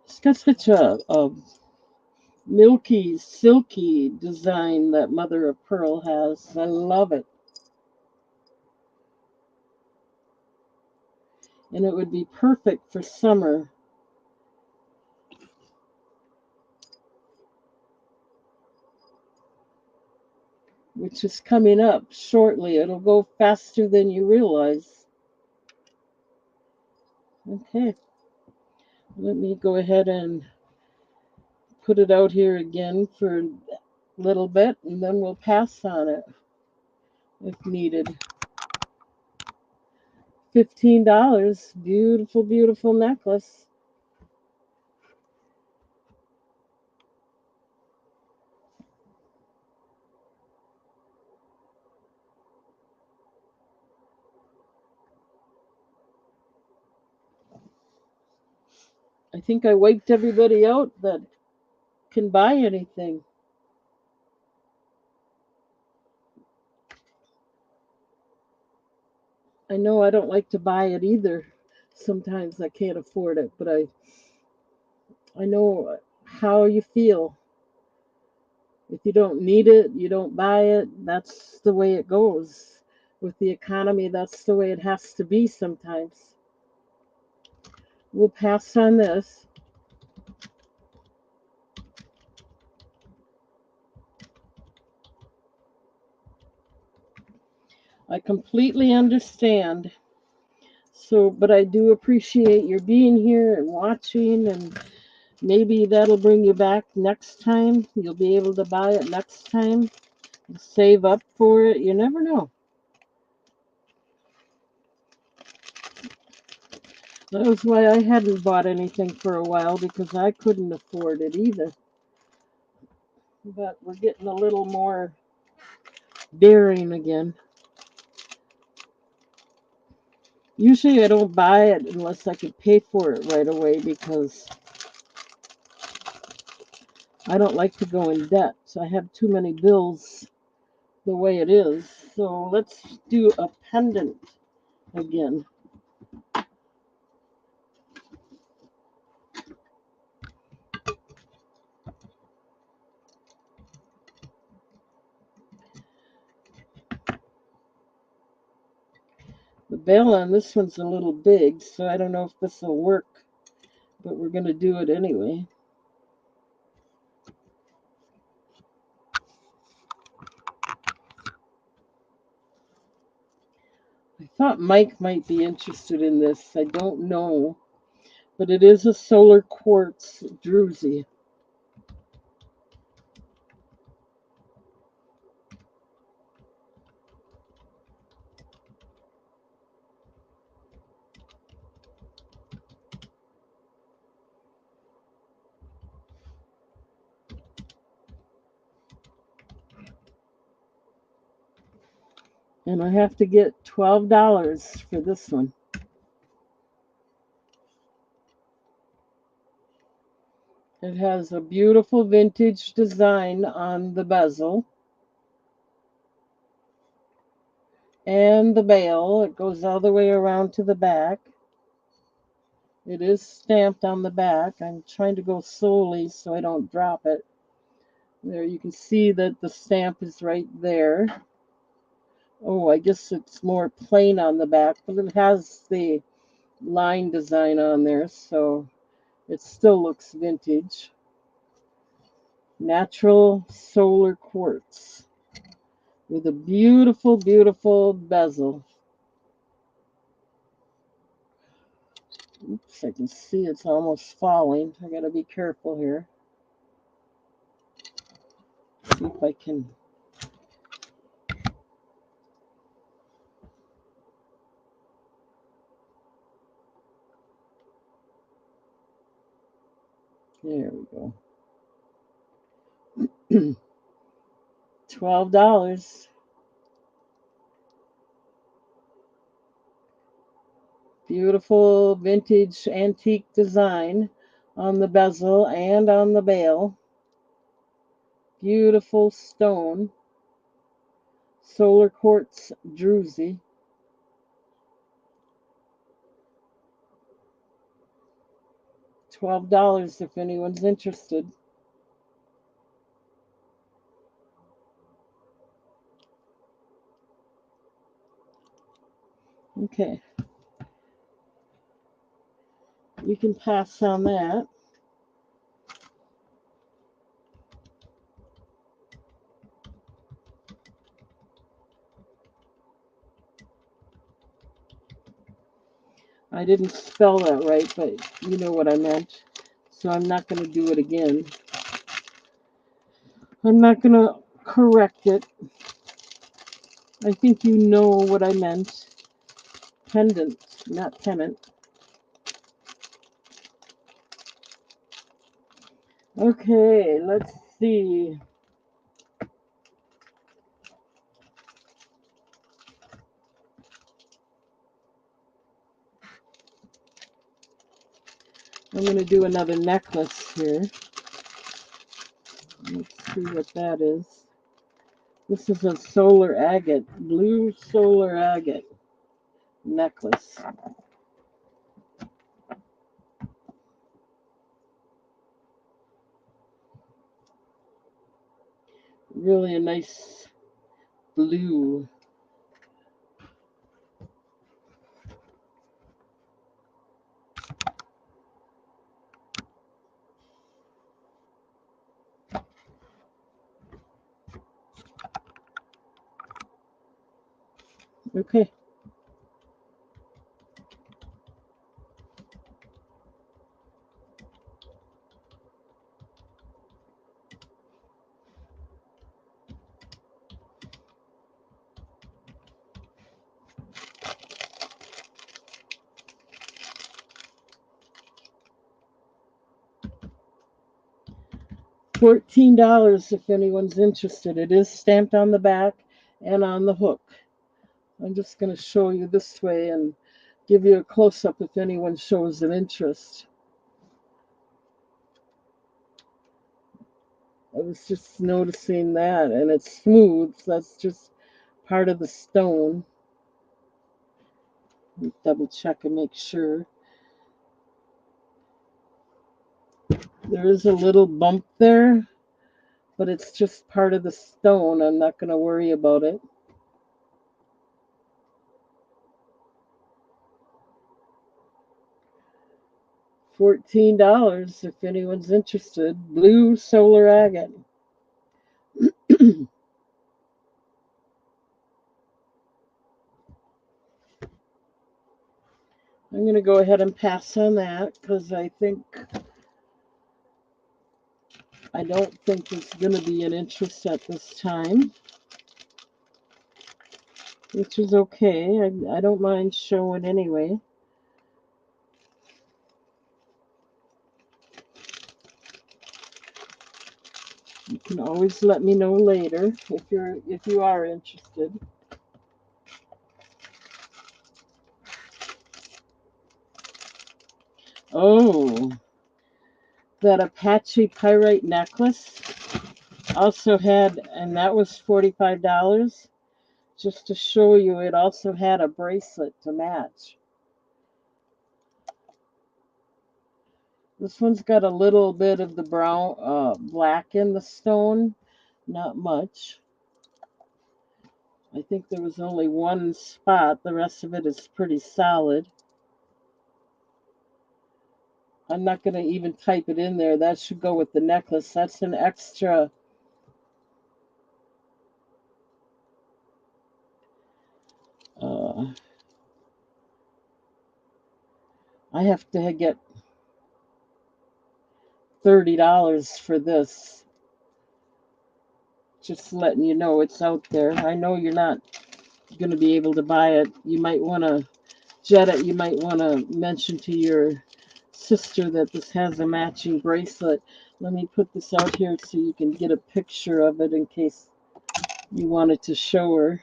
It's got such a milky, silky design that Mother of Pearl has. I love it. And it would be perfect for summer. Which is coming up shortly. It'll go faster than you realize. Okay, let me go ahead and put it out here again for a little bit, and then we'll pass on it if needed. $15. Beautiful, beautiful necklace. I think I wiped everybody out that can buy anything. I know I don't like to buy it either. Sometimes I can't afford it, but I know how you feel. If you don't need it, you don't buy it. That's the way it goes. With the economy, that's the way it has to be sometimes. We'll pass on this. I completely understand. So, but I do appreciate your being here and watching, and maybe that'll bring you back next time. You'll be able to buy it next time. Save up for it. You never know. That was why I hadn't bought anything for a while, because I couldn't afford it either. But we're getting a little more daring again. Usually I don't buy it unless I can pay for it right away, because I don't like to go in debt. So I have too many bills the way it is. So let's do a pendant again. The bail on this one's a little big, so I don't know if this will work, but we're going to do it anyway. I thought Mike might be interested in this. I don't know, but it is a solar quartz druzy. And I have to get $12 for this one. It has a beautiful vintage design on the bezel and the bail. It goes all the way around to the back. It is stamped on the back. I'm trying to go slowly so I don't drop it. There you can see that the stamp is right there. Oh, I guess it's more plain on the back, but it has the line design on there, so it still looks vintage. Natural solar quartz with a beautiful, beautiful bezel. Oops, I can see it's almost falling. I gotta be careful here. See if I can. There we go. $12. Beautiful vintage antique design on the bezel and on the bail. Beautiful stone. Solar quartz druzy. $12 if anyone's interested. Okay. You can pass on that. I didn't spell that right, but you know what I meant. So I'm not going to do it again. I'm not going to correct it. I think you know what I meant. Pendant, not pennant. Okay, let's see. I'm going to do another necklace here. Let's see what that is. This is a solar agate, blue solar agate necklace. Really a nice blue. Okay. $14 if anyone's interested. It is stamped on the back and on the hook. I'm just going to show you this way and give you a close-up if anyone shows an interest. I was just noticing that, and it's smooth. So that's just part of the stone. Double check and make sure. There is a little bump there, but it's just part of the stone. I'm not going to worry about it. $14 if anyone's interested. Blue solar agate. I'm going to go ahead and pass on that because I don't think there's going to be an interest at this time, which is okay. I don't mind showing anyway. You can always let me know later if you are interested. Oh, that Apache pyrite necklace also had, and that was $45. Just to show you, it also had a bracelet to match. This one's got a little bit of the brown, black in the stone, not much. I think there was only one spot. The rest of it is pretty solid. I'm not going to even type it in there. That should go with the necklace. That's an extra. Uh, I have to get $30 for this. Just letting you know it's out there. I know you're not going to be able to buy it. You might want to jet it. You might want to mention to your sister that this has a matching bracelet. Let me put this out here so you can get a picture of it in case you wanted to show her.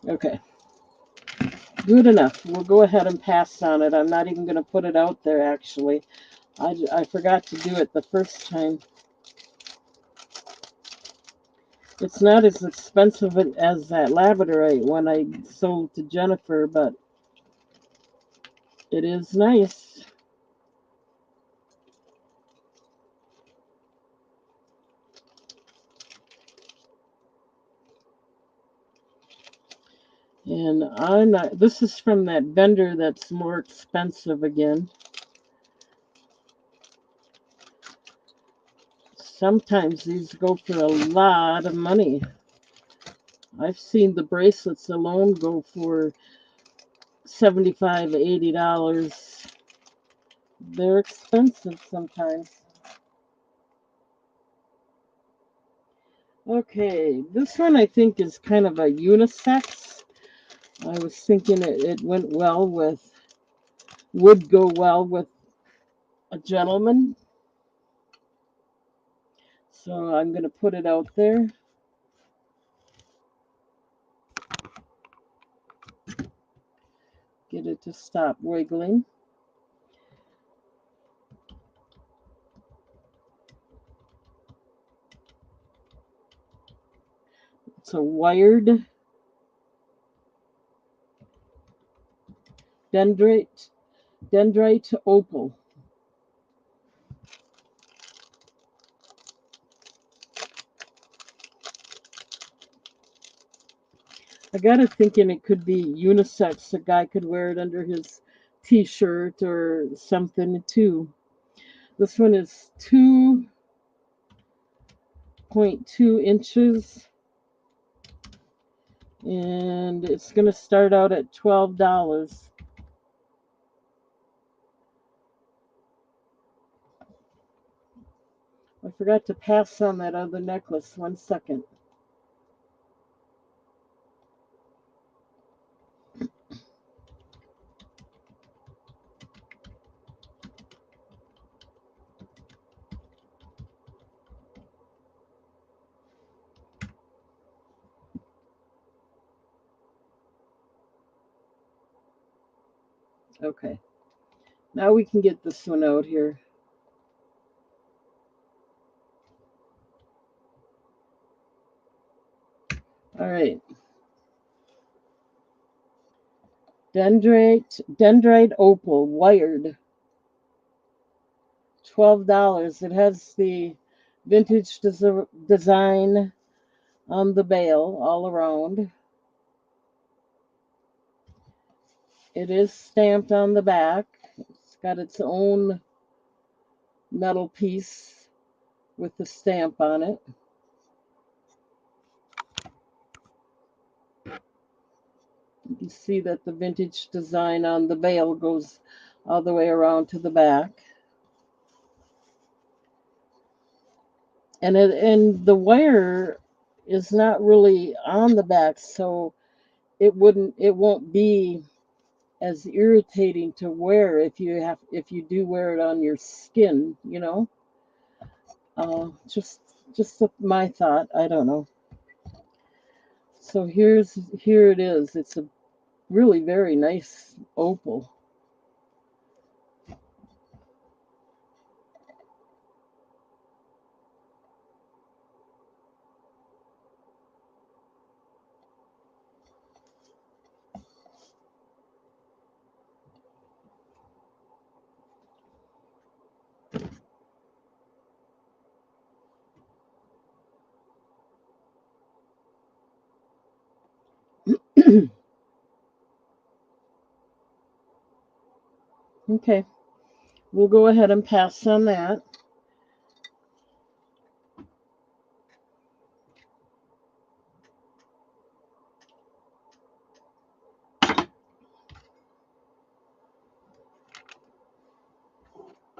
Okay, good enough. We'll go ahead and pass on it. I'm not even going to put it out there, actually. I forgot to do it the first time. It's not as expensive as that labradorite one I sold to Jennifer, but it is nice. And I'm not, this is from that vendor that's more expensive again. Sometimes these go for a lot of money. I've seen the bracelets alone go for $75, $80. They're expensive sometimes. Okay, this one I think is kind of a unisex. I was thinking it went well with, would go well with a gentleman. So I'm going to put it out there. Get it to stop wiggling. It's a wired dendrite opal. I got it thinking it could be unisex. A guy could wear it under his t-shirt or something too. This one is 2.2 inches and it's going to start out at $12. I forgot to pass on that other necklace. 1 second. Okay. Now we can get this one out here. All right. Dendrite opal wired. $12. It has the vintage design on the bail all around. It is stamped on the back. It's got its own metal piece with the stamp on it. You can see that the vintage design on the bail goes all the way around to the back. And the wire is not really on the back, so it won't be as irritating to wear if you do wear it on your skin, you know. Just my thought. I don't know. So here it is. It's a really very nice opal. Okay, we'll go ahead and pass on that.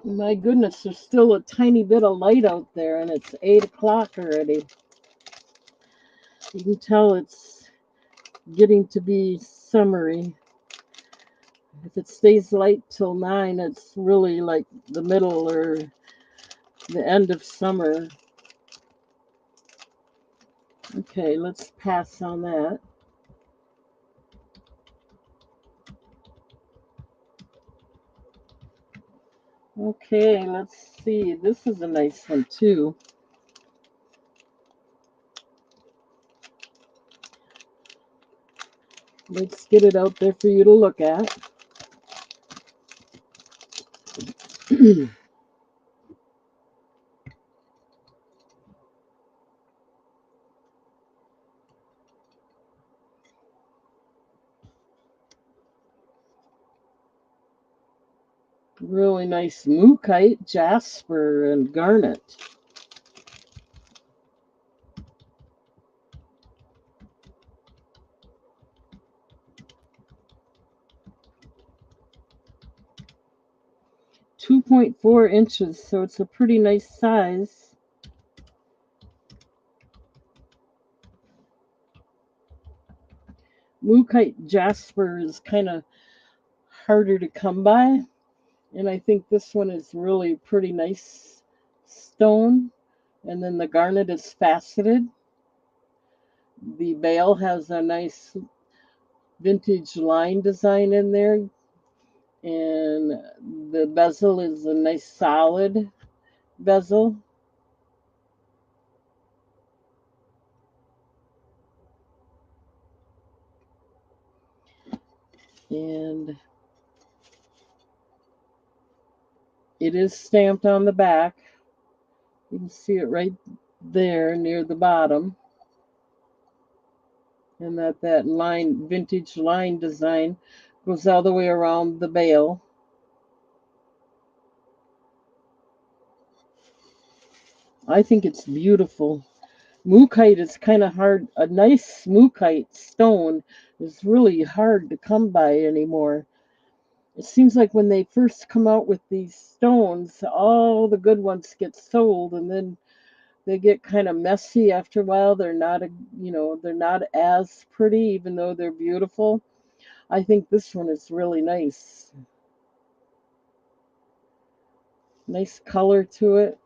My goodness, there's still a tiny bit of light out there, and it's 8 o'clock already. You can tell it's getting to be summery. If it stays light till 9, it's really like the middle or the end of summer. Okay, let's pass on that. Okay, let's see. This is a nice one too. Let's get it out there for you to look at. Really nice mookaite, jasper, and garnet. .4 inches, so it's a pretty nice size. Mookaite jasper is kind of harder to come by, and I think this one is really pretty nice stone. And then the garnet is faceted. The bail has a nice vintage line design in there, and the bezel is a nice solid bezel. And it is stamped on the back. You can see it right there near the bottom. And that line, vintage line design, goes all the way around the bail. I think it's beautiful. Mookaite is kind of hard. A nice mookaite stone is really hard to come by anymore. It seems like when they first come out with these stones, all the good ones get sold, and then they get kind of messy after a while. They're not as pretty, even though they're beautiful. I think this one is really nice. Nice color to it.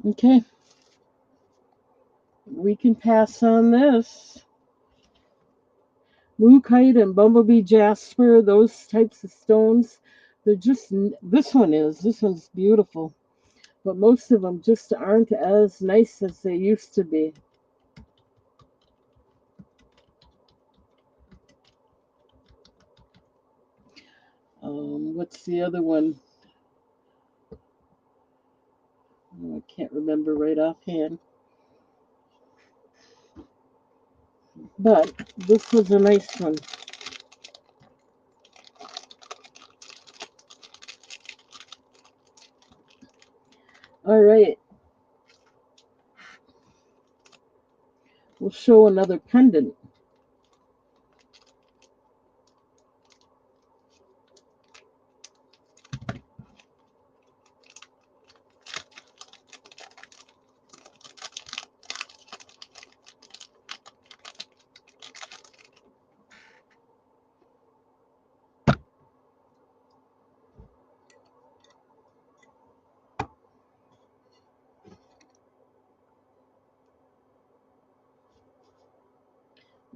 Okay, we can pass on this. Mookaite and bumblebee jasper, those types of stones, they're just, this one's beautiful. But most of them just aren't as nice as they used to be. What's the other one? Oh, I can't remember right offhand. But this was a nice one. All right. We'll show another pendant.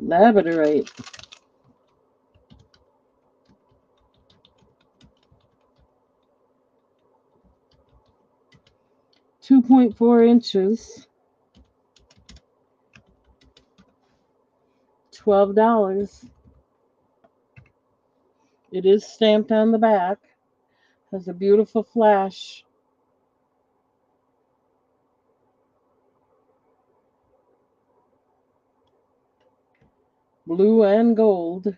Labradorite. 2.4 inches. $12. It is stamped on the back. Has a beautiful flash. Blue and gold.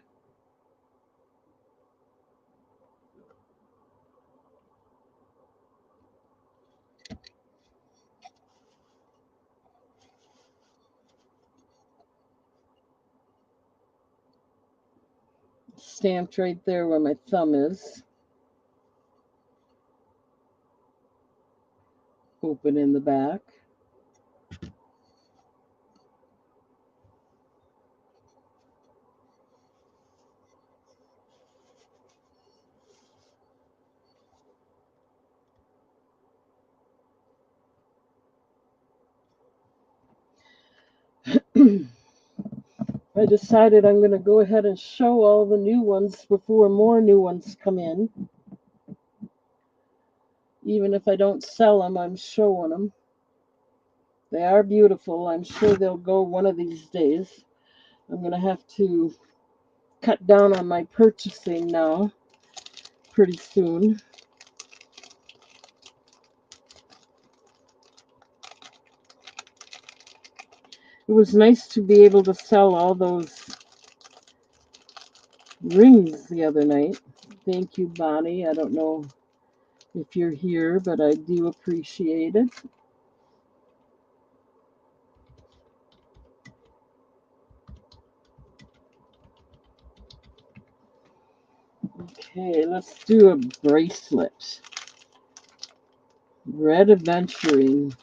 Stamped right there where my thumb is. Open in the back. I decided I'm going to go ahead and show all the new ones before more new ones come in. Even if I don't sell them, I'm showing them. They are beautiful. I'm sure they'll go one of these days. I'm going to have to cut down on my purchasing now pretty soon. It was nice to be able to sell all those rings the other night. Thank you, Bonnie. I don't know if you're here, but I do appreciate it. Okay, let's do a bracelet. Red Adventuring.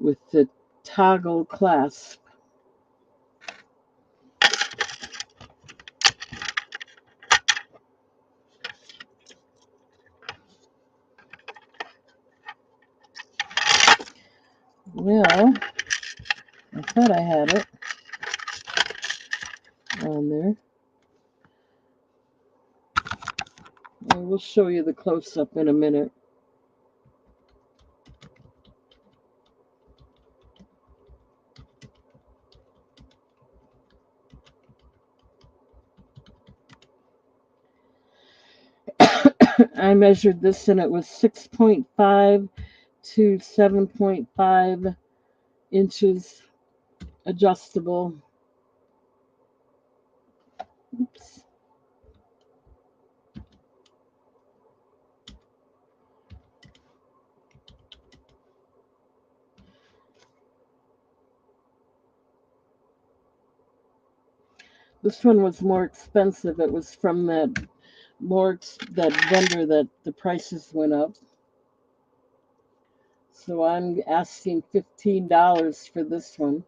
With the toggle clasp. Well, I thought I had it on there. I will show you the close-up in a minute. I measured this and it was 6.5 to 7.5 inches adjustable. Oops. This one was more expensive. It was from that vendor that the prices went up. So I'm asking $15 for this one.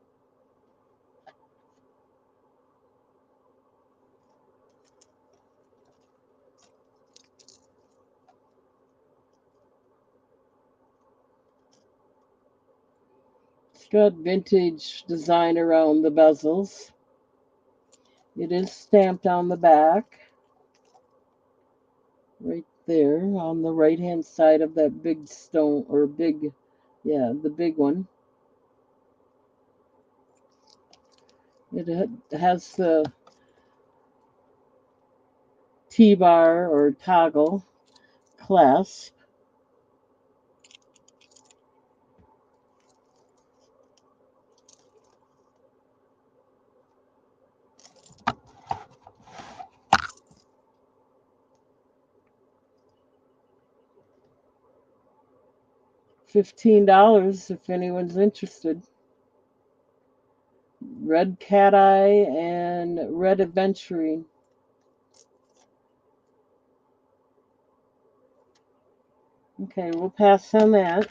It's got vintage design around the bezels. It is stamped on the back. Right there on the right hand side of that big stone, or big, yeah, the big one. It has the T-bar or toggle clasp. $15 if anyone's interested. Red cat eye and red aventurine. Okay, we'll pass on that.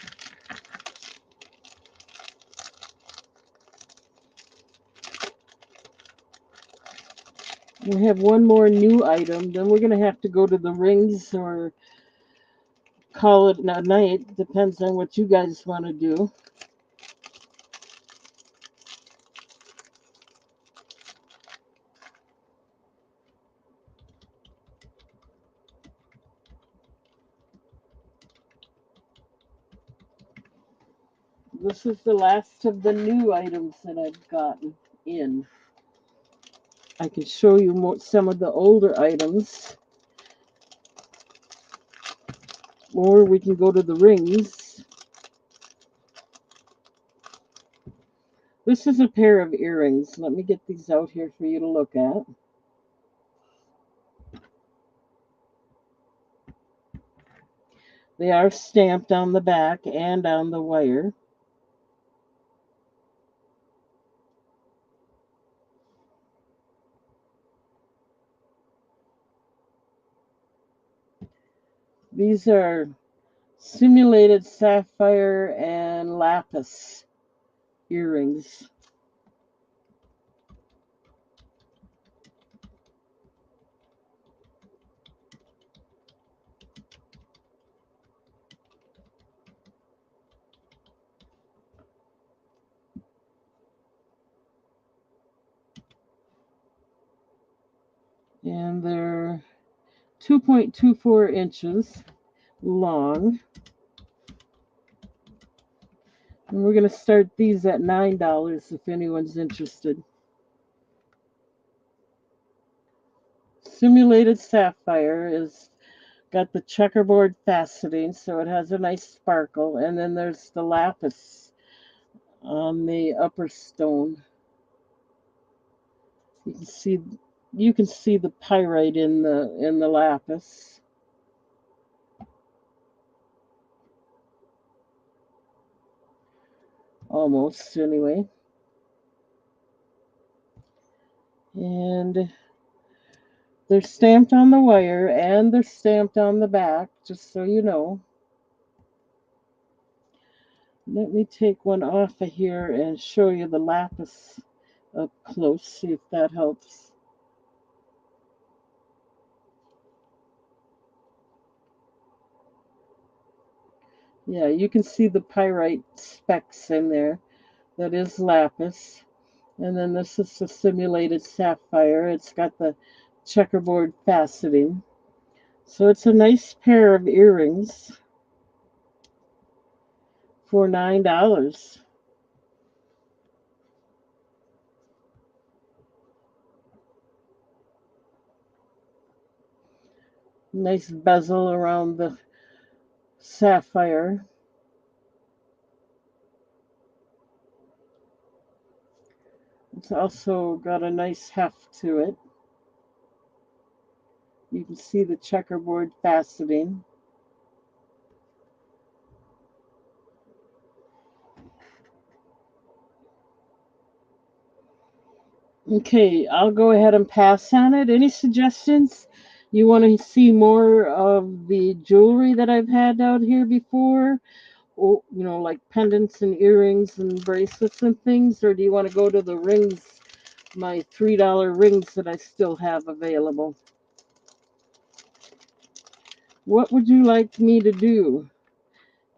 We have one more new item. Then we're going to have to go to the rings or call it a night. Depends on what you guys want to do. This is the last of the new items that I've gotten in. I can show you some of the older items. Or we can go to the rings. This is a pair of earrings. Let me get these out here for you to look at. They are stamped on the back and on the wire. These are simulated sapphire and lapis earrings. And they're 2.24 inches long. And we're going to start these at $9 if anyone's interested. Simulated sapphire is got the checkerboard faceting, so it has a nice sparkle. And then there's the lapis on the upper stone. You can see the pyrite in the lapis. Almost, anyway. And they're stamped on the wire and they're stamped on the back, just so you know. Let me take one off of here and show you the lapis up close, see if that helps. Yeah, you can see the pyrite specks in there. That is lapis. And then this is the simulated sapphire. It's got the checkerboard faceting. So it's a nice pair of earrings for $9. Nice bezel around the sapphire. It's also got a nice heft to it. You can see the checkerboard faceting. Okay, I'll go ahead and pass on it. Any suggestions? You want to see more of the jewelry that I've had out here before? Or, like pendants and earrings and bracelets and things? Or do you want to go to the rings, my $3 rings that I still have available? What would you like me to do?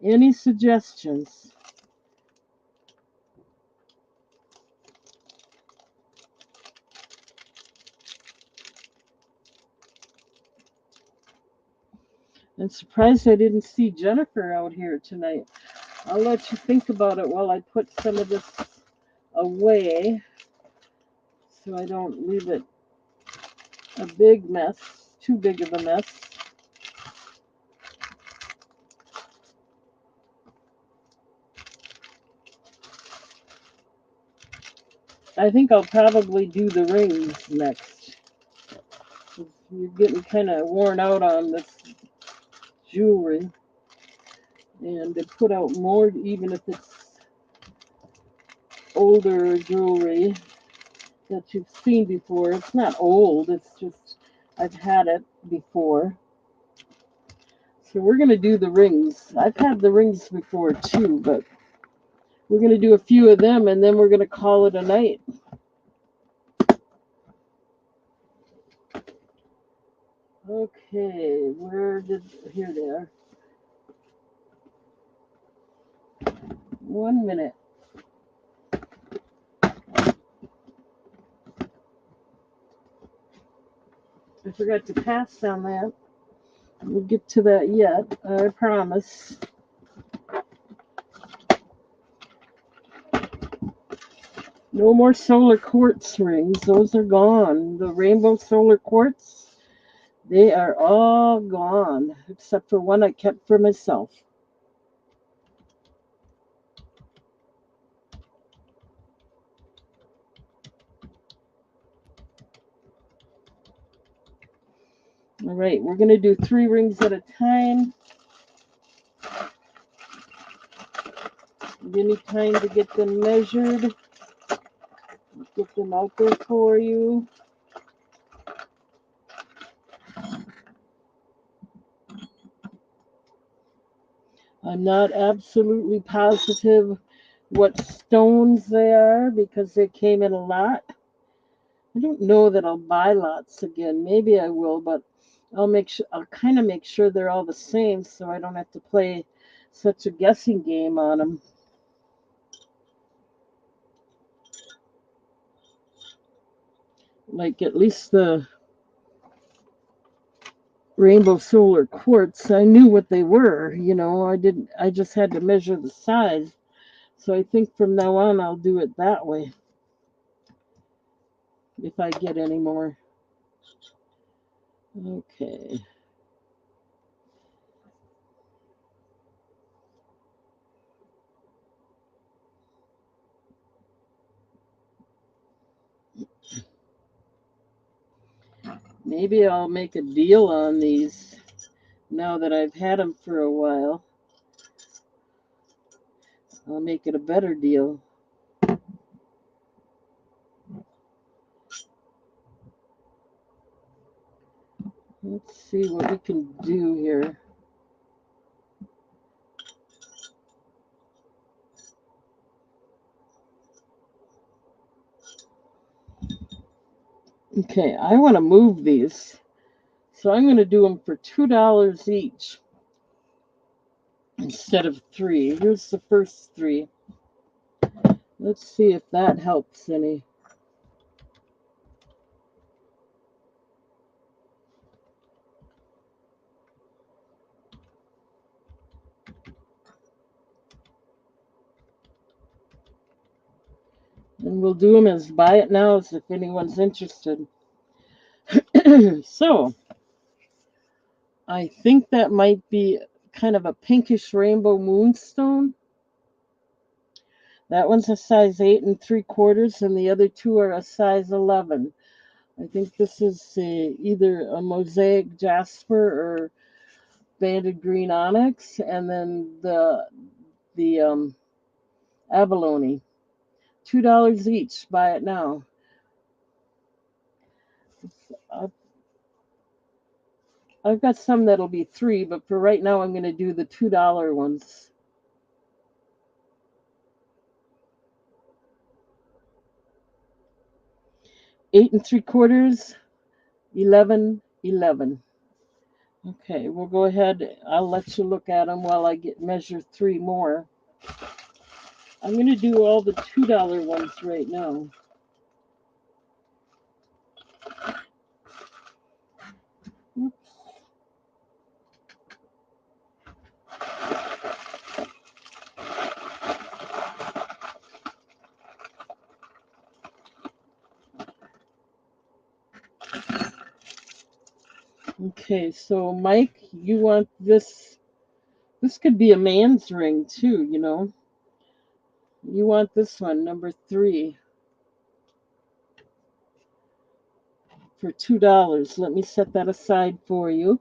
Any suggestions? I'm surprised I didn't see Jennifer out here tonight. I'll let you think about it while I put some of this away so I don't leave it a big mess, too big of a mess. I think I'll probably do the rings next. You're getting kind of worn out on this jewelry. And they put out more, even if it's older jewelry that you've seen before. It's not old, it's just I've had it before. So we're going to do the rings. I've had the rings before too, but we're going to do a few of them and then we're going to call it a night. Okay, here they are. 1 minute. I forgot to pass on that. We'll get to that yet, I promise. No more solar quartz rings. Those are gone. The rainbow solar quartz, they are all gone, except for one I kept for myself. All right, we're going to do 3 rings at a time. Give me time to get them measured. Get them out there for you. I'm not absolutely positive what stones they are because they came in a lot. I don't know that I'll buy lots again. Maybe I will, but I'll kind of make sure they're all the same so I don't have to play such a guessing game on them. Like at least the rainbow solar quartz, I knew what they were, I just had to measure the size. So I think from now on I'll do it that way if I get any more. Okay. Maybe I'll make a deal on these now that I've had them for a while. I'll make it a better deal. Let's see what we can do here. Okay, I want to move these. So I'm going to do them for $2 each instead of 3. Here's the first 3. Let's see if that helps any. And we'll do them as buy it nows if anyone's interested. So, I think that might be kind of a pinkish rainbow moonstone. That one's a size 8 3/4, and the other 2 are a size 11. I think this is either a mosaic jasper or banded green onyx, and then the abalone. $2 each. Buy it now. I've got some that'll be 3, but for right now, I'm going to do the $2 ones. 8 3/4, 11, 11. Okay, we'll go ahead. I'll let you look at them while I measure 3 more. I'm going to do all the $2 ones right now. Oops. Okay, so Mike, you want this? This could be a man's ring too, You want this one, number 3, for $2. Let me set that aside for you.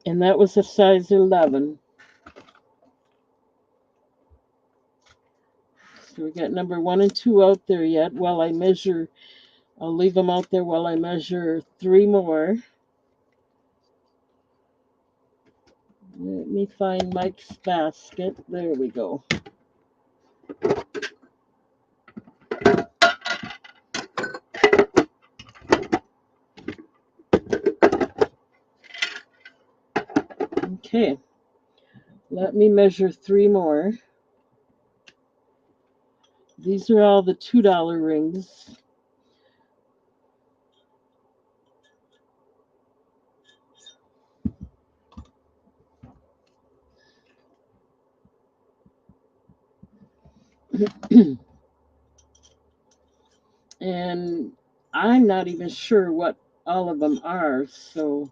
And that was a size 11. So we got number 1 and 2 out there yet. While I measure, I'll leave them out there while I measure 3 more. Let me find Mike's basket. There we go. Okay. Let me measure 3 more. These are all the $2 rings. And I'm not even sure what all of them are, so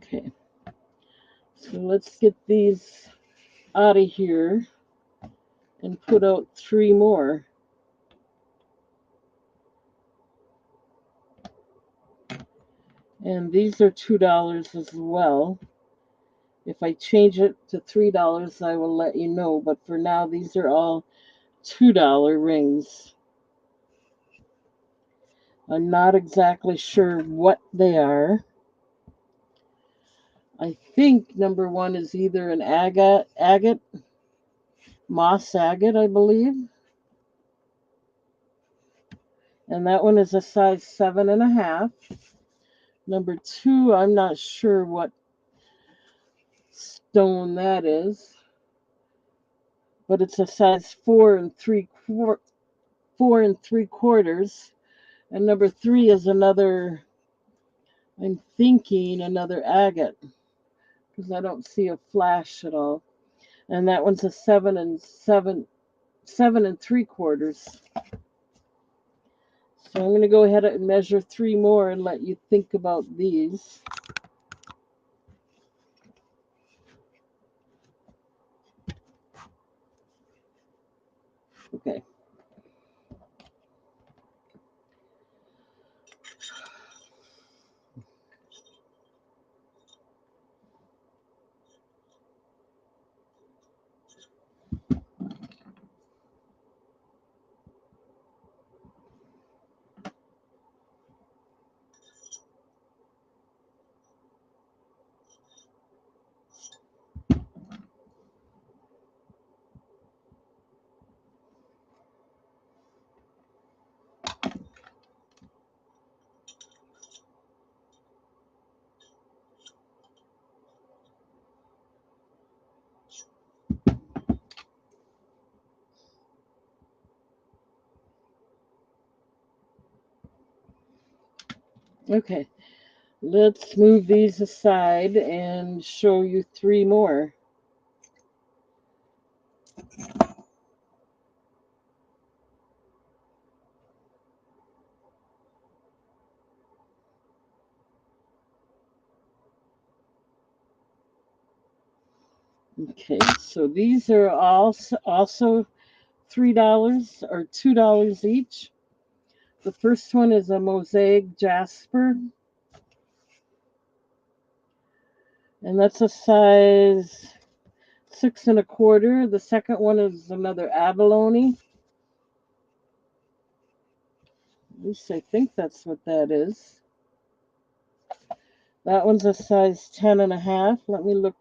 okay. So let's get these out of here and put out 3 more. And these are $2 as well. If I change it to $3, I will let you know. But for now, these are all $2 rings. I'm not exactly sure what they are. I think number 1 is either an agate, moss agate, I believe. And that one is a size 7.5. Number 2, I'm not sure what stone that is, but it's a size 4 3/4. And number 3 is another, I'm thinking another agate, because I don't see a flash at all. And that one's a 7 3/4. So I'm going to go ahead and measure 3 more and let you think about these. Okay. Okay. Let's move these aside and show you 3 more. Okay, so these are also $3 or $2 each. The first one is a mosaic jasper, and that's a size 6 1/4. The second one is another abalone. At least I think that's what that is. That one's a size 10.5. Let me look.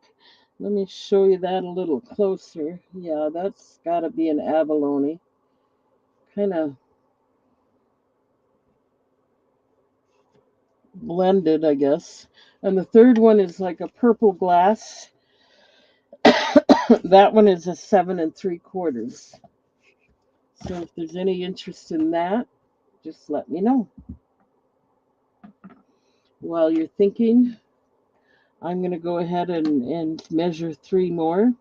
Let me show you that a little closer. Yeah, that's got to be an abalone. Kind of blended, I guess. And the third one is like a purple glass. That one is a 7 3/4. So if there's any interest in that, just let me know. While you're thinking, I'm going to go ahead and measure 3 more.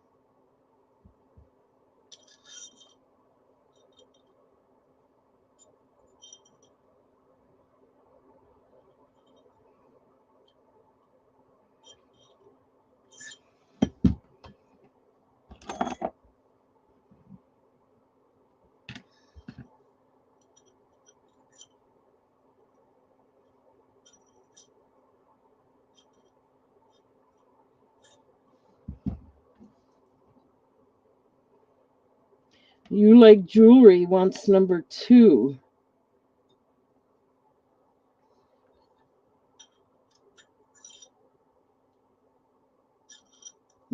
You Like Jewelry wants number 2.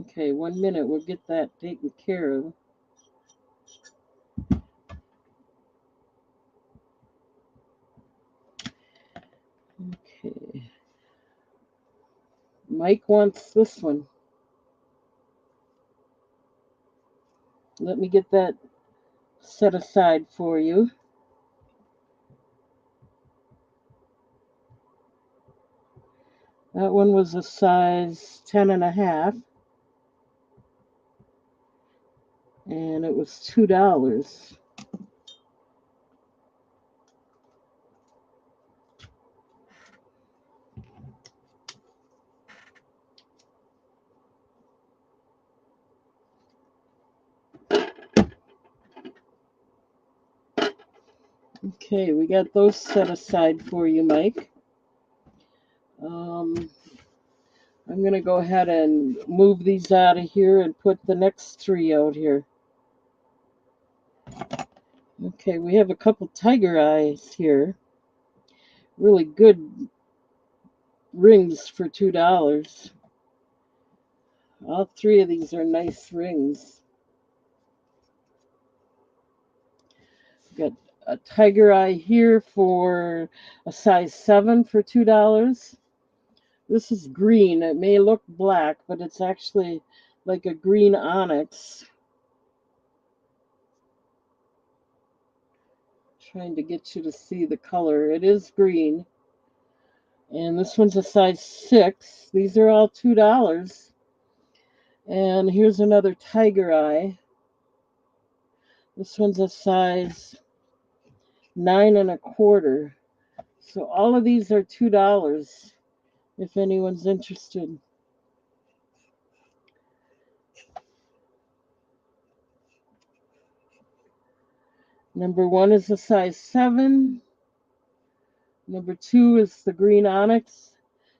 Okay, 1 minute. We'll get that taken care of. Okay. Mike wants this one. Let me get that set aside for you. That one was a size 10.5, and it was $2. Okay, we got those set aside for you, Mike. I'm going to go ahead and move these out of here and put the next 3 out here. Okay, we have a couple tiger eyes here. Really good rings for $2. All 3 of these are nice rings. Got a tiger eye here for a size 7 for $2. This is green. It may look black, but it's actually like a green onyx. Trying to get you to see the color. It is green. And this one's a size 6. These are all $2. And here's another tiger eye. This one's a size 9.25. So all of these are $2 if anyone's interested. Number 1 is a size 7. Number 2 is the green onyx,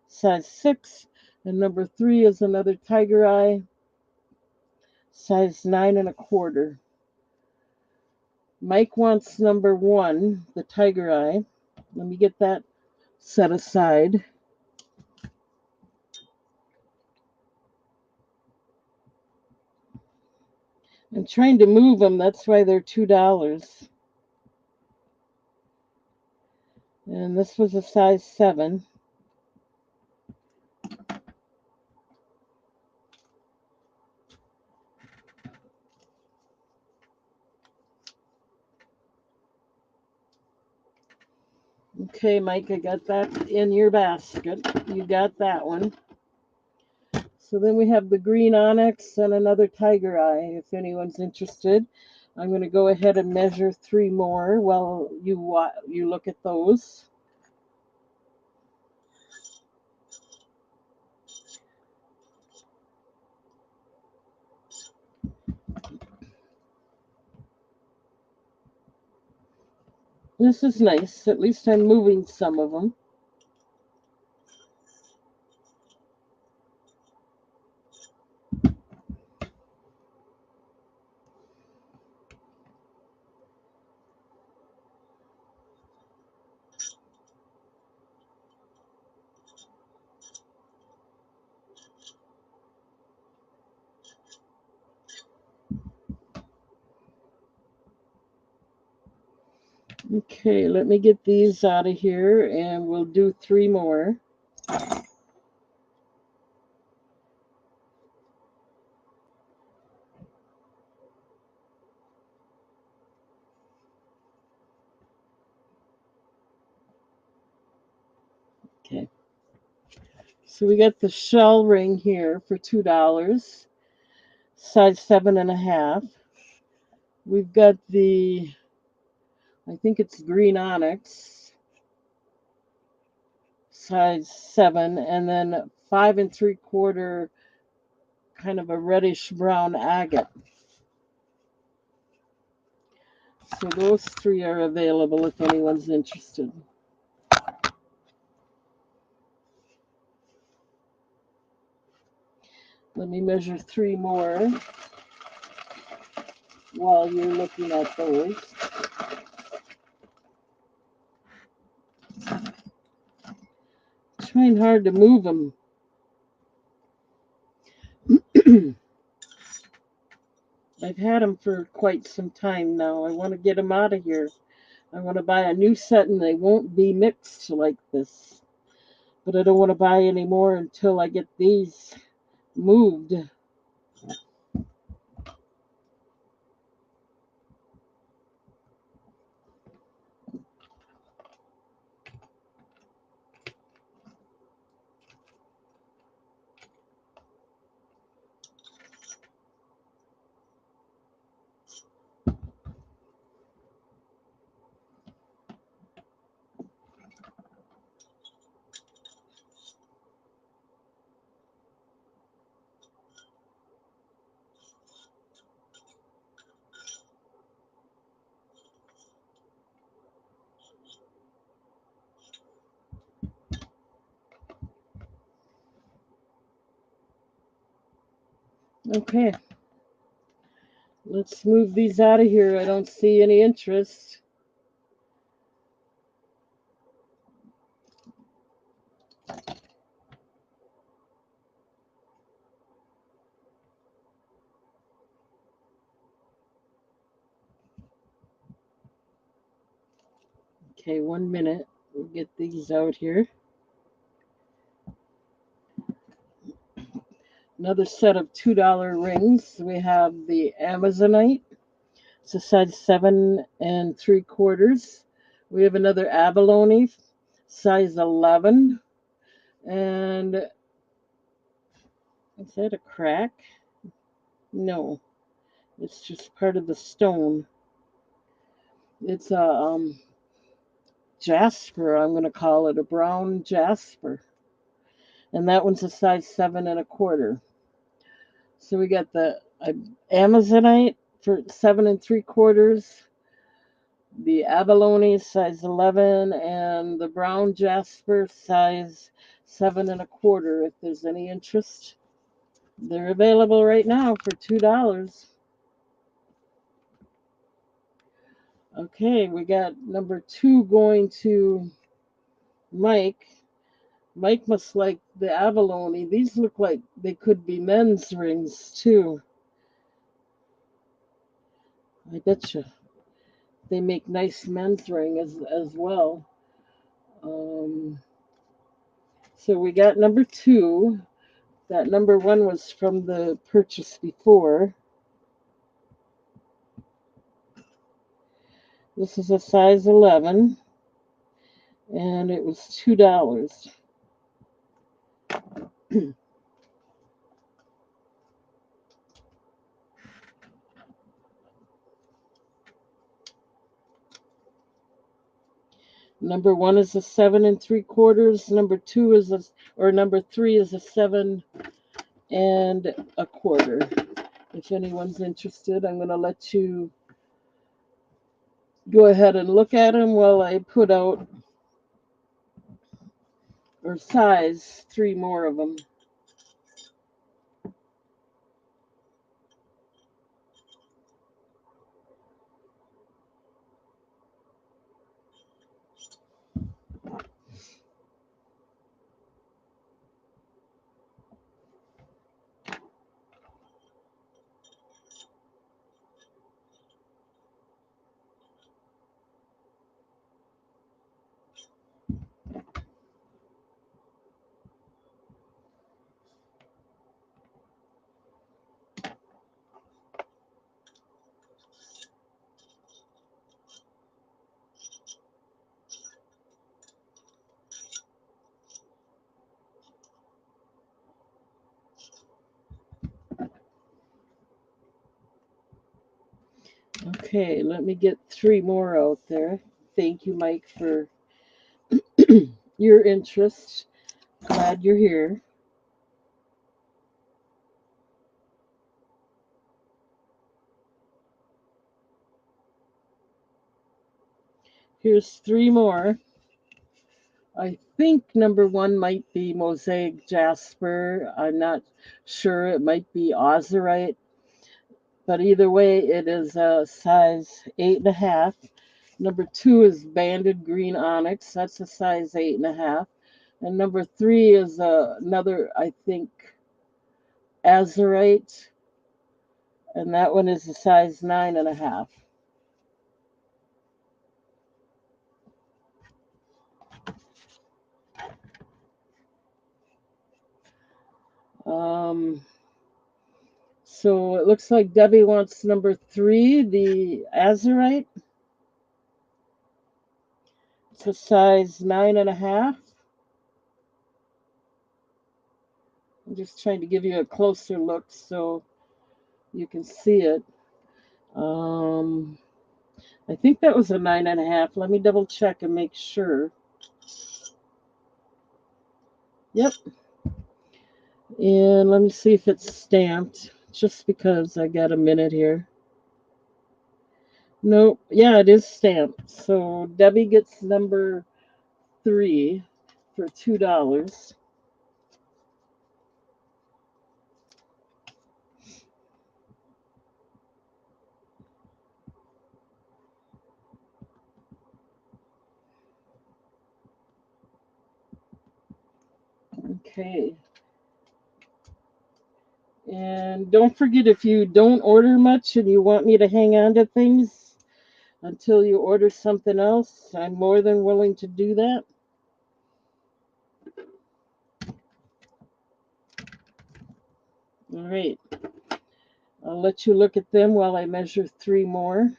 size 6. And number 3 is another tiger eye, size 9.25. Mike wants number 1, the tiger eye. Let me get that set aside. I'm trying to move them, that's why they're $2. And this was a size 7. Okay, Mike, I got that in your basket. You got that one. So then we have the green onyx and another tiger eye, if anyone's interested. I'm going to go ahead and measure 3 more while you look at those. This is nice. At least I'm moving some of them. Okay, let me get these out of here and we'll do 3 more. Okay. So we got the shell ring here for $2, size 7.5. We've got the, I think it's green onyx, size 7, and then 5 3/4, kind of a reddish brown agate. So those 3 are available if anyone's interested. Let me measure 3 more. while you're looking at those. Trying hard to move them. I've had them for quite some time now. I want to get them out of here. I want to buy a new set and they won't be mixed like this. But I don't want to buy any more until I get these moved. Okay, let's move these out of here. I don't see any interest. Okay, 1 minute. We'll get these out here. Another set of $2 rings. We have the Amazonite. It's a size 7 3/4. We have another abalone, size 11. And is that a crack? No, it's just part of the stone. It's a jasper, I'm going to call it a brown jasper. And that one's a size 7 1/4. So we got the Amazonite for 7 3/4, the abalone size 11, and the brown jasper size 7 1/4. If there's any interest, they're available right now for $2. Okay, we got number 2 going to Mike. Mike must like the abalone. These look like they could be men's rings too. I bet you they make nice men's ring as well. Um, so we got number 2. That number 1 was from the purchase before. This is a size 11, and it was $2. Number 1 is a 7 3/4. Number 2 is number 3 is a 7 1/4. If anyone's interested, I'm going to let you go ahead and look at them while I put out or size 3 more of them. Okay, let me get 3 more out there. Thank you, Mike, for your interest. Glad you're here. Here's 3 more. I think number 1 might be mosaic jasper. I'm not sure. It might be ozurite. But either way, it is a size 8.5. Number 2 is banded green onyx. That's a size 8.5. And number 3 is another, I think, azurite, and that one is a size 9.5. Um, so it looks like Debbie wants number 3, the azurite. It's a size 9.5. I'm just trying to give you a closer look so you can see it. Um, I think that was a 9.5. Let me double check and make sure. Yep. And let me see if it's stamped, just because I got a minute here. Nope. Yeah, it is stamped. So Debbie gets number 3 for $2. Okay. And don't forget, if you don't order much and you want me to hang on to things until you order something else, I'm more than willing to do that. All right. I'll let you look at them while I measure 3 more.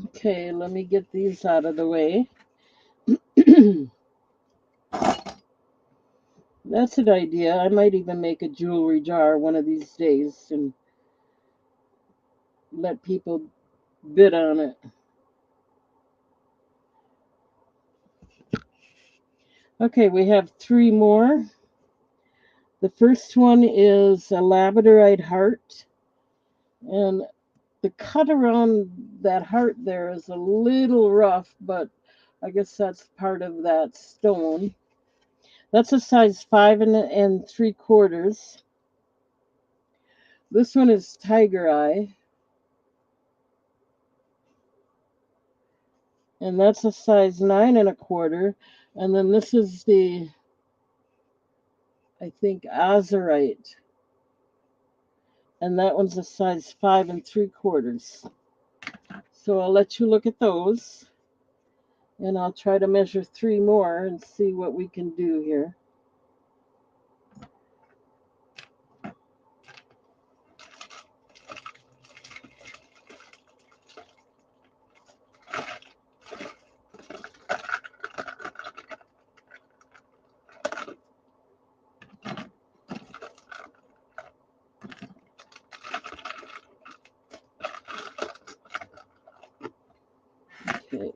Okay, let me get these out of the way. That's an idea. I might even make a jewelry jar one of these days and let people bid on it. Okay, we have 3 more. The first one is a labradorite heart, and the cut around that heart there is a little rough, but I guess that's part of that stone. That's a size 5 3/4. This one is tiger eye, and that's a size 9 1/4. And then this is the, I think, azurite, and that one's a size 5 3/4. So I'll let you look at those, and I'll try to measure 3 more and see what we can do here. Okay.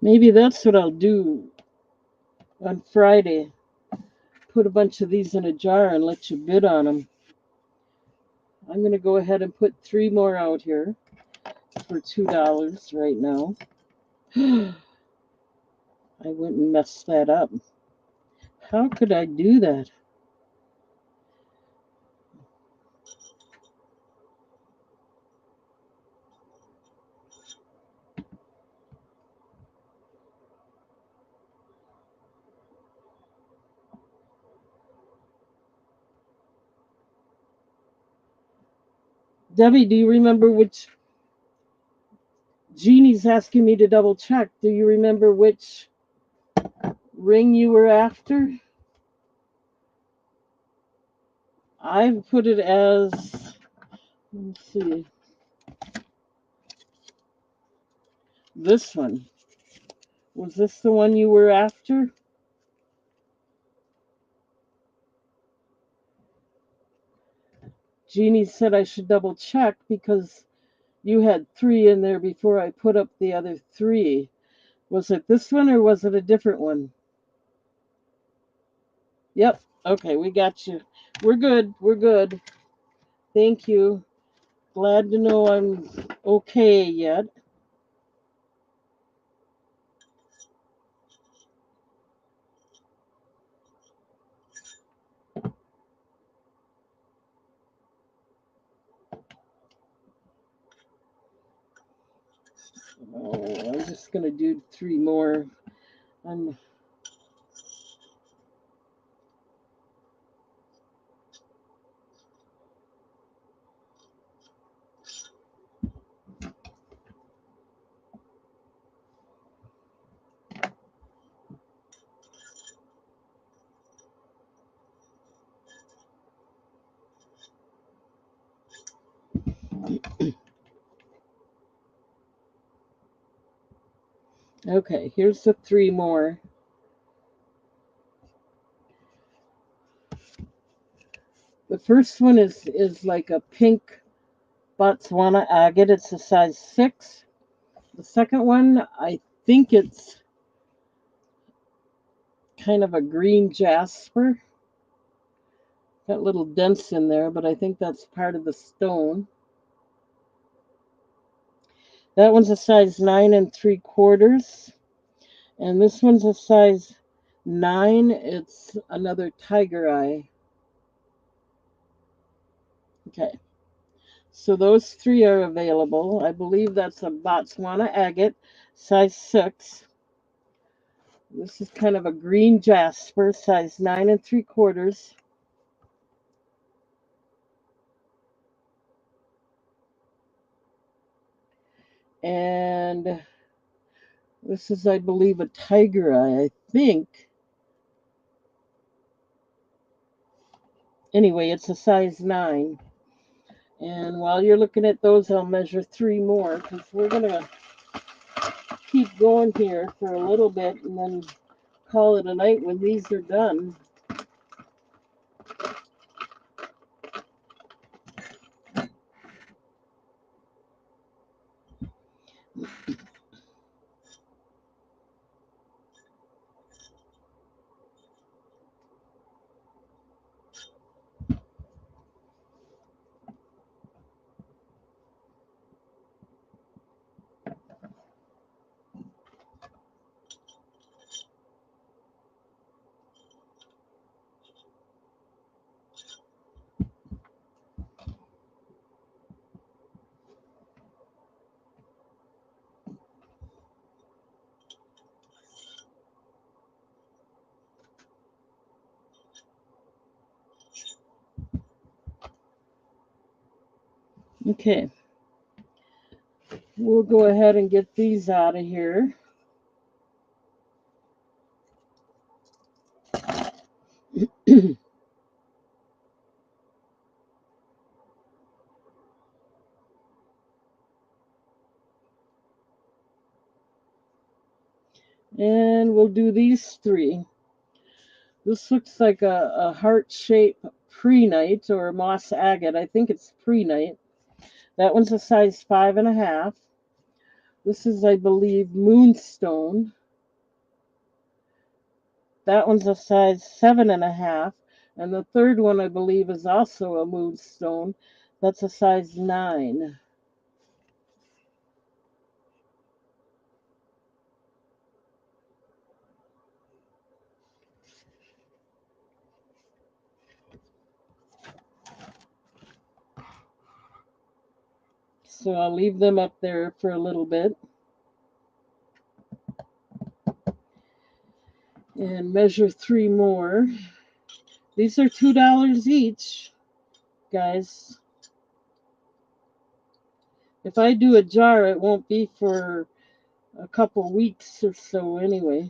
Maybe that's what I'll do on Friday. Put a bunch of these in a jar and let you bid on them. I'm going to go ahead and put 3 more out here for $2 right now. I went and messed that up. How could I do that? Debbie, do you remember which Jeannie's asking me to double check? Do you remember which ring you were after? I've put it as, let's see, this one. Was this the one you were after? Jeannie said I should double check because you had 3 in there before I put up the other 3. Was it this one or was it a different one? Yep. Okay, we got you. We're good. We're good. Thank you. Glad to know I'm okay yet. Oh, I'm just going to do 3 more. I'm okay. Here's the 3 more. The first one is like a pink Botswana agate. It's a size 6. The second one, I think it's kind of a green jasper. Got little dents in there, but I think that's part of the stone. That one's a size 9 3/4. And this one's a size 9. It's another tiger eye. Okay. So those 3 are available. I believe that's a Botswana agate, size 6. This is kind of a green jasper, size 9 3/4. And this is, I believe, a tiger eye, I think. Anyway, it's a size 9. And while you're looking at those, I'll measure 3 more because we're going to keep going here for a little bit and then call it a night when these are done. Okay. We'll go ahead and get these out of here. And we'll do these 3. This looks like a heart-shaped prehnite or moss agate. I think it's prehnite. That one's a size 5 1/2. This is, I believe, Moonstone. That one's a size 7.5. And the third one, I believe, is also a Moonstone. That's a size 9. So I'll leave them up there for a little bit and measure 3 more. These are $2 each, guys. If I do a jar, it won't be for a couple weeks or so anyway.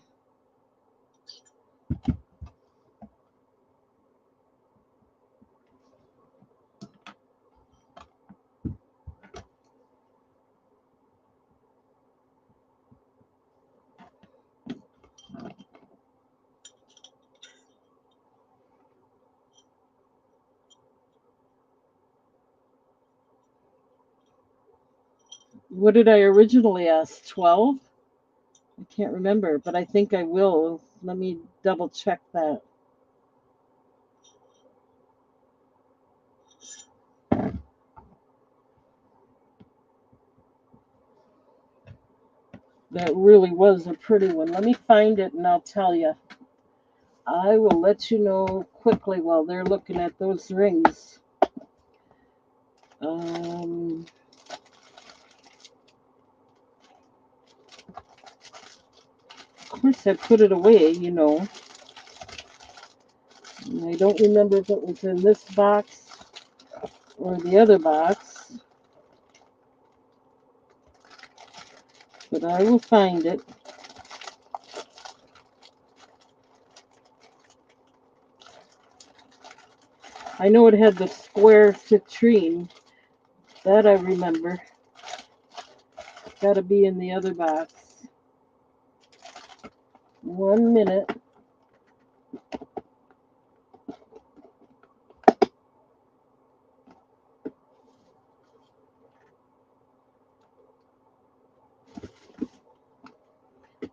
What did I originally ask? 12? I can't remember, but I think I will. Let me double check that. That really was a pretty one. Let me find it and I'll tell you. I will let you know quickly while they're looking at those rings. Of course, I put it away, you know. And I don't remember if it was in this box or the other box, but I will find it. I know it had the square citrine. That I remember. Got to be in the other box. 1 minute.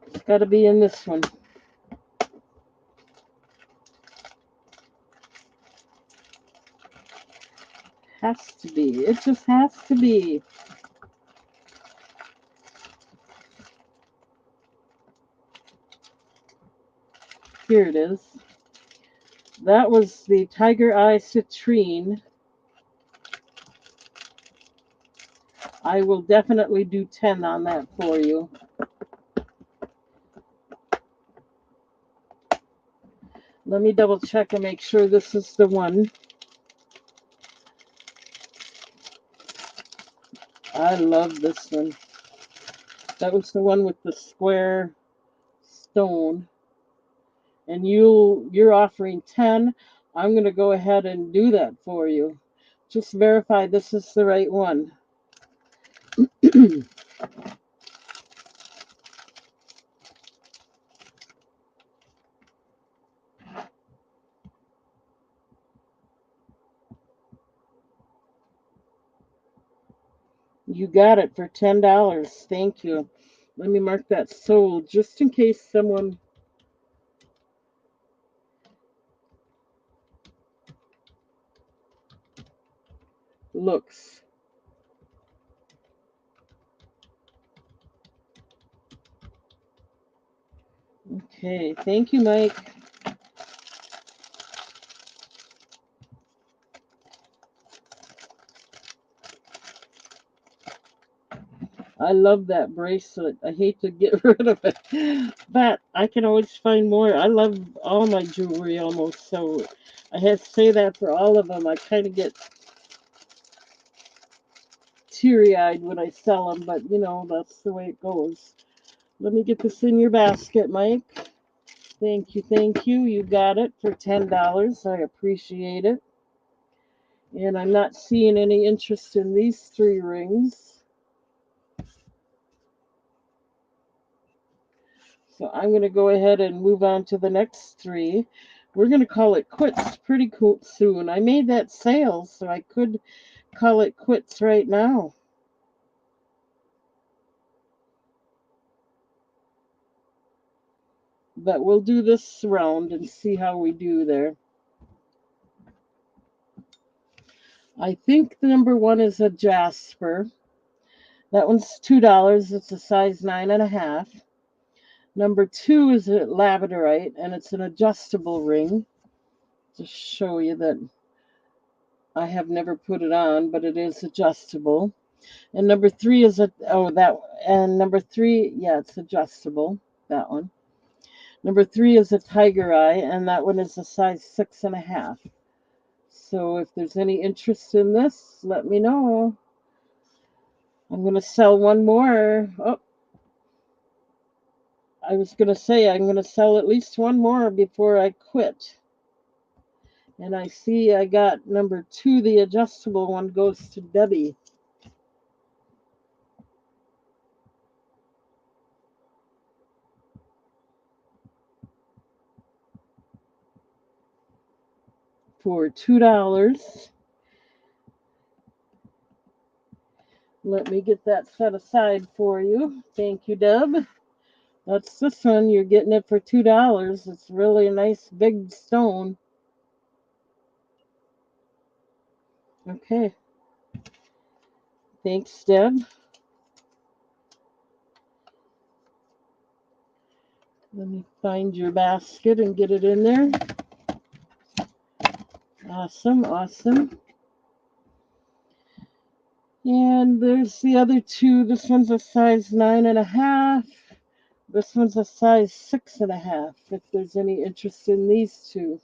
It's got to be in this one. Has to be. It just has to be. Here it is. That was the Tiger Eye Citrine. I will definitely do 10 on that for you. Let me double check and make sure this is the one. I love this one. That was the one with the square stone. And you're offering 10. I'm going to go ahead and do that for you. Just verify this is the right one. You got it for $10. Thank you. Let me mark that sold just in case someone looks. Okay, thank you, Mike. I love that bracelet. I hate to get rid of it, but I can always find more. I love all my jewelry almost, so I have to say that for all of them. I kind of get teary-eyed when I sell them, but you know, that's the way it goes. Let me get this in your basket, Mike. Thank you, thank you. You got it for $10. I appreciate it. And I'm not seeing any interest in these 3 rings. So I'm going to go ahead and move on to the next 3. We're going to call it quits pretty cool soon. I made that sale, so I could call it quits right now. But we'll do this round and see how we do there. I think the number one is a Jasper. That one's $2. It's a size 9.5. Number two is a Labradorite, and it's an adjustable ring. To show you that I have never put it on, but it is adjustable. And number three is number three, yeah, it's adjustable, that one. Number three is a Tiger Eye, and that one is a size 6.5. So if there's any interest in this, let me know. I'm going to sell one more. Oh, I was going to say I'm going to sell at least one more before I quit. And I see I got number two, the adjustable one, goes to Debbie. For $2. Let me get that set aside for you. Thank you, Deb. That's this one. You're getting it for $2. It's really a nice big stone. Okay. Thanks, Deb. Let me find your basket and get it in there. Awesome, awesome. And there's the other two. This one's a size 9.5. This one's a size 6.5. If there's any interest in these two.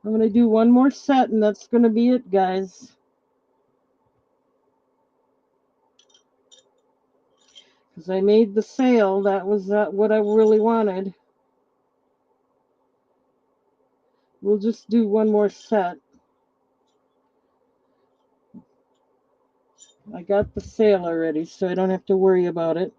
I'm going to do one more set, and that's going to be it, guys. Because I made the sale. That was what I really wanted. We'll just do one more set. I got the sale already, so I don't have to worry about it.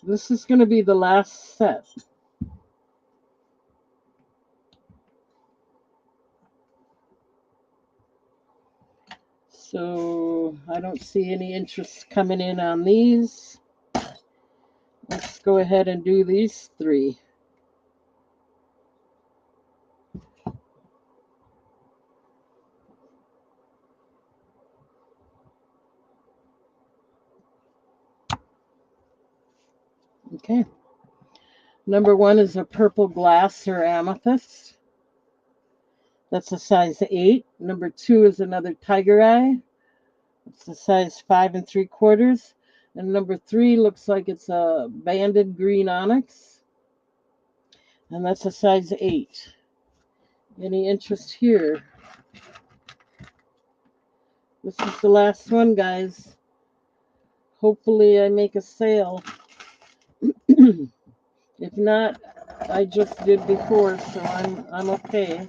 This is going to be the last set. So I don't see any interest coming in on these. Let's go ahead and do these three. Okay. Number one is a purple glass or amethyst. That's a size 8. Number two is another Tiger Eye. It's a size 5 3/4. And number three looks like it's a banded green onyx. And that's a size 8. Any interest here? This is the last one, guys. Hopefully I make a sale. If not, I just did before, so I'm okay.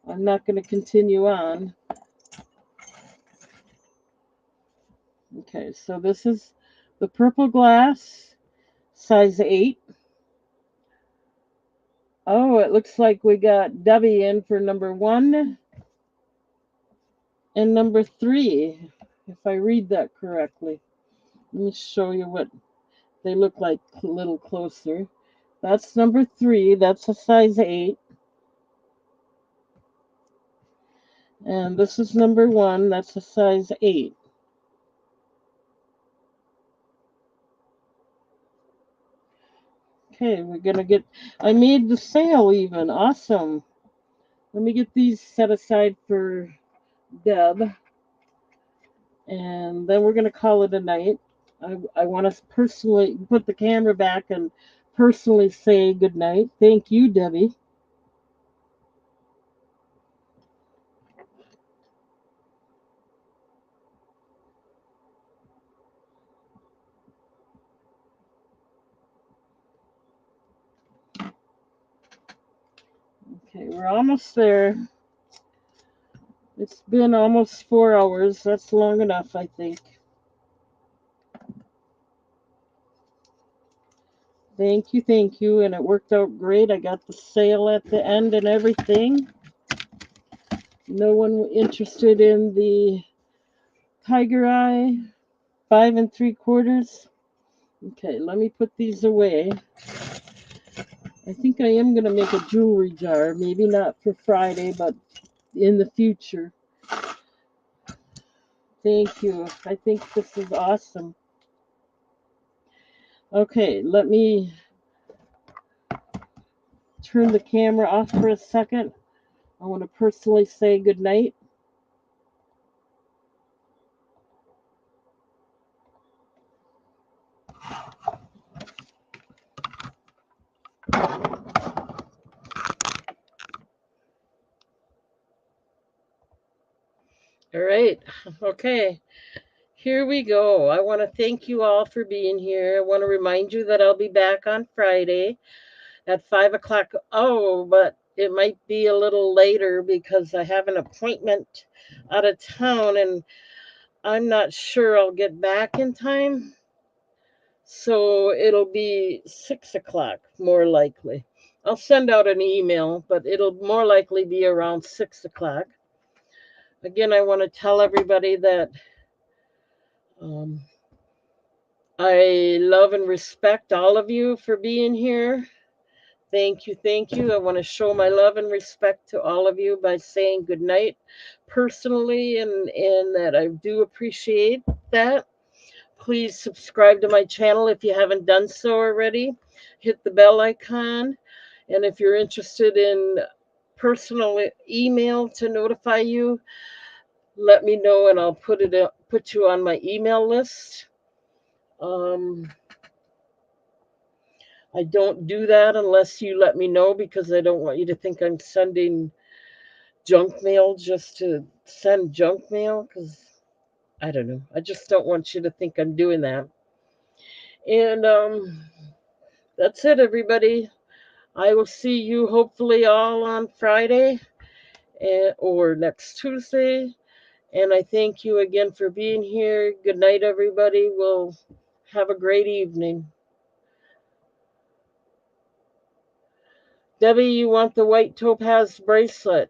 I'm not going to continue on. Okay, so this is the purple glass, size 8. Oh, it looks like we got Debbie in for number 1 and number 3, if I read that correctly. Let me show you what they look like a little closer. That's number 3. That's a size 8. And this is number 1. That's a size 8. Okay, we're going to get... I made the sale even. Awesome. Let me get these set aside for Deb. And then we're going to call it a night. I want to personally put the camera back and personally say good night. Thank you, Debbie. Okay, we're almost there. It's been almost 4 hours. That's long enough, I think. Thank you. And it worked out great. I got the sale at the end and everything. No one interested in the Tiger Eye 5 3/4. Okay, let me put these away. I think I am going to make a jewelry jar. Maybe not for Friday, but in the future. Thank you. I think this is awesome. Okay, let me turn the camera off for a second. I want to personally say good night. All right. Okay. Here we go. I want to thank you all for being here. I want to remind you that I'll be back on Friday at 5 o'clock. Oh, but it might be a little later because I have an appointment out of town and I'm not sure I'll get back in time. So it'll be 6 o'clock, more likely. I'll send out an email, but it'll more likely be around 6 o'clock. Again, I want to tell everybody that um, I love and respect all of you for being here. Thank you, thank you. I want to show my love and respect to all of you by saying good night personally, and that I do appreciate that. Please subscribe to my channel if you haven't done so already. Hit the bell icon. And if you're interested in personal email to notify you, let me know and I'll put you on my email list. I don't do that unless you let me know because I don't want you to think I'm sending junk mail just to send junk mail because I don't know. I just don't want you to think I'm doing that. And that's it, everybody. I will see you hopefully all on Friday or next Tuesday. And I thank you again for being here. Good night, everybody. We'll have a great evening. Debbie, you want the white topaz bracelet?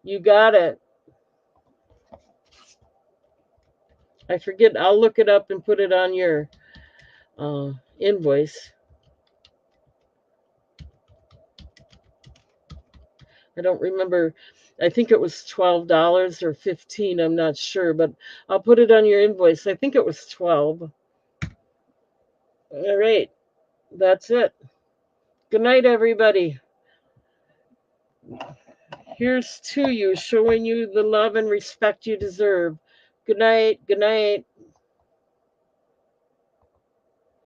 You got it. I forget. I'll look it up and put it on your invoice. I don't remember. I think it was $12 or 15. I'm not sure, but I'll put it on your invoice. I think it was 12. All right. That's it. Good night, everybody. Here's to you, showing you the love and respect you deserve. Good night. Good night.